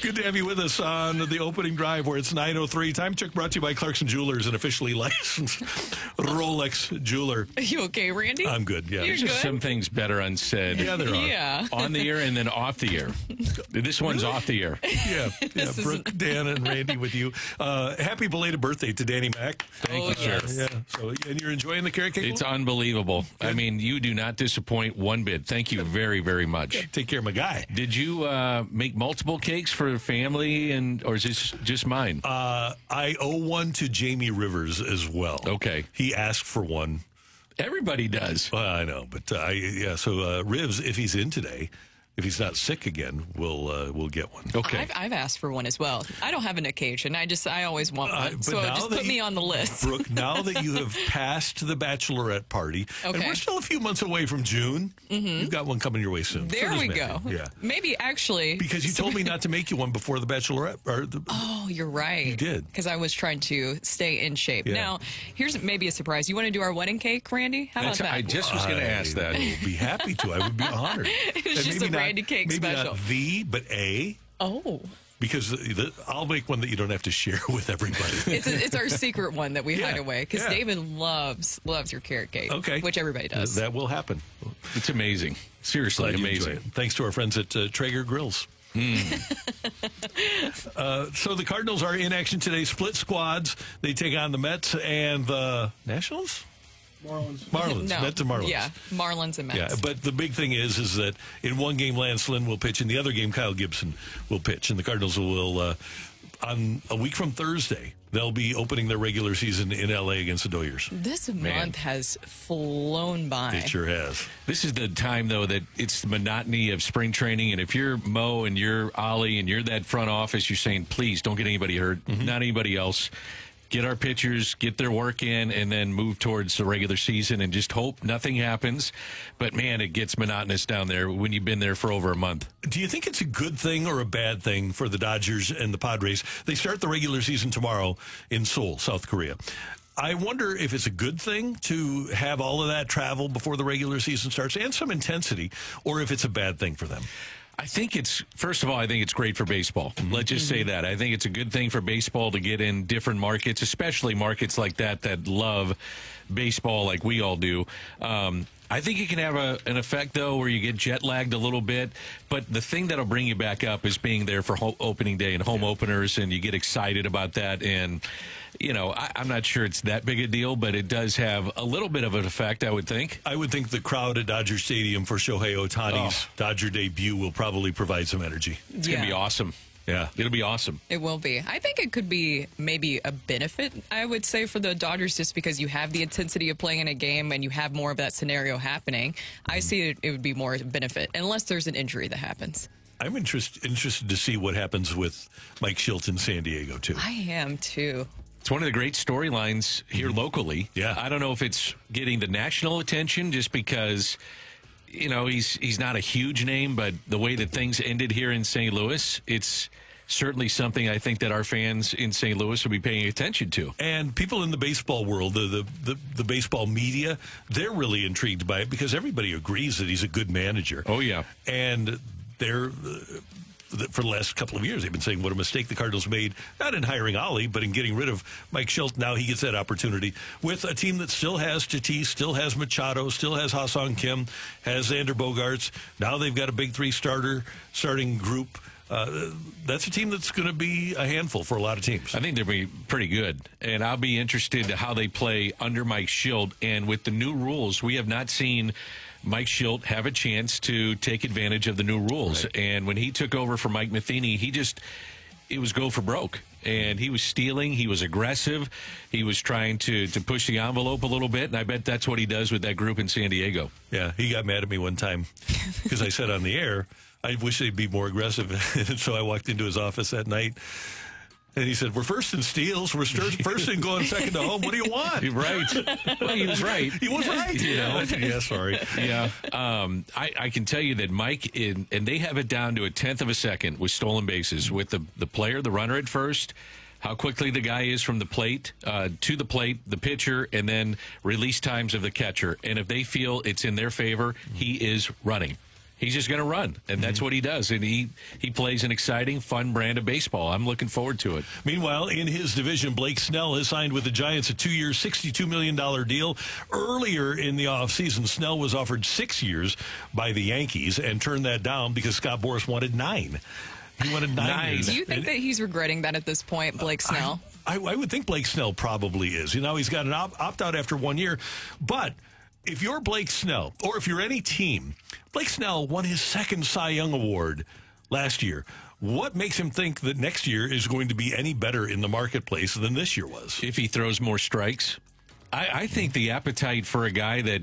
Good to have you with us on the opening drive where it's 9:03. Time check brought to you by Clarkson Jewelers, an officially licensed Rolex jeweler. Are you okay, Randy? I'm good, yeah. You're There's just good? some things better unsaid. Yeah, there are. Yeah. On the air and then off the air. This one's off the air. Yeah, Brooke, Dan, and Randy with you. Happy belated birthday to Danny Mac. Thank you, sir. Yeah. So, and you're enjoying the carrot cake? It's unbelievable. I mean, you do not disappoint one bit. Thank you very, very much. Take care of my guy. Did you make multiple cakes for family, or is this just mine? I owe one to Jamie Rivers as well. Okay. He asked for one. Everybody does. Well, I know, but so Rivs, if he's in today, if he's not sick again, we'll get one. Okay. I've asked for one as well. I don't have an occasion. I always want one. So just put me on the list. Brooke, now that you have passed the bachelorette party, and we're still a few months away from June, you've got one coming your way soon. There we go. Yeah. Maybe actually. Because you told me not to make you one before the bachelorette. Oh, you're right. You did. Because I was trying to stay in shape. Yeah. Now, here's maybe a surprise. You want to do our wedding cake, Randy? How about that? I just was going to ask that. I would be happy to. I would be honored. It's just a Randy cake maybe special. Not the, but a. Oh. Because I'll make one that you don't have to share with everybody. It's our secret one that we hide away. Because yeah. David loves your carrot cake. Okay. Which everybody does. That will happen. It's amazing. Seriously, Glad you amazing. enjoy it. Thanks to our friends at Traeger Grills. So the Cardinals are in action today. Split squads. They take on the Mets and the Nationals? Marlins. No. Mets and Marlins. Yeah, Marlins and Mets. Yeah, but the big thing is that in one game Lance Lynn will pitch, in the other game Kyle Gibson will pitch, and the Cardinals will on a week from Thursday they'll be opening their regular season in LA against the Dodgers. This month has flown by. It sure has. This is the time, though, that it's the monotony of spring training. And if you're Mo and you're Ollie and you're that front office, you're saying, please don't get anybody hurt, not anybody else. Get our pitchers, get their work in, and then move towards the regular season and just hope nothing happens. But, man, it gets monotonous down there when you've been there for over a month. Do you think it's a good thing or a bad thing for the Dodgers and the Padres? They start the regular season tomorrow in Seoul, South Korea. I wonder if it's a good thing to have all of that travel before the regular season starts and some intensity, or if it's a bad thing for them. I think first of all, I think it's great for baseball. Let's just say that. I think it's a good thing for baseball to get in different markets, especially markets like that love baseball like we all do. I think it can have an effect, though, where you get jet lagged a little bit. But the thing that'll bring you back up is being there for opening day and home openers, and you get excited about that. And, you know, I'm not sure it's that big a deal, but it does have a little bit of an effect, I would think. I would think the crowd at Dodger Stadium for Shohei Ohtani's Dodger debut will probably provide some energy. It's going to be awesome. Yeah. It'll be awesome. It will be. I think it could be maybe a benefit, I would say, for the Dodgers just because you have the intensity of playing in a game and you have more of that scenario happening. I see it would be more a benefit, unless there's an injury that happens. I'm interested to see what happens with Mike Shildt in San Diego, too. I am, too. It's one of the great storylines here locally. Yeah. I don't know if it's getting the national attention just because, you know, he's not a huge name, but the way that things ended here in St. Louis, it's certainly something I think that our fans in St. Louis will be paying attention to. And people in the baseball world, the baseball media, they're really intrigued by it because everybody agrees that he's a good manager. Oh, yeah. And they're... for the last couple of years, they've been saying what a mistake the Cardinals made, not in hiring Ollie, but in getting rid of Mike Shildt. Now he gets that opportunity with a team that still has Tatis, still has Machado, still has Ha-Seong Kim, has Xander Bogaerts. Now they've got a big three starting group. That's a team that's going to be a handful for a lot of teams. I think they'll be pretty good, and I'll be interested in how they play under Mike Shildt. And with the new rules, we have not seen Mike Shildt have a chance to take advantage of the new rules. Right. And when he took over for Mike Matheny, it was go for broke. And he was stealing. He was aggressive. He was trying to push the envelope a little bit. And I bet that's what he does with that group in San Diego. Yeah, he got mad at me one time because I said on the air, I wish they'd be more aggressive. And so I walked into his office that night. And he said, we're first in steals. We're first in going second to home. What do you want? You're right. Well, he was right. He was right. You know? Yeah, sorry. Yeah. I can tell you that Mike, and they have it down to a tenth of a second with stolen bases, with the player, the runner at first, how quickly the guy is from the plate to the plate, the pitcher, and then release times of the catcher. And if they feel it's in their favor, he is running. He's just going to run, and that's what he does. And he plays an exciting, fun brand of baseball. I'm looking forward to it. Meanwhile, in his division, Blake Snell has signed with the Giants a 2-year, $62 million deal. Earlier in the offseason, Snell was offered 6 years by the Yankees and turned that down because Scott Boras wanted 9. He wanted 9 years. Do you think that he's regretting that at this point, Blake Snell? I would think Blake Snell probably is. He's got an opt-out after 1 year. But if you're Blake Snell, or if you're any team, Blake Snell won his second Cy Young Award last year. What makes him think that next year is going to be any better in the marketplace than this year was? If he throws more strikes. I think the appetite for a guy that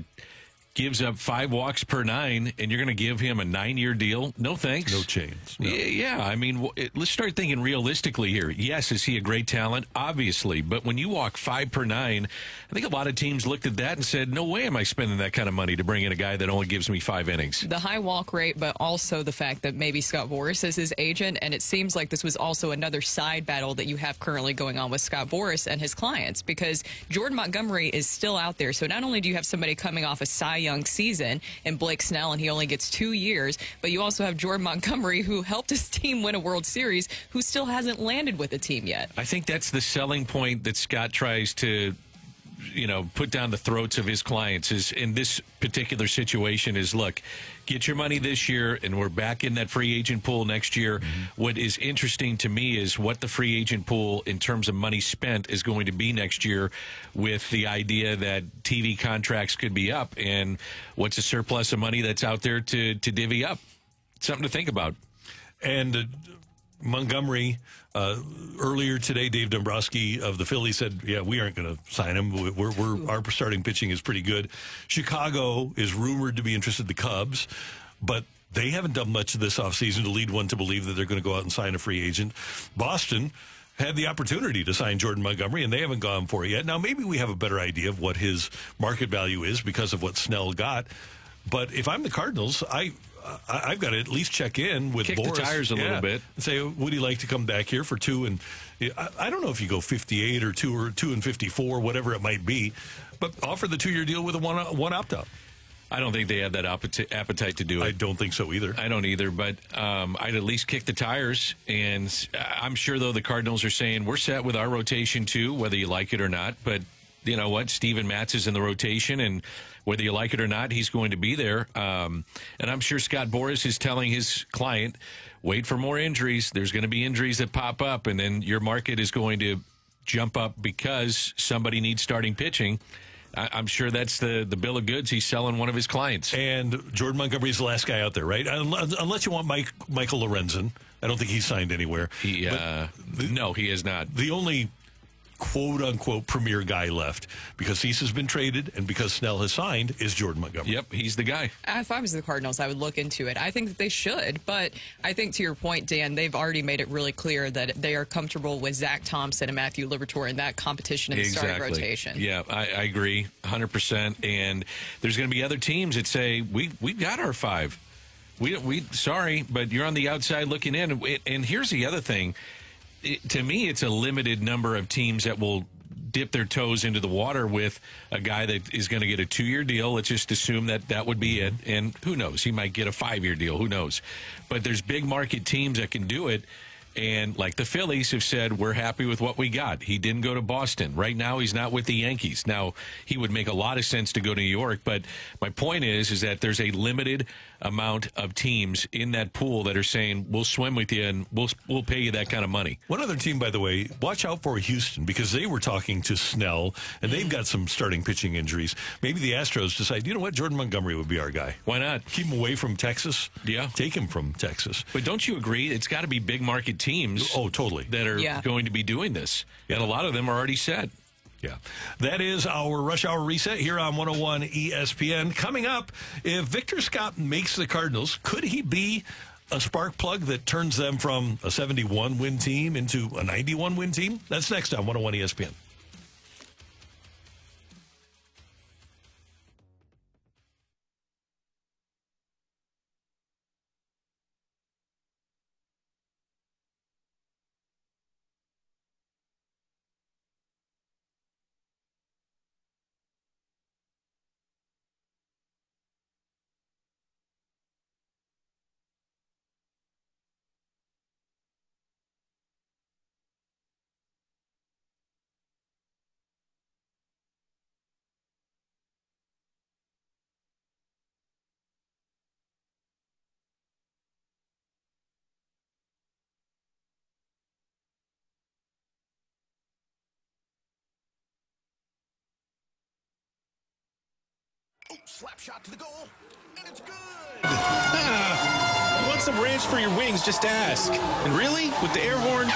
gives up 5 walks per 9, and you're going to give him a 9-year deal? No thanks. No change. No. Yeah, I mean, let's start thinking realistically here. Yes, is he a great talent? Obviously. But when you walk 5 per 9, I think a lot of teams looked at that and said, no way am I spending that kind of money to bring in a guy that only gives me 5 innings. The high walk rate, but also the fact that maybe Scott Boras is his agent, and it seems like this was also another side battle that you have currently going on with Scott Boras and his clients, because Jordan Montgomery is still out there. So not only do you have somebody coming off a Cy Young season and Blake Snell, and he only gets 2 years, but you also have Jordan Montgomery, who helped his team win a World Series, who still hasn't landed with a team yet. I think that's the selling point that Scott tries to put down the throats of his clients is in this particular situation is, look, get your money this year and we're back in that free agent pool next year. Mm-hmm. What is interesting to me is what the free agent pool in terms of money spent is going to be next year, with the idea that TV contracts could be up, and what's a surplus of money that's out there to divvy up. Something to think about. And Montgomery, earlier today, Dave Dombrowski of the Phillies said, yeah, we aren't going to sign him. Our starting pitching is pretty good. Chicago is rumored to be interested in the Cubs, but they haven't done much this offseason to lead one to believe that they're going to go out and sign a free agent. Boston had the opportunity to sign Jordan Montgomery, and they haven't gone for it yet. Now, maybe we have a better idea of what his market value is because of what Snell got. But if I'm the Cardinals, I've got to at least check in with Kick Boras. The tires a little bit. And say, would he like to come back here for 2? And I don't know if you go 58 or 2 and 54, whatever it might be, but offer the 2-year deal with a one opt-out. I don't think they have that appetite to do it. I don't think so either. I don't either, but I'd at least kick the tires. And I'm sure, though, the Cardinals are saying, we're set with our rotation, too, whether you like it or not. But you know what? Steven Matz is in the rotation, and whether you like it or not, he's going to be there. And I'm sure Scott Boras is telling his client, wait for more injuries. There's going to be injuries that pop up, and then your market is going to jump up because somebody needs starting pitching. I'm sure that's the bill of goods he's selling one of his clients. And Jordan Montgomery's the last guy out there, right? Unless you want Michael Lorenzen. I don't think he's signed anywhere. No, he is not. The only quote-unquote premier guy left, because Cease has been traded and because Snell has signed, is Jordan Montgomery. Yep, he's the guy. If I was the Cardinals, I would look into it. I think that they should, but I think, to your point, Dan, they've already made it really clear that they are comfortable with Zach Thompson and Matthew Liberatore in that competition in the starting rotation. Yeah, I agree 100%. And there's going to be other teams that say, we've got our 5. We sorry, but you're on the outside looking in. And here's the other thing. To me, it's a limited number of teams that will dip their toes into the water with a guy that is going to get a 2-year deal. Let's just assume that would be it. And who knows? He might get a 5-year deal. Who knows? But there's big market teams that can do it. And like the Phillies have said, we're happy with what we got. He didn't go to Boston. Right now, he's not with the Yankees. Now, he would make a lot of sense to go to New York. But my point is that there's a limited amount of teams in that pool that are saying, we'll swim with you and we'll pay you that kind of money. One other team, by the way, watch out for Houston, because they were talking to Snell, and they've got some starting pitching injuries. Maybe the Astros decide, you know what, Jordan Montgomery would be our guy. Why not? Keep him away from Texas. Yeah. Take him from Texas. But don't you agree? It's got to be big market teams. Oh, totally. That are going to be doing this. And a lot of them are already set. Yeah. That is our Rush Hour Reset here on 101 ESPN. Coming up, if Victor Scott makes the Cardinals, could he be a spark plug that turns them from a 71-win team into a 91-win team? That's next on 101 ESPN. Slap shot to the goal, and it's good. You want some ranch for your wings? Just ask. And really, with the air horn.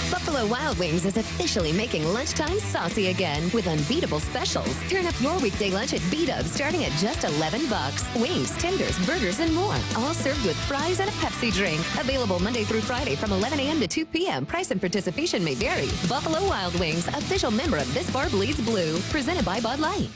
Buffalo Wild Wings is officially making lunchtime saucy again with unbeatable specials. Turn up your weekday lunch at B-Dubs starting at just $11. Wings, tenders, burgers, and more. All served with fries and a Pepsi drink. Available Monday through Friday from 11 a.m. to 2 p.m. Price and participation may vary. Buffalo Wild Wings, official member of This Bar Bleeds Blue. Presented by Bud Light.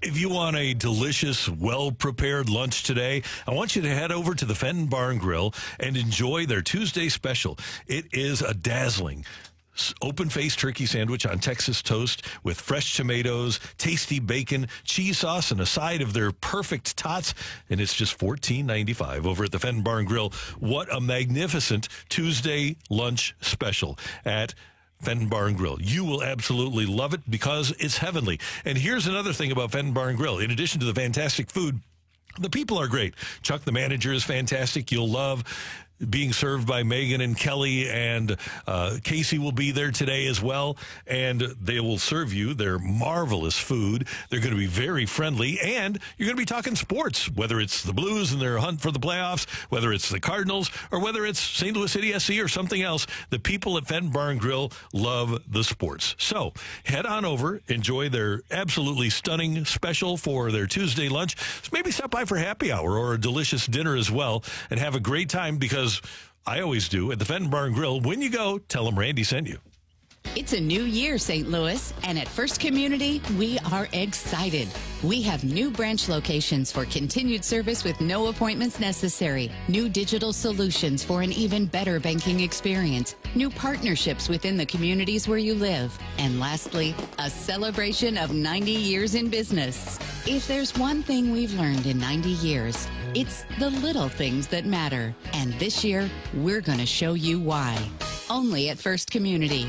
If you want a delicious, well-prepared lunch today, I want you to head over to the Fenton Barn Grill and enjoy their Tuesday special. It is a dazzling open-faced turkey sandwich on Texas toast with fresh tomatoes, tasty bacon, cheese sauce, and a side of their perfect tots. And it's just $14.95 over at the Fenton Barn Grill. What a magnificent Tuesday lunch special at Fenton Barn Grill. You will absolutely love it because it's heavenly. And here's another thing about Fenton Barn Grill. In addition to the fantastic food, the people are great. Chuck, the manager, is fantastic. You'll love being served by Megan and Kelly, and Casey will be there today as well, and they will serve you their marvelous food. They're going to be very friendly, and you're going to be talking sports, whether it's the Blues and their hunt for the playoffs, whether it's the Cardinals, or whether it's St. Louis City SC or something else. The people at Fenton Barn Grill love the sports. So head on over, enjoy their absolutely stunning special for their Tuesday lunch. So maybe stop by for happy hour or a delicious dinner as well, and have a great time, because I always do at the Fenton Barn Grill. When you go, tell them Randy sent you. It's a new year, St. Louis, and at First Community, we are excited. We have new branch locations for continued service with no appointments necessary, new digital solutions for an even better banking experience, new partnerships within the communities where you live, and lastly, a celebration of 90 years in business. If there's one thing we've learned in 90 years, it's the little things that matter. And this year, we're going to show you why. Only at First Community.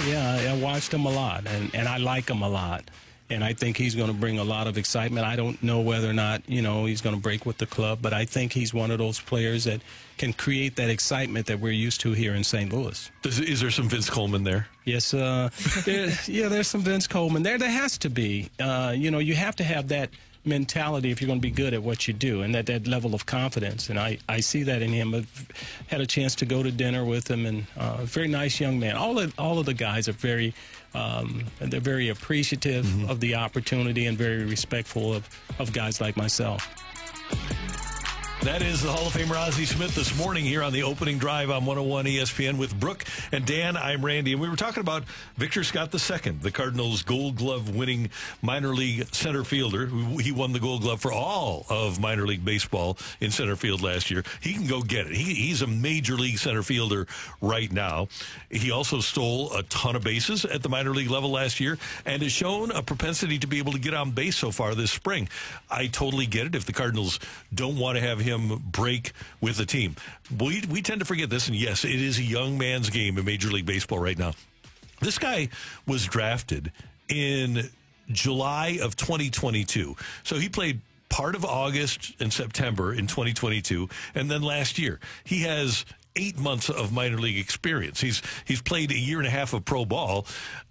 Yeah, I watched him a lot, and I like him a lot. And I think he's going to bring a lot of excitement. I don't know whether or not, he's going to break with the club, but I think he's one of those players that can create that excitement that we're used to here in St. Louis. Is there some Vince Coleman there? Yes, there's some Vince Coleman there. There has to be. You have to have that mentality if you're going to be good at what you do, and that level of confidence. And I see that in him. I've had a chance to go to dinner with him, and a very nice young man. All of the guys are very they're very appreciative of the opportunity and very respectful of guys like myself. That is the Hall of Famer Ozzie Smith this morning here on the opening drive on 101 ESPN with Brooke and Dan. I'm Randy, and we were talking about Victor Scott II, the Cardinals' Gold Glove winning minor league center fielder. He won the Gold Glove for all of minor league baseball in center field last year. He can go get it. He's a major league center fielder right now. He also stole a ton of bases at the minor league level last year and has shown a propensity to be able to get on base so far this spring. I totally get it if the Cardinals don't want to have him break with the team. We tend to forget this, and yes, it is a young man's game in Major League Baseball right now. This guy was drafted in July of 2022. So he played part of August and September in 2022, and then last year. He has 8 months of minor league experience. He's played a year and a half of pro ball.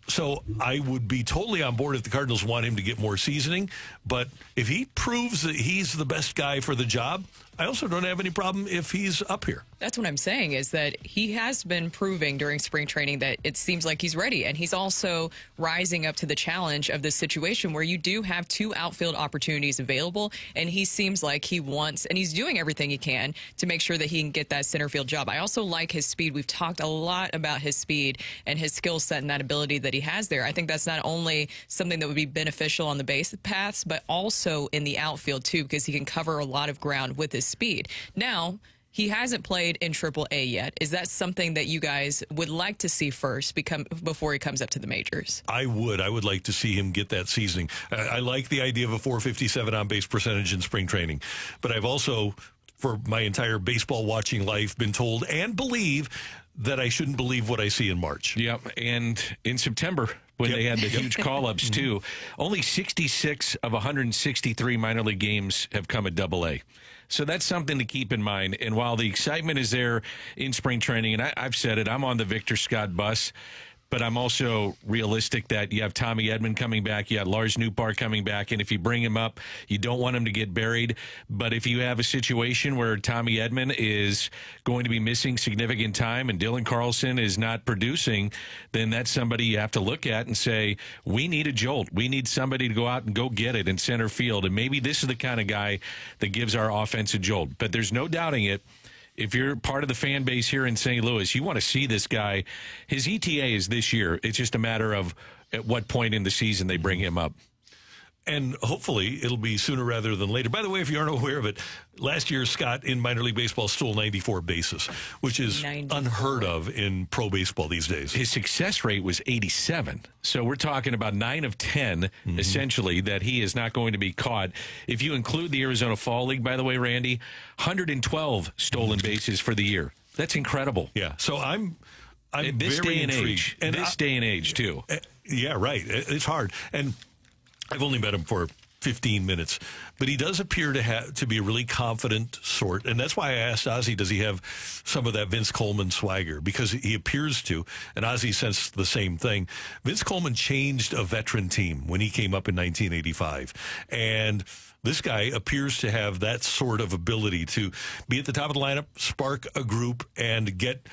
So I would be totally on board if the Cardinals want him to get more seasoning. But if he proves that he's the best guy for the job, I also don't have any problem if he's up here. That's what I'm saying, is that he has been proving during spring training that it seems like he's ready. And he's also rising up to the challenge of this situation where you do have 2 outfield opportunities available. And he seems like he wants, and he's doing everything he can to make sure that he can get that center field job. I also like his speed. We've talked a lot about his speed and his skill set and that ability that he has there. I think that's not only something that would be beneficial on the base paths, but also in the outfield too, because he can cover a lot of ground with his speed. Now, he hasn't played in AAA yet. Is that something that you guys would like to see first before he comes up to the majors? I would like to see him get that seasoning. I like the idea of a 457 on-base percentage in spring training, but I've also, for my entire baseball watching life, been told and believe that I shouldn't believe what I see in March. Yep, and in September, when they had the huge call-ups, too, only 66 of 163 minor league games have come at AA. So that's something to keep in mind. And while the excitement is there in spring training, and I've said it, I'm on the Victor Scott bus, but I'm also realistic that you have Tommy Edman coming back, you have Lars Nootbaar coming back, and if you bring him up, you don't want him to get buried. But if you have a situation where Tommy Edman is going to be missing significant time and Dylan Carlson is not producing, then that's somebody you have to look at and say, we need a jolt. We need somebody to go out and go get it in center field. And maybe this is the kind of guy that gives our offense a jolt. But there's no doubting it. If you're part of the fan base here in St. Louis, you want to see this guy. His ETA is this year. It's just a matter of at what point in the season they bring him up. And hopefully it'll be sooner rather than later. By the way, if you aren't aware of it, last year Scott in minor league baseball stole 94 bases, which is 94. Unheard of in pro baseball these days. His success rate was 87. So we're talking about 9 of 10, essentially, that he is not going to be caught. If you include the Arizona Fall League, by the way, Randy, 112 stolen bases for the year. That's incredible. Yeah. So I'm this very day and intrigued. age. And this day and age, too. Yeah, right. It's hard. And I've only met him for 15 minutes, but he does appear to be a really confident sort. And that's why I asked Ozzie, does he have some of that Vince Coleman swagger? Because he appears to, and Ozzie sensed the same thing. Vince Coleman changed a veteran team when he came up in 1985. And this guy appears to have that sort of ability to be at the top of the lineup, spark a group, and get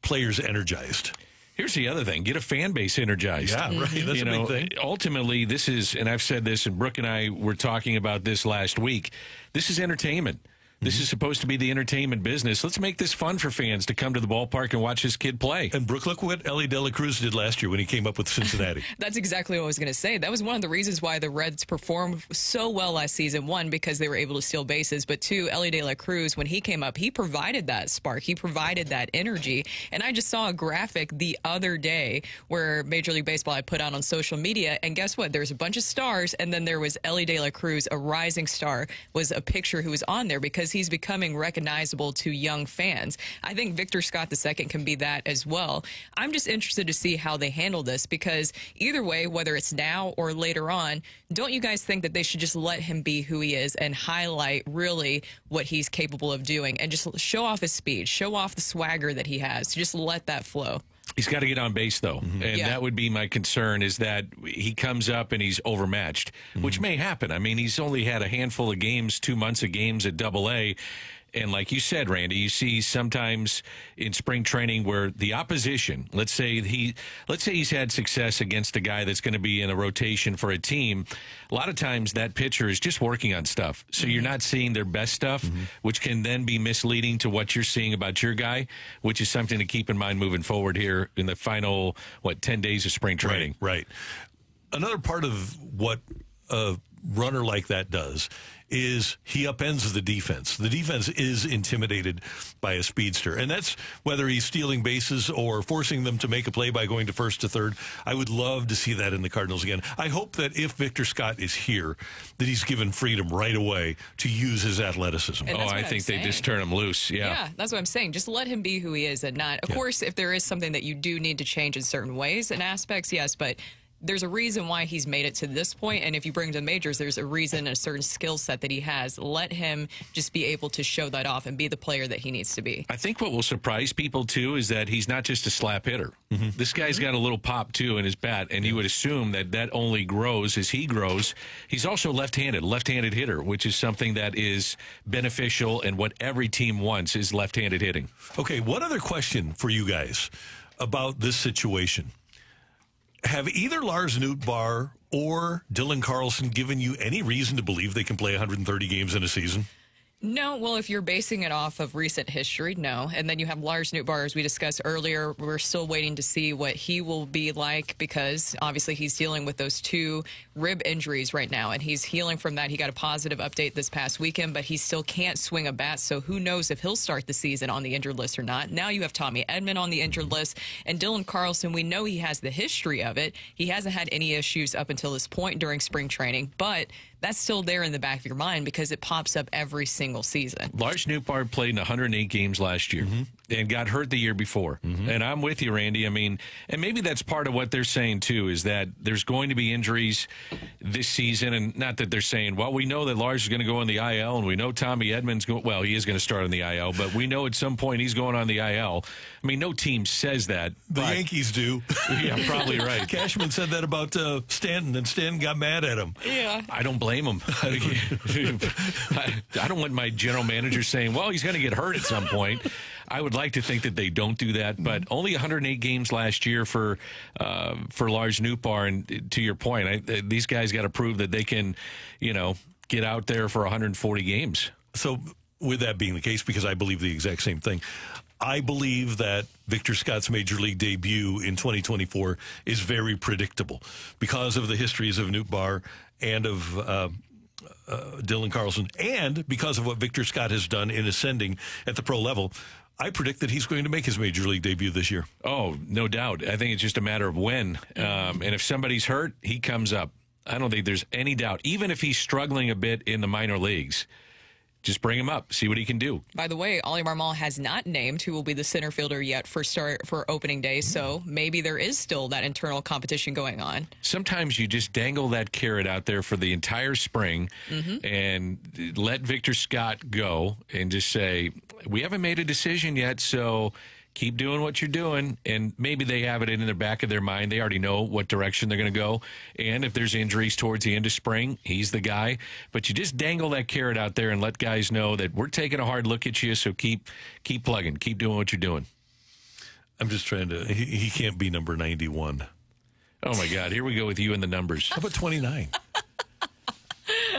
players energized. Here's the other thing. Get a fan base energized. Yeah, right. That's a big thing. Ultimately, this is, and I've said this, and Brooke and I were talking about this last week, this is entertainment. This is supposed to be the entertainment business. Let's make this fun for fans to come to the ballpark and watch this kid play. And Brooke, look what Ellie De La Cruz did last year when he came up with Cincinnati. That's exactly what I was going to say. That was one of the reasons why the Reds performed so well last season. One, because they were able to steal bases. But two, Ellie De La Cruz, when he came up, he provided that spark. He provided that energy. And I just saw a graphic the other day where Major League Baseball had put out on social media. And guess what? There's a bunch of stars. And then there was Ellie De La Cruz, a rising star, was a picture who was on there because he's becoming recognizable to young fans. I think Victor Scott II can be that as well. I'm just interested to see how they handle this because either way, whether it's now or later on, don't you guys think that they should just let him be who he is and highlight really what he's capable of doing and just show off his speed, show off the swagger that he has, just let that flow? He's got to get on base, though, and that would be my concern is that he comes up and he's overmatched, which may happen. I mean, he's only had a handful of games, 2 months of games at AA, and like you said, Randy, you see sometimes in spring training where the opposition, let's say he's had success against a guy that's going to be in a rotation for a team. A lot of times that pitcher is just working on stuff, so you're not seeing their best stuff, which can then be misleading to what you're seeing about your guy, which is something to keep in mind moving forward here in the final 10 days of spring training. Right. Another part of what runner like that does is he upends the defense. The defense is intimidated by a speedster. And that's whether he's stealing bases or forcing them to make a play by going to first to third. I would love to see that in the Cardinals again. I hope that if Victor Scott is here, that he's given freedom right away to use his athleticism. I think they just turn him loose. Yeah, that's what I'm saying. Just let him be who he is and not. Of course, if there is something that you do need to change in certain ways and aspects, yes, but there's a reason why he's made it to this point, and if you bring him to the majors, there's a reason, a certain skill set that he has. Let him just be able to show that off and be the player that he needs to be. I think what will surprise people, too, is that he's not just a slap hitter. This guy's got a little pop, too, in his bat, and you would assume that only grows as he grows. He's also left-handed hitter, which is something that is beneficial, and what every team wants is left-handed hitting. Okay, one other question for you guys about this situation. Have either Lars Nootbaar or Dylan Carlson given you any reason to believe they can play 130 games in a season? No, well, if you're basing it off of recent history, no. And then you have Lars Nootbaar, as we discussed earlier. We're still waiting to see what he will be like because obviously he's dealing with those 2 rib injuries right now, and he's healing from that. He got a positive update this past weekend, but he still can't swing a bat, so who knows if he'll start the season on the injured list or not. Now you have Tommy Edman on the injured list, and Dylan Carlson, we know he has the history of it. He hasn't had any issues up until this point during spring training, but that's still there in the back of your mind because it pops up every single season. Lars Nootbaar played in 108 games last year and got hurt the year before. And I'm with you, Randy. I mean, and maybe that's part of what they're saying, too, is that there's going to be injuries this season. And not that they're saying, well, we know that Lars is going to go on the IL, and we know Tommy Edman's going, well, he is going to start on the IL, but we know at some point he's going on the IL. I mean, no team says that. The Yankees do. Yeah, probably right. Cashman said that about Stanton, and Stanton got mad at him. Yeah. I don't blame him. I don't want my general manager saying, well, he's going to get hurt at some point. I would like to think that they don't do that, but only 108 games last year for Lars Nootbaar. And to your point, these guys got to prove that they can, get out there for 140 games. So with that being the case, because I believe the exact same thing, I believe that Victor Scott's major league debut in 2024 is very predictable because of the histories of Nootbaar and of Dylan Carlson, and because of what Victor Scott has done in ascending at the pro level. I predict that he's going to make his major league debut this year. Oh, no doubt. I think it's just a matter of when. And if somebody's hurt, he comes up. I don't think there's any doubt. Even if he's struggling a bit in the minor leagues, just bring him up, see what he can do. By the way, Ollie Marmol has not named who will be the center fielder yet for opening day, so maybe there is still that internal competition going on. Sometimes you just dangle that carrot out there for the entire spring and let Victor Scott go and just say, we haven't made a decision yet, so keep doing what you're doing, and maybe they have it in the back of their mind. They already know what direction they're going to go, and if there's injuries towards the end of spring, he's the guy. But you just dangle that carrot out there and let guys know that we're taking a hard look at you, so keep plugging, keep doing what you're doing. I'm just trying to, he can't be number 91. Oh, my God, here we go with you and the numbers. How about 29?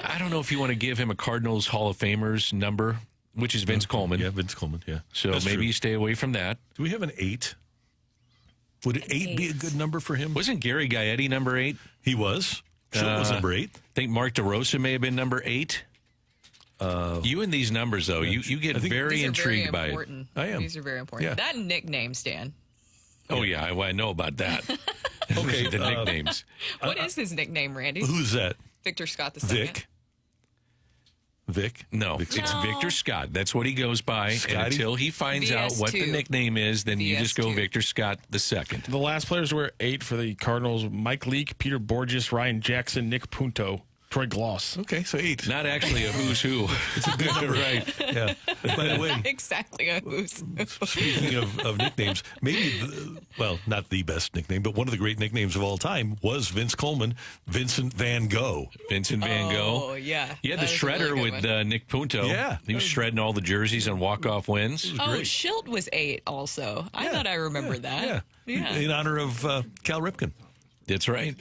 I don't know if you want to give him a Cardinals Hall of Famers number, which is Vince Coleman. Yeah, Vince Coleman, yeah. So that's maybe true. You stay away from that. Do we have an 8? Would 8 be a good number for him? Wasn't Gary Gaetti number 8? He was. Schultz was number 8. I think Mark DeRosa may have been number 8. You and these numbers, though, you get very intrigued by it. I am. These are very important. Yeah. That nickname, Stan. Oh, yeah, I know about that. Okay. The nicknames. What is his nickname, Randy? Who's that? Victor Scott II. Vic? No, it's Victor Scott. That's what he goes by. Scotty? And until he finds out what the nickname is, then you just go Victor Scott II. The last players were 8 for the Cardinals: Mike Leake, Peter Borges, Ryan Jackson, Nick Punto, Troy Gloss. Okay, so 8. Not actually a who's who. It's a good number, right? Yeah. By the way, not exactly a who's who. Speaking of nicknames, maybe, not the best nickname, but one of the great nicknames of all time was Vince Coleman, Vincent Van Gogh. Vincent Van Gogh. Oh, yeah. He had the shredder really with Nick Punto. Yeah. He was shredding all the jerseys on walk-off wins. Oh, Schilt was 8 also. I thought I remembered that. Yeah. In honor of Cal Ripken. That's right.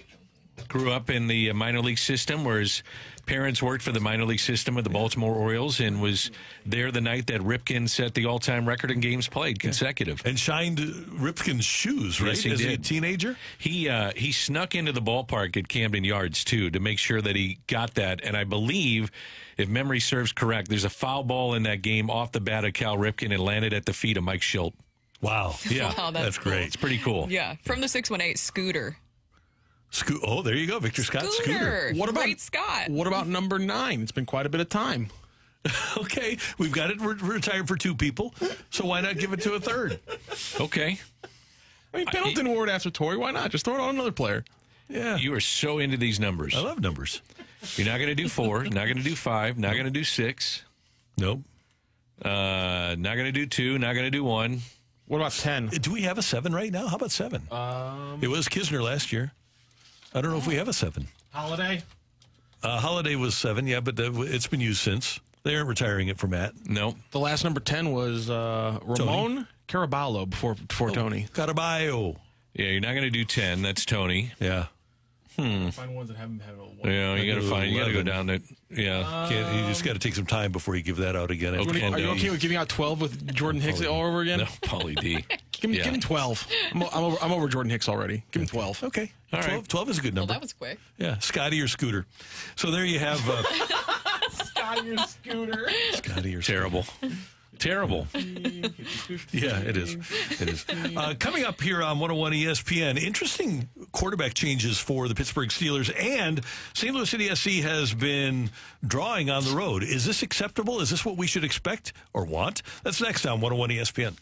Grew up in the minor league system where his parents worked for the minor league system of the Baltimore Orioles and was there the night that Ripken set the all-time record in games played consecutive. And shined Ripken's shoes, right? Yes, he As did. a teenager? He snuck into the ballpark at Camden Yards, too, to make sure that he got that. And I believe, if memory serves correct, there's a foul ball in that game off the bat of Cal Ripken and landed at the feet of Mike Schilt. Wow. Yeah, Wow, that's cool. great. It's pretty cool. Yeah, from the 618, Scooter. Oh, there you go, Victor Scott Scooter. Great Scott. What about number 9? It's been quite a bit of time. Okay, we've got it retired for 2 people, so why not give it to a third? Okay. I mean, Pendleton Ward after Torrey. Why not? Just throw it on another player. Yeah. You are so into these numbers. I love numbers. You're not going to do 4, not going to do 5, not going to do 6. Nope. Not going to do 2, not going to do 1. What about 10? Do we have a 7 right now? How about 7? It was Kisner last year. I don't know if we have a 7. Holiday? Holiday was 7, yeah, but it's been used since. They aren't retiring it for Matt. No. The last number 10 was Ramon Caraballo before Tony. Caraballo. Yeah, you're not going to do 10. That's Tony. Yeah. Find ones that haven't had a Yeah, you got to find. You got to go down there. Yeah. You just got to take some time before you give that out again. Okay. Are you okay with giving out 12 with Jordan Hicks all over again? No, Paulie D. Give him 12. I'm over Jordan Hicks already. Give him 12. Okay. All right. 12 is a good number. Well, that was quick. Yeah, Scotty or Scooter. So there you have Scotty or Scooter. Scotty or Terrible. Terrible. Yeah, it is. It is. Coming up here on 101 ESPN, interesting quarterback changes for the Pittsburgh Steelers, and St. Louis City SC has been drawing on the road. Is this acceptable? Is this what we should expect or want? That's next on 101 ESPN.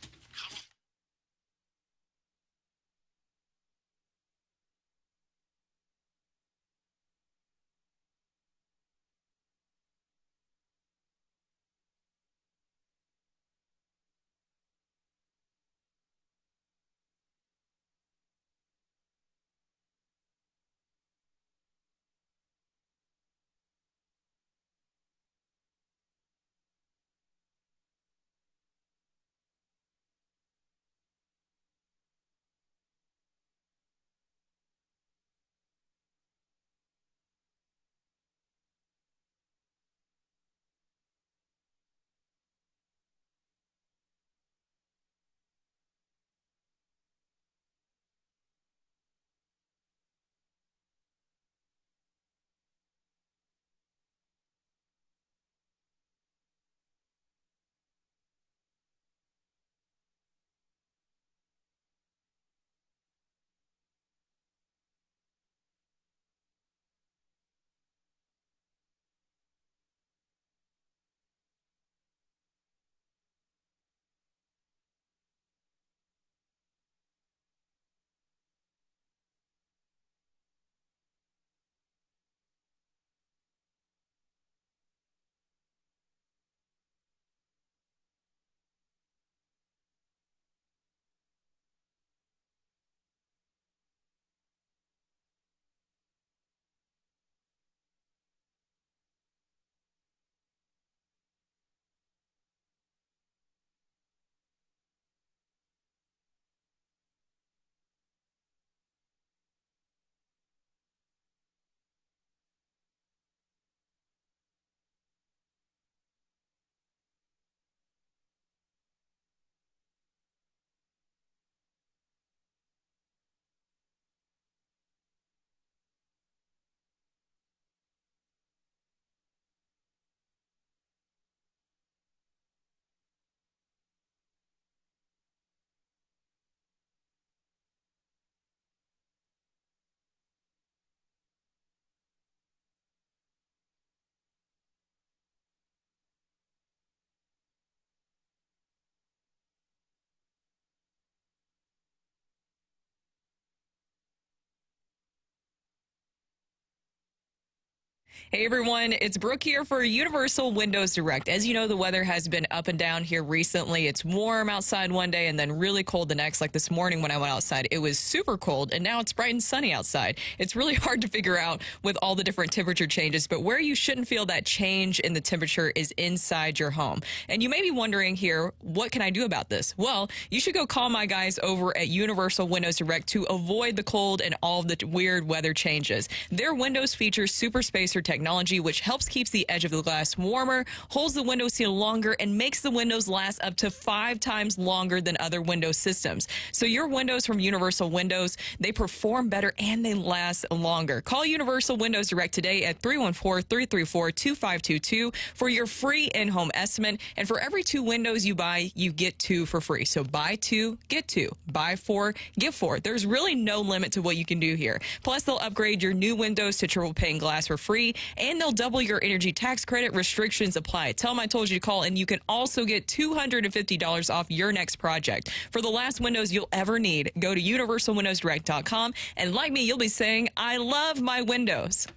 Hey everyone, it's Brooke here for Universal Windows Direct. As you know, the weather has been up and down here recently. It's warm outside one day and then really cold the next. Like this morning when I went outside, it was super cold, and now it's bright and sunny outside. It's really hard to figure out with all the different temperature changes, but where you shouldn't feel that change in the temperature is inside your home. And you may be wondering here, what can I do about this? Well, you should go call my guys over at Universal Windows Direct to avoid the cold and all of the weird weather changes. Their windows feature Super Spacer technology, which helps keeps the edge of the glass warmer, holds the window seal longer, and makes the windows last up to 5 times longer than other Windows systems. So your windows from Universal Windows, they perform better and they last longer. Call Universal Windows Direct today at 314-334-2522 for your free in-home estimate. And for every 2 windows you buy, you get 2 for free. So buy 2, get 2. Buy 4, get 4. There's really no limit to what you can do here. Plus, they'll upgrade your new windows to triple pane glass for free, and they'll double your energy tax credit. Restrictions apply. Tell them I told you to call, and you can also get $250 off your next project. For the last windows you'll ever need, go to universalwindowsdirect.com, and like me, you'll be saying, I love my windows.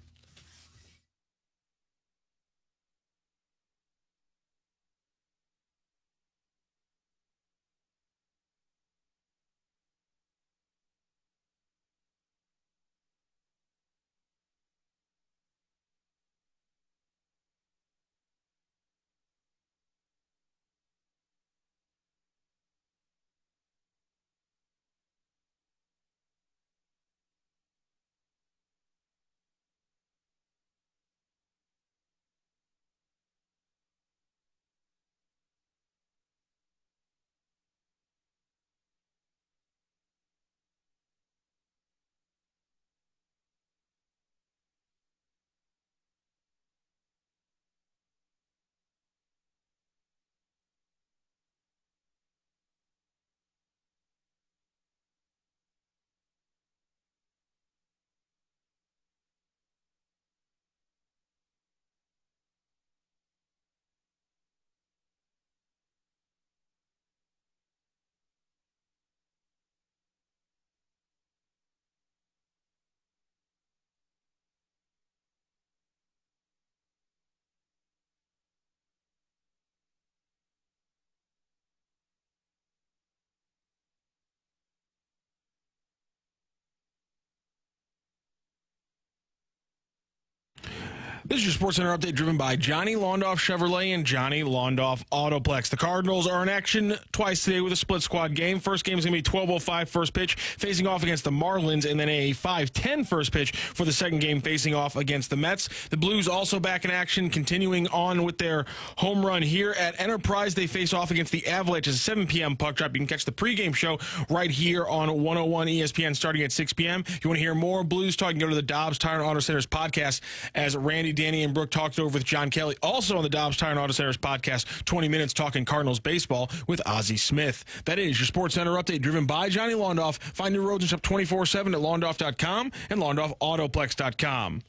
This is your SportsCenter update driven by Johnny Londoff Chevrolet and Johnny Londoff Autoplex. The Cardinals are in action twice today with a split squad game. First game is going to be 12:05 first pitch, facing off against the Marlins, and then a 5:10 first pitch for the second game, facing off against the Mets. The Blues also back in action, continuing on with their home run here at Enterprise. They face off against the Avalanche. It's a 7 p.m. puck drop. You can catch the pregame show right here on 101 ESPN starting at 6 p.m. If you want to hear more Blues talk, you can go to the Dobbs Tire and Auto Centers podcast as Randy, Danny, and Brooke talked over with John Kelly. Also on the Dobbs Tire and Auto Centers podcast, 20 minutes talking Cardinals baseball with Ozzie Smith. That is your SportsCenter update driven by Johnny Londoff. Find new roads and shop 24/7 at londoff.com and londoffautoplex.com.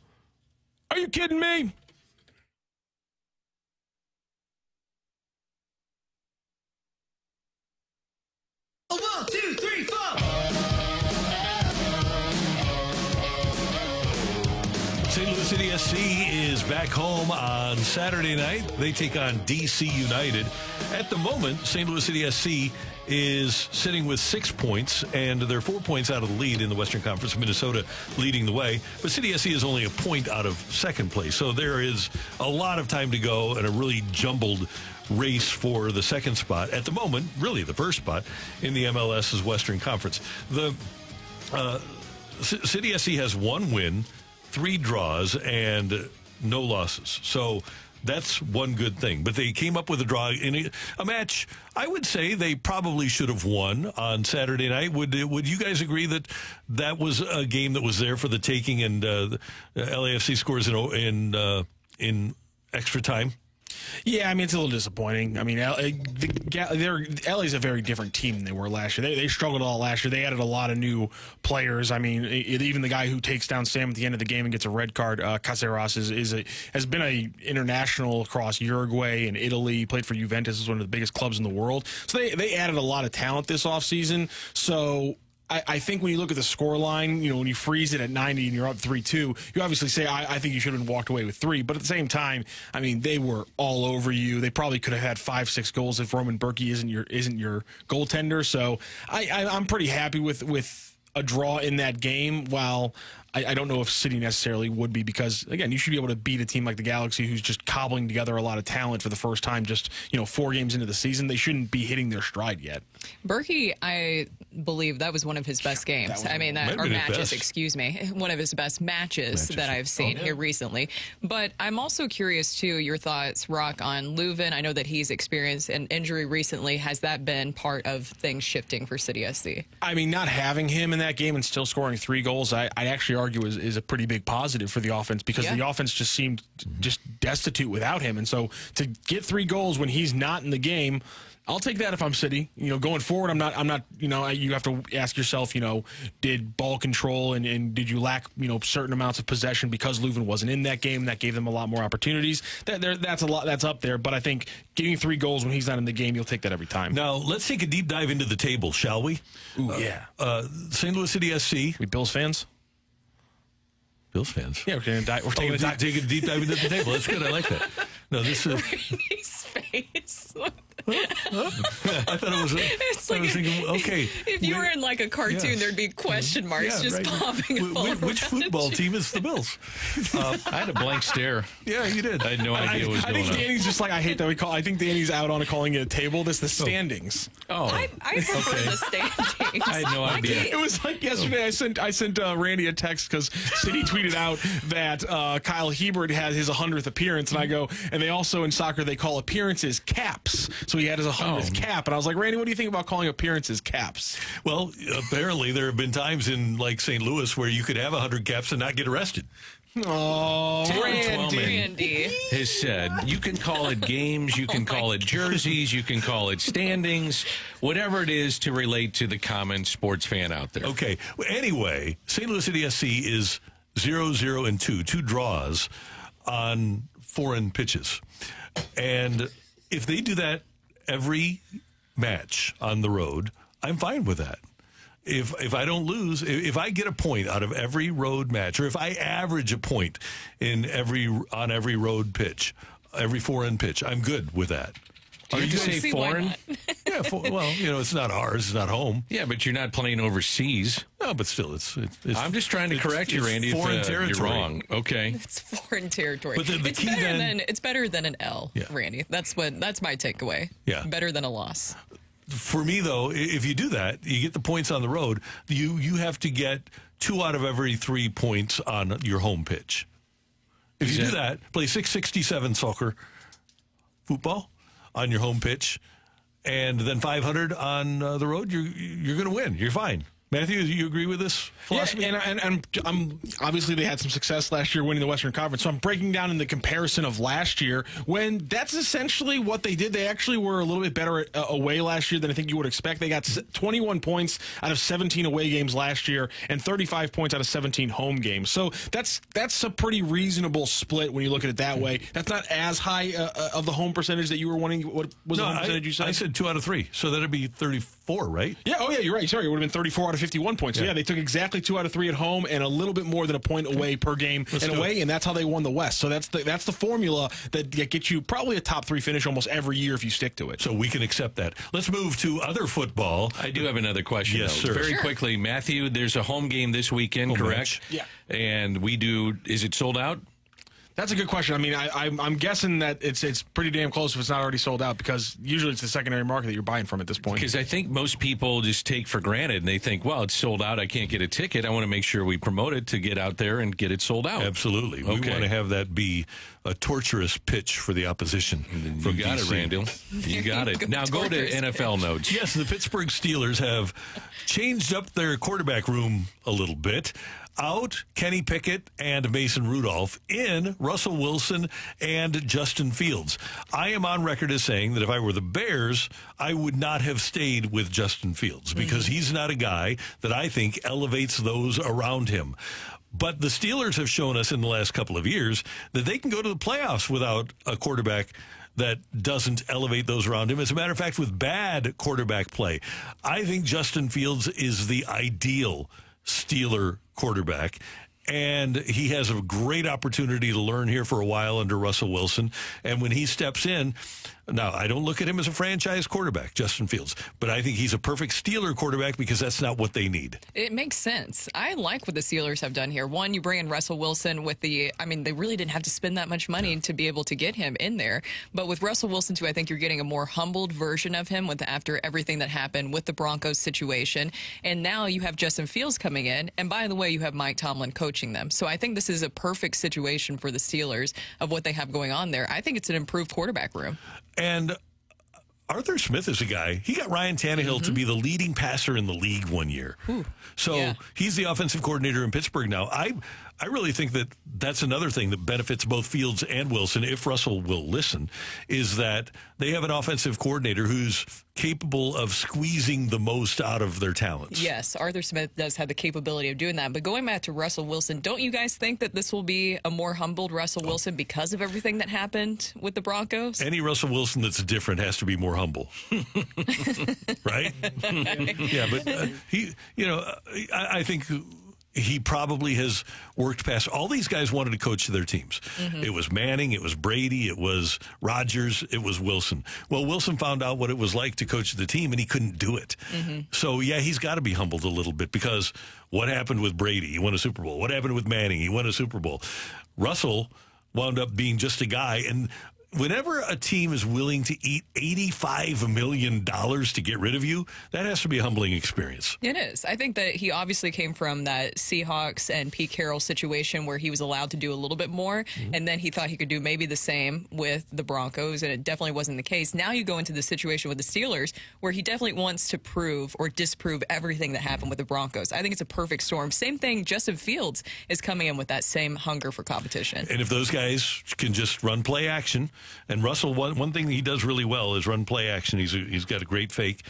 Are you kidding me? Oh, 1, 2, 3, 4. St. Louis City SC is back home on Saturday night. They take on DC United. At the moment, St. Louis City SC is sitting with 6 points, and they're 4 points out of the lead in the Western Conference, Minnesota leading the way. But City SC is only a point out of second place. So there is a lot of time to go and a really jumbled race for the second spot. At the moment, really the first spot in the MLS's Western Conference. The City SC has 1 win, 3 draws, and no losses. So that's one good thing. But they came up with a draw in a match I would say they probably should have won on Saturday night. Would you guys agree that that was a game that was there for the taking, and LAFC scores in extra time? Yeah, I mean, it's a little disappointing. I mean, LA's a very different team than they were last year. They struggled a lot last year. They added a lot of new players. I mean, even the guy who takes down Sam at the end of the game and gets a red card, Caceres, has been an international across Uruguay and Italy. He played for Juventus, is one of the biggest clubs in the world. So they added a lot of talent this offseason. So I think when you look at the score line, when you freeze it at 90 and you're up 3-2, you obviously say, I think you should have walked away with 3. But at the same time, I mean, they were all over you. They probably could have had 5-6 goals if Roman Berkey isn't your goaltender. So I'm pretty happy with a draw in that game, while I don't know if City necessarily would be, because, again, you should be able to beat a team like the Galaxy who's just cobbling together a lot of talent for the first time just, 4 games into the season. They shouldn't be hitting their stride yet. Berkey, I believe that was one of his best games. Matches, excuse me. One of his best matches that I've seen here recently. But I'm also curious, too, your thoughts, Rock, on Leuven. I know that he's experienced an injury recently. Has that been part of things shifting for City SC? I mean, not having him in that game and still scoring 3 goals, I actually argue is a pretty big positive for the offense, because the offense just seemed just destitute without him. And so to get 3 goals when he's not in the game, I'll take that if I'm City. Going forward, I'm not, you have to ask yourself, did ball control and did you lack, certain amounts of possession because Leuven wasn't in that game? That gave them a lot more opportunities. That's a lot. That's up there. But I think getting 3 goals when he's not in the game, you'll take that every time. Now, let's take a deep dive into the table, shall we? Ooh, yeah. St. Louis City SC. We Bills fans? Bills fans. Yeah, we're taking a take a deep dive into the table. That's good. I like that. No, this is Randy's face. I thought it was. I was thinking, okay. If you were in like a cartoon, there'd be question marks popping. Which football team is the Bills? I had a blank stare. Yeah, you did. I had no idea what was going on. I think Danny's just like, I hate that we call. I think Danny's out on calling it a table. This the standings. Oh, I prefer the standings. I had no idea. It was like yesterday. I sent Randy a text because City tweeted out that Kyle Hebert had his 100th appearance, and I go, and they also in soccer they call appearances caps. So he had his 100th cap, and I was like, Randy, what do you think about calling appearances caps? Well, apparently there have been times in like St. Louis where you could have 100 caps and not get arrested. Oh, Randy has said you can call it games, you can call it jerseys, you can call it standings, whatever it is to relate to the common sports fan out there. Okay. Well, anyway, St. Louis City SC is 0-0-2, 2 draws on foreign pitches. And if they do that every match on the road, I'm fine with that. If I don't lose, if I get a point out of every road match, or if I average a point on every road pitch, every foreign pitch, I'm good with that. Are you say foreign? Yeah, well, it's not ours, it's not home. Yeah, but you're not playing overseas. No, but still, it's I'm just trying to correct you, Randy. Foreign if territory. You're wrong. Okay, it's foreign territory. But it's better than an L, Randy. That's my takeaway. Yeah, better than a loss. For me, though, if you do that, you get the points on the road. You have to get 2 out of every 3 points on your home pitch. If you do that, play 667 soccer, football on your home pitch, and then 500 on the road, you're going to win. You're fine. Matthew, do you agree with this philosophy? Yeah, and I'm obviously they had some success last year winning the Western Conference, so I'm breaking down in the comparison of last year when that's essentially what they did. They actually were a little bit better away last year than I think you would expect. They got 21 points out of 17 away games last year and 35 points out of 17 home games. So that's a pretty reasonable split when you look at it that way. That's not as high of the home percentage that you were wanting. What was the home percentage you said? I said 2 out of 3, so that'd be 34, right? Yeah, oh yeah, you're right. Sorry, it would have been 34 out of 51 points. So yeah, they took exactly 2 out of 3 at home and a little bit more than a point away per game and that's how they won the West. So that's the formula that gets you probably a top 3 finish almost every year if you stick to it. So we can accept that. Let's move to other football. I do have another question. Yes, though. sir. Very quickly, Matthew, there's a home game this weekend, correct? Yeah. And is it sold out? That's a good question. I mean, I'm guessing that it's pretty damn close if it's not already sold out, because usually it's the secondary market that you're buying from at this point. Because I think most people just take for granted and they think, well, it's sold out. I can't get a ticket. I want to make sure we promote it to get out there and get it sold out. Absolutely. We want to have that be a torturous pitch for the opposition. You got it, Randall. You got it. Now go to NFL notes. Yes, the Pittsburgh Steelers have changed up their quarterback room a little bit. Out Kenny Pickett and Mason Rudolph, in Russell Wilson and Justin Fields. I am on record as saying that if I were the Bears, I would not have stayed with Justin Fields because he's not a guy that I think elevates those around him. But the Steelers have shown us in the last couple of years that they can go to the playoffs without a quarterback that doesn't elevate those around him. As a matter of fact, with bad quarterback play, I think Justin Fields is the ideal Steeler quarterback. And he has a great opportunity to learn here for a while under Russell Wilson. And when he steps in, now, I don't look at him as a franchise quarterback, Justin Fields, but I think he's a perfect Steeler quarterback because that's not what they need. It makes sense. I like what the Steelers have done here. One, you bring in Russell Wilson with they really didn't have to spend that much money to be able to get him in there. But with Russell Wilson, too, I think you're getting a more humbled version of him after everything that happened with the Broncos situation. And now you have Justin Fields coming in. And by the way, you have Mike Tomlin coaching them. So I think this is a perfect situation for the Steelers of what they have going on there. I think it's an improved quarterback room. And Arthur Smith is a guy. He got Ryan Tannehill to be the leading passer in the league one year. So he's the offensive coordinator in Pittsburgh now. I really think that that's another thing that benefits both Fields and Wilson, if Russell will listen, is that they have an offensive coordinator who's capable of squeezing the most out of their talents. Yes, Arthur Smith does have the capability of doing that. But going back to Russell Wilson, don't you guys think that this will be a more humbled Russell Wilson because of everything that happened with the Broncos? Any Russell Wilson that's different has to be more humble. Right? Yeah, but I think he probably has worked past. All these guys wanted to coach their teams. It was Manning, it was Brady, it was Rodgers, it was Wilson. Well, Wilson found out what it was like to coach the team, and he couldn't do it. So, yeah, he's got to be humbled a little bit because what happened with Brady? He won a Super Bowl. What happened with Manning? He won a Super Bowl. Russell wound up being just a guy, and whenever a team is willing to eat $85 million to get rid of you, that has to be a humbling experience. It is. I think that he obviously came from that Seahawks and Pete Carroll situation where he was allowed to do a little bit more, and then he thought he could do maybe the same with the Broncos, and it definitely wasn't the case. Now you go into the situation with the Steelers where he definitely wants to prove or disprove everything that happened with the Broncos. I think it's a perfect storm. Same thing, Justin Fields is coming in with that same hunger for competition. And if those guys can just run play action, and Russell, one thing that he does really well is run play action. He's got a great fake.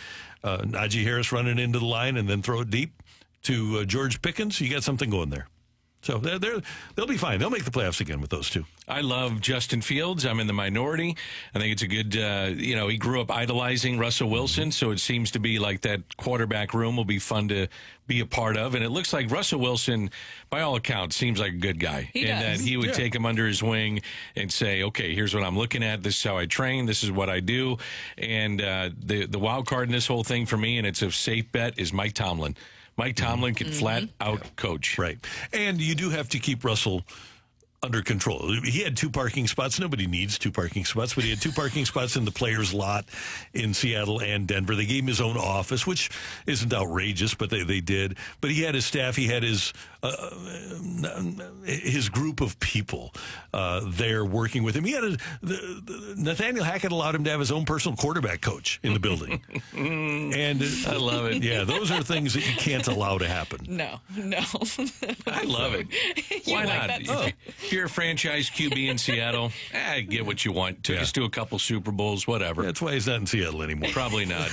Najee Harris running into the line and then throw it deep to George Pickens. You got something going there. So they'll be fine. They'll make the playoffs again with those two. I love Justin Fields. I'm in the minority. I think it's a good, he grew up idolizing Russell Wilson, so it seems to be like that quarterback room will be fun to be a part of. And it looks like Russell Wilson, by all accounts, seems like a good guy. And that he would take him under his wing and say, okay, here's what I'm looking at. This is how I train. This is what I do. And the wild card in this whole thing for me, and it's a safe bet, is Mike Tomlin. Mike Tomlin can flat out coach. Right. And you do have to keep Russell under control. He had 2 parking spots. Nobody needs 2 parking spots, but he had 2 parking spots in the players' lot in Seattle and Denver. They gave him his own office, which isn't outrageous, but they did. But he had his staff. He had his group of people there working with him. He had Nathaniel Hackett allowed him to have his own personal quarterback coach in the building. And I love it. Yeah, those are things that you can't allow to happen. No. I love it. Why not? If you're a franchise QB in Seattle, get what you want. Took us to a couple Super Bowls, whatever. That's why he's not in Seattle anymore. Probably not.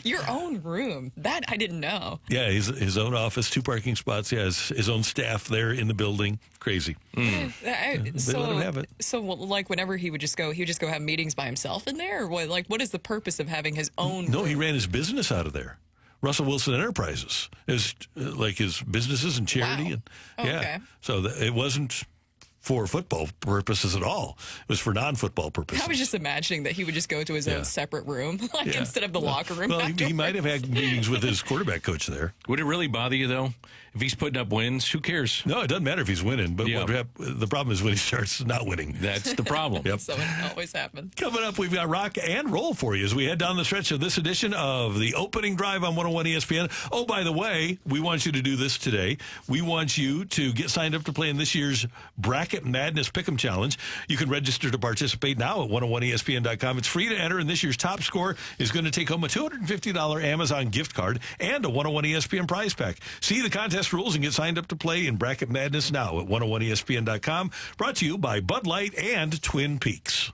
Your own room. That I didn't know. Yeah, his own office, 2 parking spots. Yeah, his own staff there in the building. Crazy. They let him have it. So, like, whenever he would just go have meetings by himself in there? Or what? Like, what is the purpose of having his own No, room? he ran his business out of there. Russell Wilson Enterprises is like his businesses and charity. Wow. And, Okay. So it wasn't for football purposes at all. It was for non-football purposes. I was just imagining that he would just go to his own separate room, instead of the locker room. Well, he might have had meetings with his quarterback coach there. Would it really bother you, though? If he's putting up wins, who cares? No, it doesn't matter if he's winning. But the problem is when he starts not winning. That's the problem. Yep. So it always happens. Coming up, we've got rock and roll for you as we head down the stretch of this edition of the Opening Drive on 101 ESPN. Oh, by the way, we want you to do this today. We want you to get signed up to play in this year's Bracket Madness Pick'em Challenge. You can register to participate now at 101ESPN.com. It's free to enter, and this year's top score is going to take home a $250 Amazon gift card and a 101 ESPN prize pack. See the contest rules and get signed up to play in Bracket Madness now at 101ESPN.com. Brought to you by Bud Light and Twin Peaks.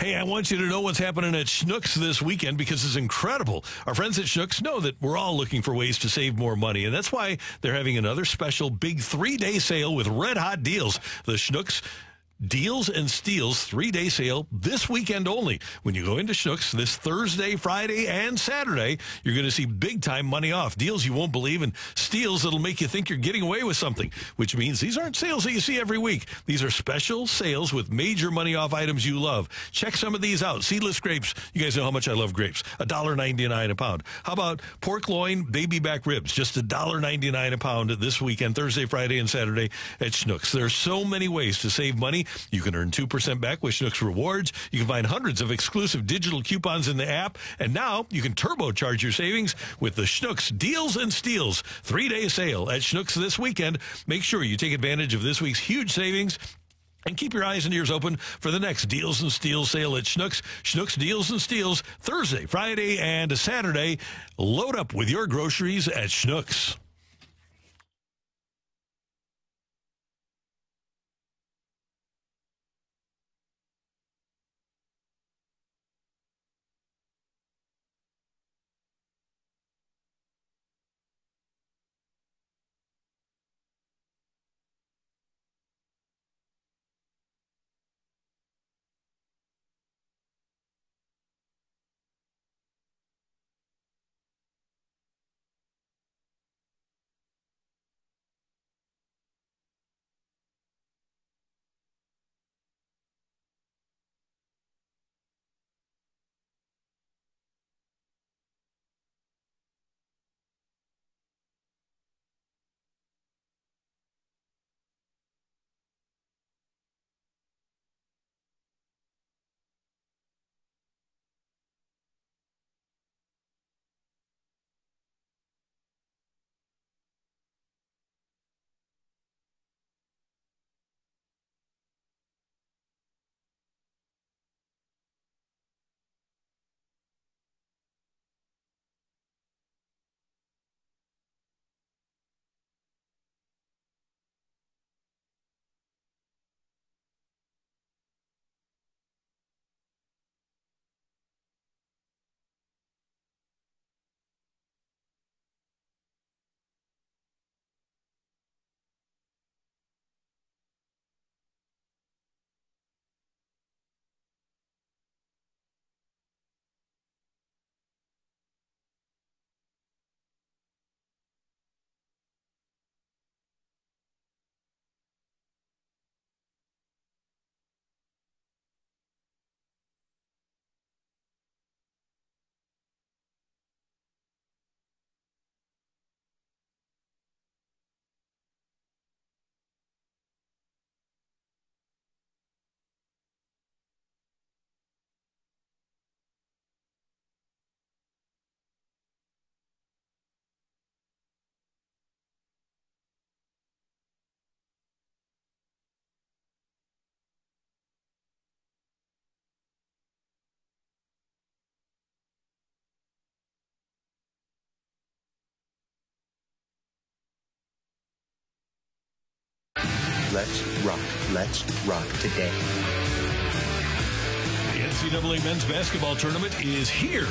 Hey, I want you to know what's happening at Schnucks this weekend because it's incredible. Our friends at Schnucks know that we're all looking for ways to save more money, and that's why they're having another special big 3-day sale with red-hot deals. The Schnucks Deals and Steals 3-day sale this weekend only. When you go into Schnucks this Thursday, Friday, and Saturday, you're going to see big-time money off. Deals you won't believe and steals that'll make you think you're getting away with something, which means these aren't sales that you see every week. These are special sales with major money off items you love. Check some of these out. Seedless grapes. You guys know how much I love grapes. $1.99 a pound. How about pork loin, baby back ribs? Just $1.99 a pound this weekend, Thursday, Friday, and Saturday at Schnucks. There are so many ways to save money. You can earn 2% back with Schnucks Rewards. You can find hundreds of exclusive digital coupons in the app. And now you can turbocharge your savings with the Schnucks Deals and Steals 3-day sale at Schnucks this weekend. Make sure you take advantage of this week's huge savings. And keep your eyes and ears open for the next Deals and Steals sale at Schnucks. Schnucks Deals and Steals Thursday, Friday, and Saturday. Load up with your groceries at Schnucks. Let's rock. Let's rock today. The NCAA men's basketball tournament is here,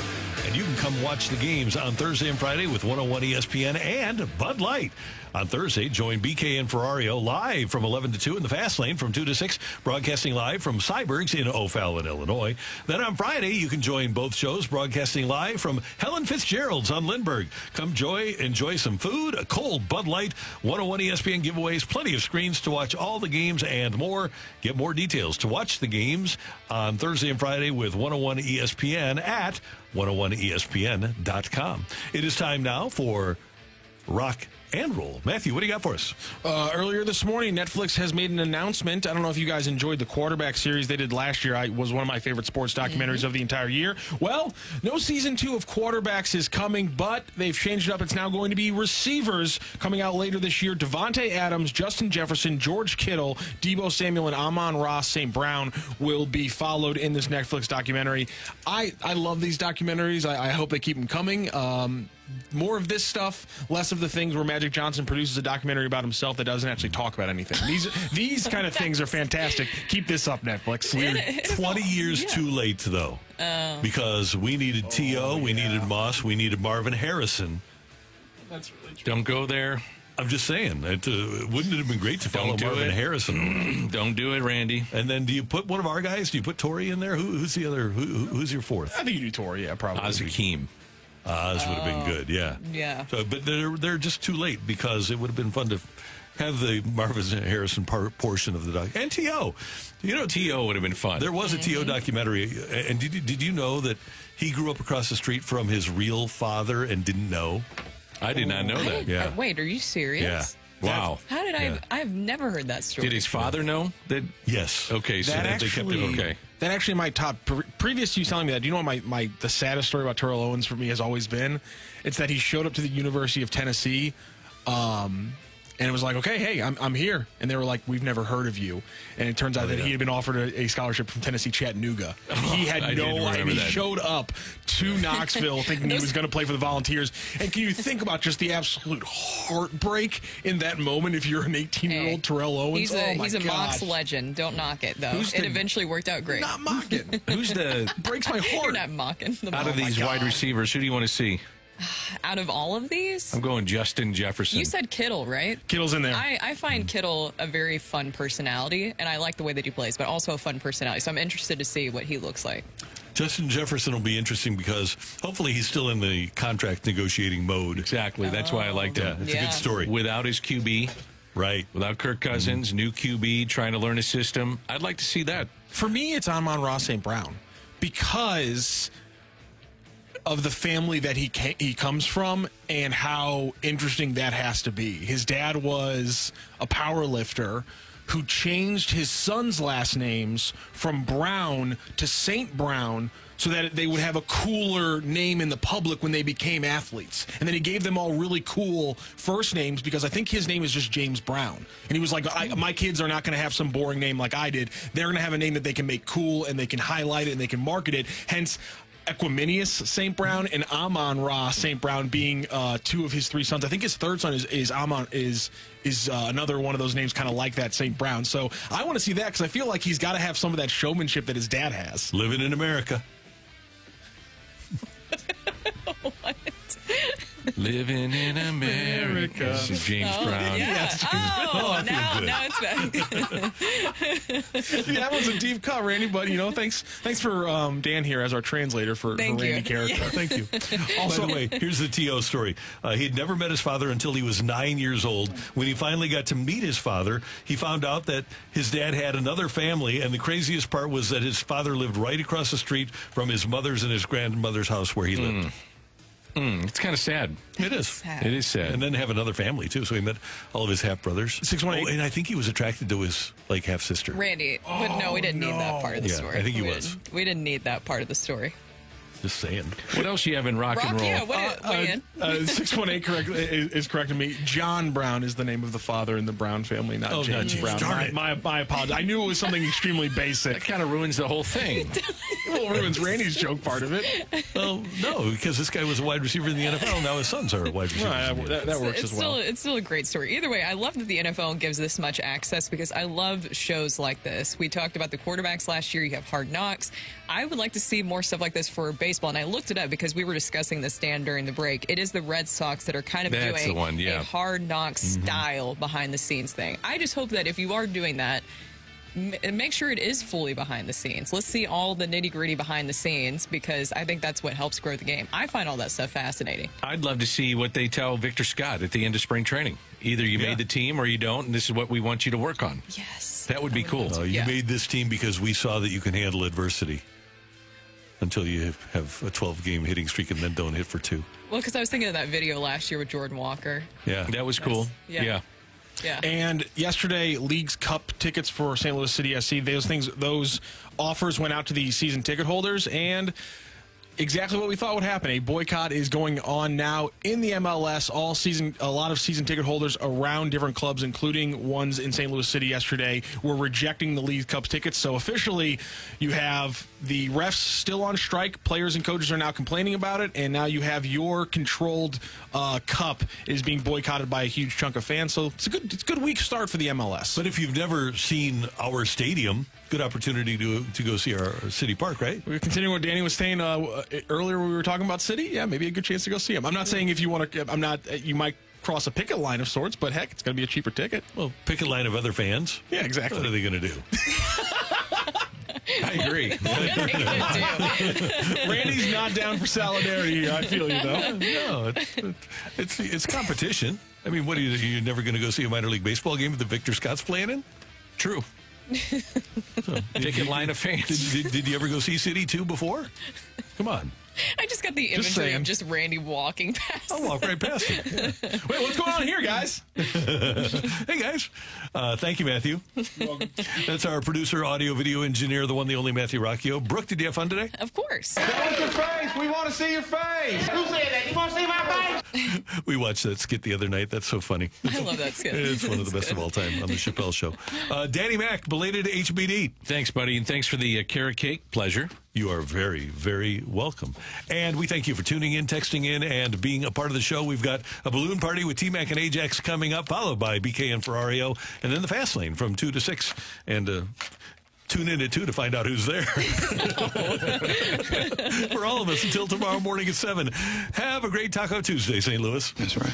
and you can come watch the games on Thursday and Friday with 101 ESPN and Bud Light. On Thursday, join BK and Ferrario live from 11 to 2 in the Fast Lane from 2 to 6, broadcasting live from Cyberg's in O'Fallon, Illinois. Then on Friday, you can join both shows broadcasting live from Helen Fitzgerald's on Lindbergh. Come enjoy some food, a cold Bud Light, 101 ESPN giveaways, plenty of screens to watch all the games and more. Get more details to watch the games on Thursday and Friday with 101 ESPN at 101ESPN.com. It is time now for Rock and Roll. Matthew, what do you got for us? Earlier this morning, Netflix has made an announcement. I don't know if you guys enjoyed the quarterback series they did last year. It was one of my favorite sports documentaries of the entire year. Well, no season 2 of quarterbacks is coming, but they've changed it up. It's now going to be receivers coming out later this year. Devontae Adams, Justin Jefferson, George Kittle, Deebo Samuel, and Amon-Ra St. Brown will be followed in this Netflix documentary. I love these documentaries. I hope they keep them coming. more of this stuff, less of the things where Magic Johnson produces a documentary about himself that doesn't actually talk about anything. These kind of things are fantastic. Keep this up, Netflix. We're 20 years too late, though, because we needed T.O., we needed Moss, we needed Marvin Harrison. That's really true. Don't go there. I'm just saying, wouldn't it have been great to follow Marvin Harrison? Don't do it, Randy. And then do you put one of our guys? Do you put Torrey in there? Who's the other? Who's your fourth? I think you do Torrey, yeah, probably. Oz Hakeem. Oz would have been good, yeah. Yeah. So, but they're just too late because it would have been fun to have the Marvin Harrison portion of the doc. And T.O. You know, T.O. would have been fun. There was a T.O. documentary. And did you know that he grew up across the street from his real father and didn't know? I did not know that. Yeah. Wait, are you serious? Yeah. Wow. How did I've never heard that story. Did his father know that? Yes. Okay, so that they kept it okay. That actually my top. Previous to you telling me that, do you know what the saddest story about Terrell Owens for me has always been? It's that he showed up to the University of Tennessee, and it was like, okay, hey, I'm here. And they were like, we've never heard of you. And it turns out that he had been offered a scholarship from Tennessee Chattanooga. And he had no idea. He showed up to Knoxville thinking he was going to play for the Volunteers. And can you think about just the absolute heartbreak in that moment if you're an 18-year-old Terrell Owens? He's a Mox legend. Don't knock it, though. It eventually worked out great. Not mocking. Who's the... breaks my heart. You're not mocking. Out of these wide receivers, who do you want to see? Out of all of these? I'm going Justin Jefferson. You said Kittle, right? Kittle's in there. I find Kittle a very fun personality, and I like the way that he plays, but also a fun personality. So I'm interested to see what he looks like. Justin Jefferson will be interesting because hopefully he's still in the contract negotiating mode. Exactly. That's why I liked him. It's a good story. Without his QB. Right. Without Kirk Cousins, new QB, trying to learn a system. I'd like to see that. For me, it's Amon-Ra St. Brown because of the family that he comes from and how interesting that has to be. His dad was a power lifter who changed his son's last names from Brown to St. Brown so that they would have a cooler name in the public when they became athletes. And then he gave them all really cool first names because I think his name is just James Brown. And he was like, my kids are not going to have some boring name like I did. They're going to have a name that they can make cool and they can highlight it and they can market it. Hence, Equiminius St. Brown and Amon-Ra St. Brown being two of his three sons. I think his third son is another one of those names kind of like that, St. Brown. So I want to see that because I feel like he's got to have some of that showmanship that his dad has. Living in America. What? Living in America. This is James Brown. Yeah. Now it's back. See, that was a deep cut, Randy, but, thanks for Dan here as our translator for Randy character. Yeah. Thank you. Also, by the way, here's the T.O. story. He had never met his father until he was 9 years old. When he finally got to meet his father, he found out that his dad had another family, and the craziest part was that his father lived right across the street from his mother's and his grandmother's house where he lived. It's kind of sad. It is. It is sad. And then have another family, too. So he met all of his half-brothers. 618. And I think he was attracted to his, half-sister. Randy, but no, we didn't need that part of the story. I think he was. We didn't need that part of the story. Just saying. What else you have in rock and roll? Yeah, weigh in. 618 is correcting me. John Brown is the name of the father in the Brown family, not James Brown. Darn it. My apologies. I knew it was something extremely basic. That kind of ruins the whole thing. Well, it ruins Randy's joke part of it. Well, no, because this guy was a wide receiver in the NFL. Now his sons are wide receivers. That works as well. It's still a great story. Either way, I love that the NFL gives this much access because I love shows like this. We talked about the quarterbacks last year. You have Hard Knocks. I would like to see more stuff like this for baseball, and I looked it up because we were discussing this, Dan, during the break. It is the Red Sox that are kind of doing a Hard Knocks style behind the scenes thing. I just hope that if you are doing that, make sure it is fully behind the scenes. Let's see all the nitty-gritty behind the scenes because I think that's what helps grow the game. I find all that stuff fascinating. I'd love to see what they tell Victor Scott at the end of spring training. Either you made the team or you don't, and this is what we want you to work on. Yes. That would be cool. You made this team because we saw that you can handle adversity. Until you have a 12-game hitting streak and then don't hit for 2. Well, because I was thinking of that video last year with Jordan Walker. Yeah. That was cool. Yeah. And yesterday, League's Cup tickets for St. Louis City SC, those offers went out to the season ticket holders, and exactly what we thought would happen. A boycott is going on now in the MLS all season. A lot of season ticket holders around different clubs, including ones in St. Louis City yesterday, were rejecting the League Cup tickets. So officially, you have the refs still on strike. Players and coaches are now complaining about it, and now you have your controlled cup is being boycotted by a huge chunk of fans. So it's a good week start for the MLS. But if you've never seen our stadium, good opportunity to go see our City Park, right? We're continuing what Danny was saying earlier when we were talking about City. Yeah, maybe a good chance to go see him. I'm not saying if you want to, you might cross a picket line of sorts, but heck, it's going to be a cheaper ticket. Well, picket line of other fans. Yeah, exactly. What are they going to do? I agree. Randy's not down for solidarity. I feel you, though. No, it's competition. I mean, what are you never going to go see a minor league baseball game that Victor Scott's playing in? True. Picket line of fans. Did you ever go see City 2 before? Come on. I just got the imagery of just Randy walking past. I'll walk right past him. Yeah. Wait, what's going on here, guys? Hey, guys. Thank you, Matthew. You're welcome. That's our producer, audio, video engineer, the one, the only Matthew Rocchio. Brooke, did you have fun today? Of course. Show us your face. We want to see your face. Who said that? You want to see my face? We watched that skit the other night. That's so funny. I love that skit. It's one of the best of all time on the Chappelle Show. Danny Mac, belated HBD. Thanks, buddy, and thanks for the carrot cake. Pleasure. You are very, very welcome. And we thank you for tuning in, texting in, and being a part of the show. We've got a balloon party with T-Mac and Ajax coming up, followed by BK and Ferrario, and then the Fast Lane from 2 to 6. And tune in at 2 to find out who's there. For all of us, until tomorrow morning at 7. Have a great Taco Tuesday, St. Louis. That's right.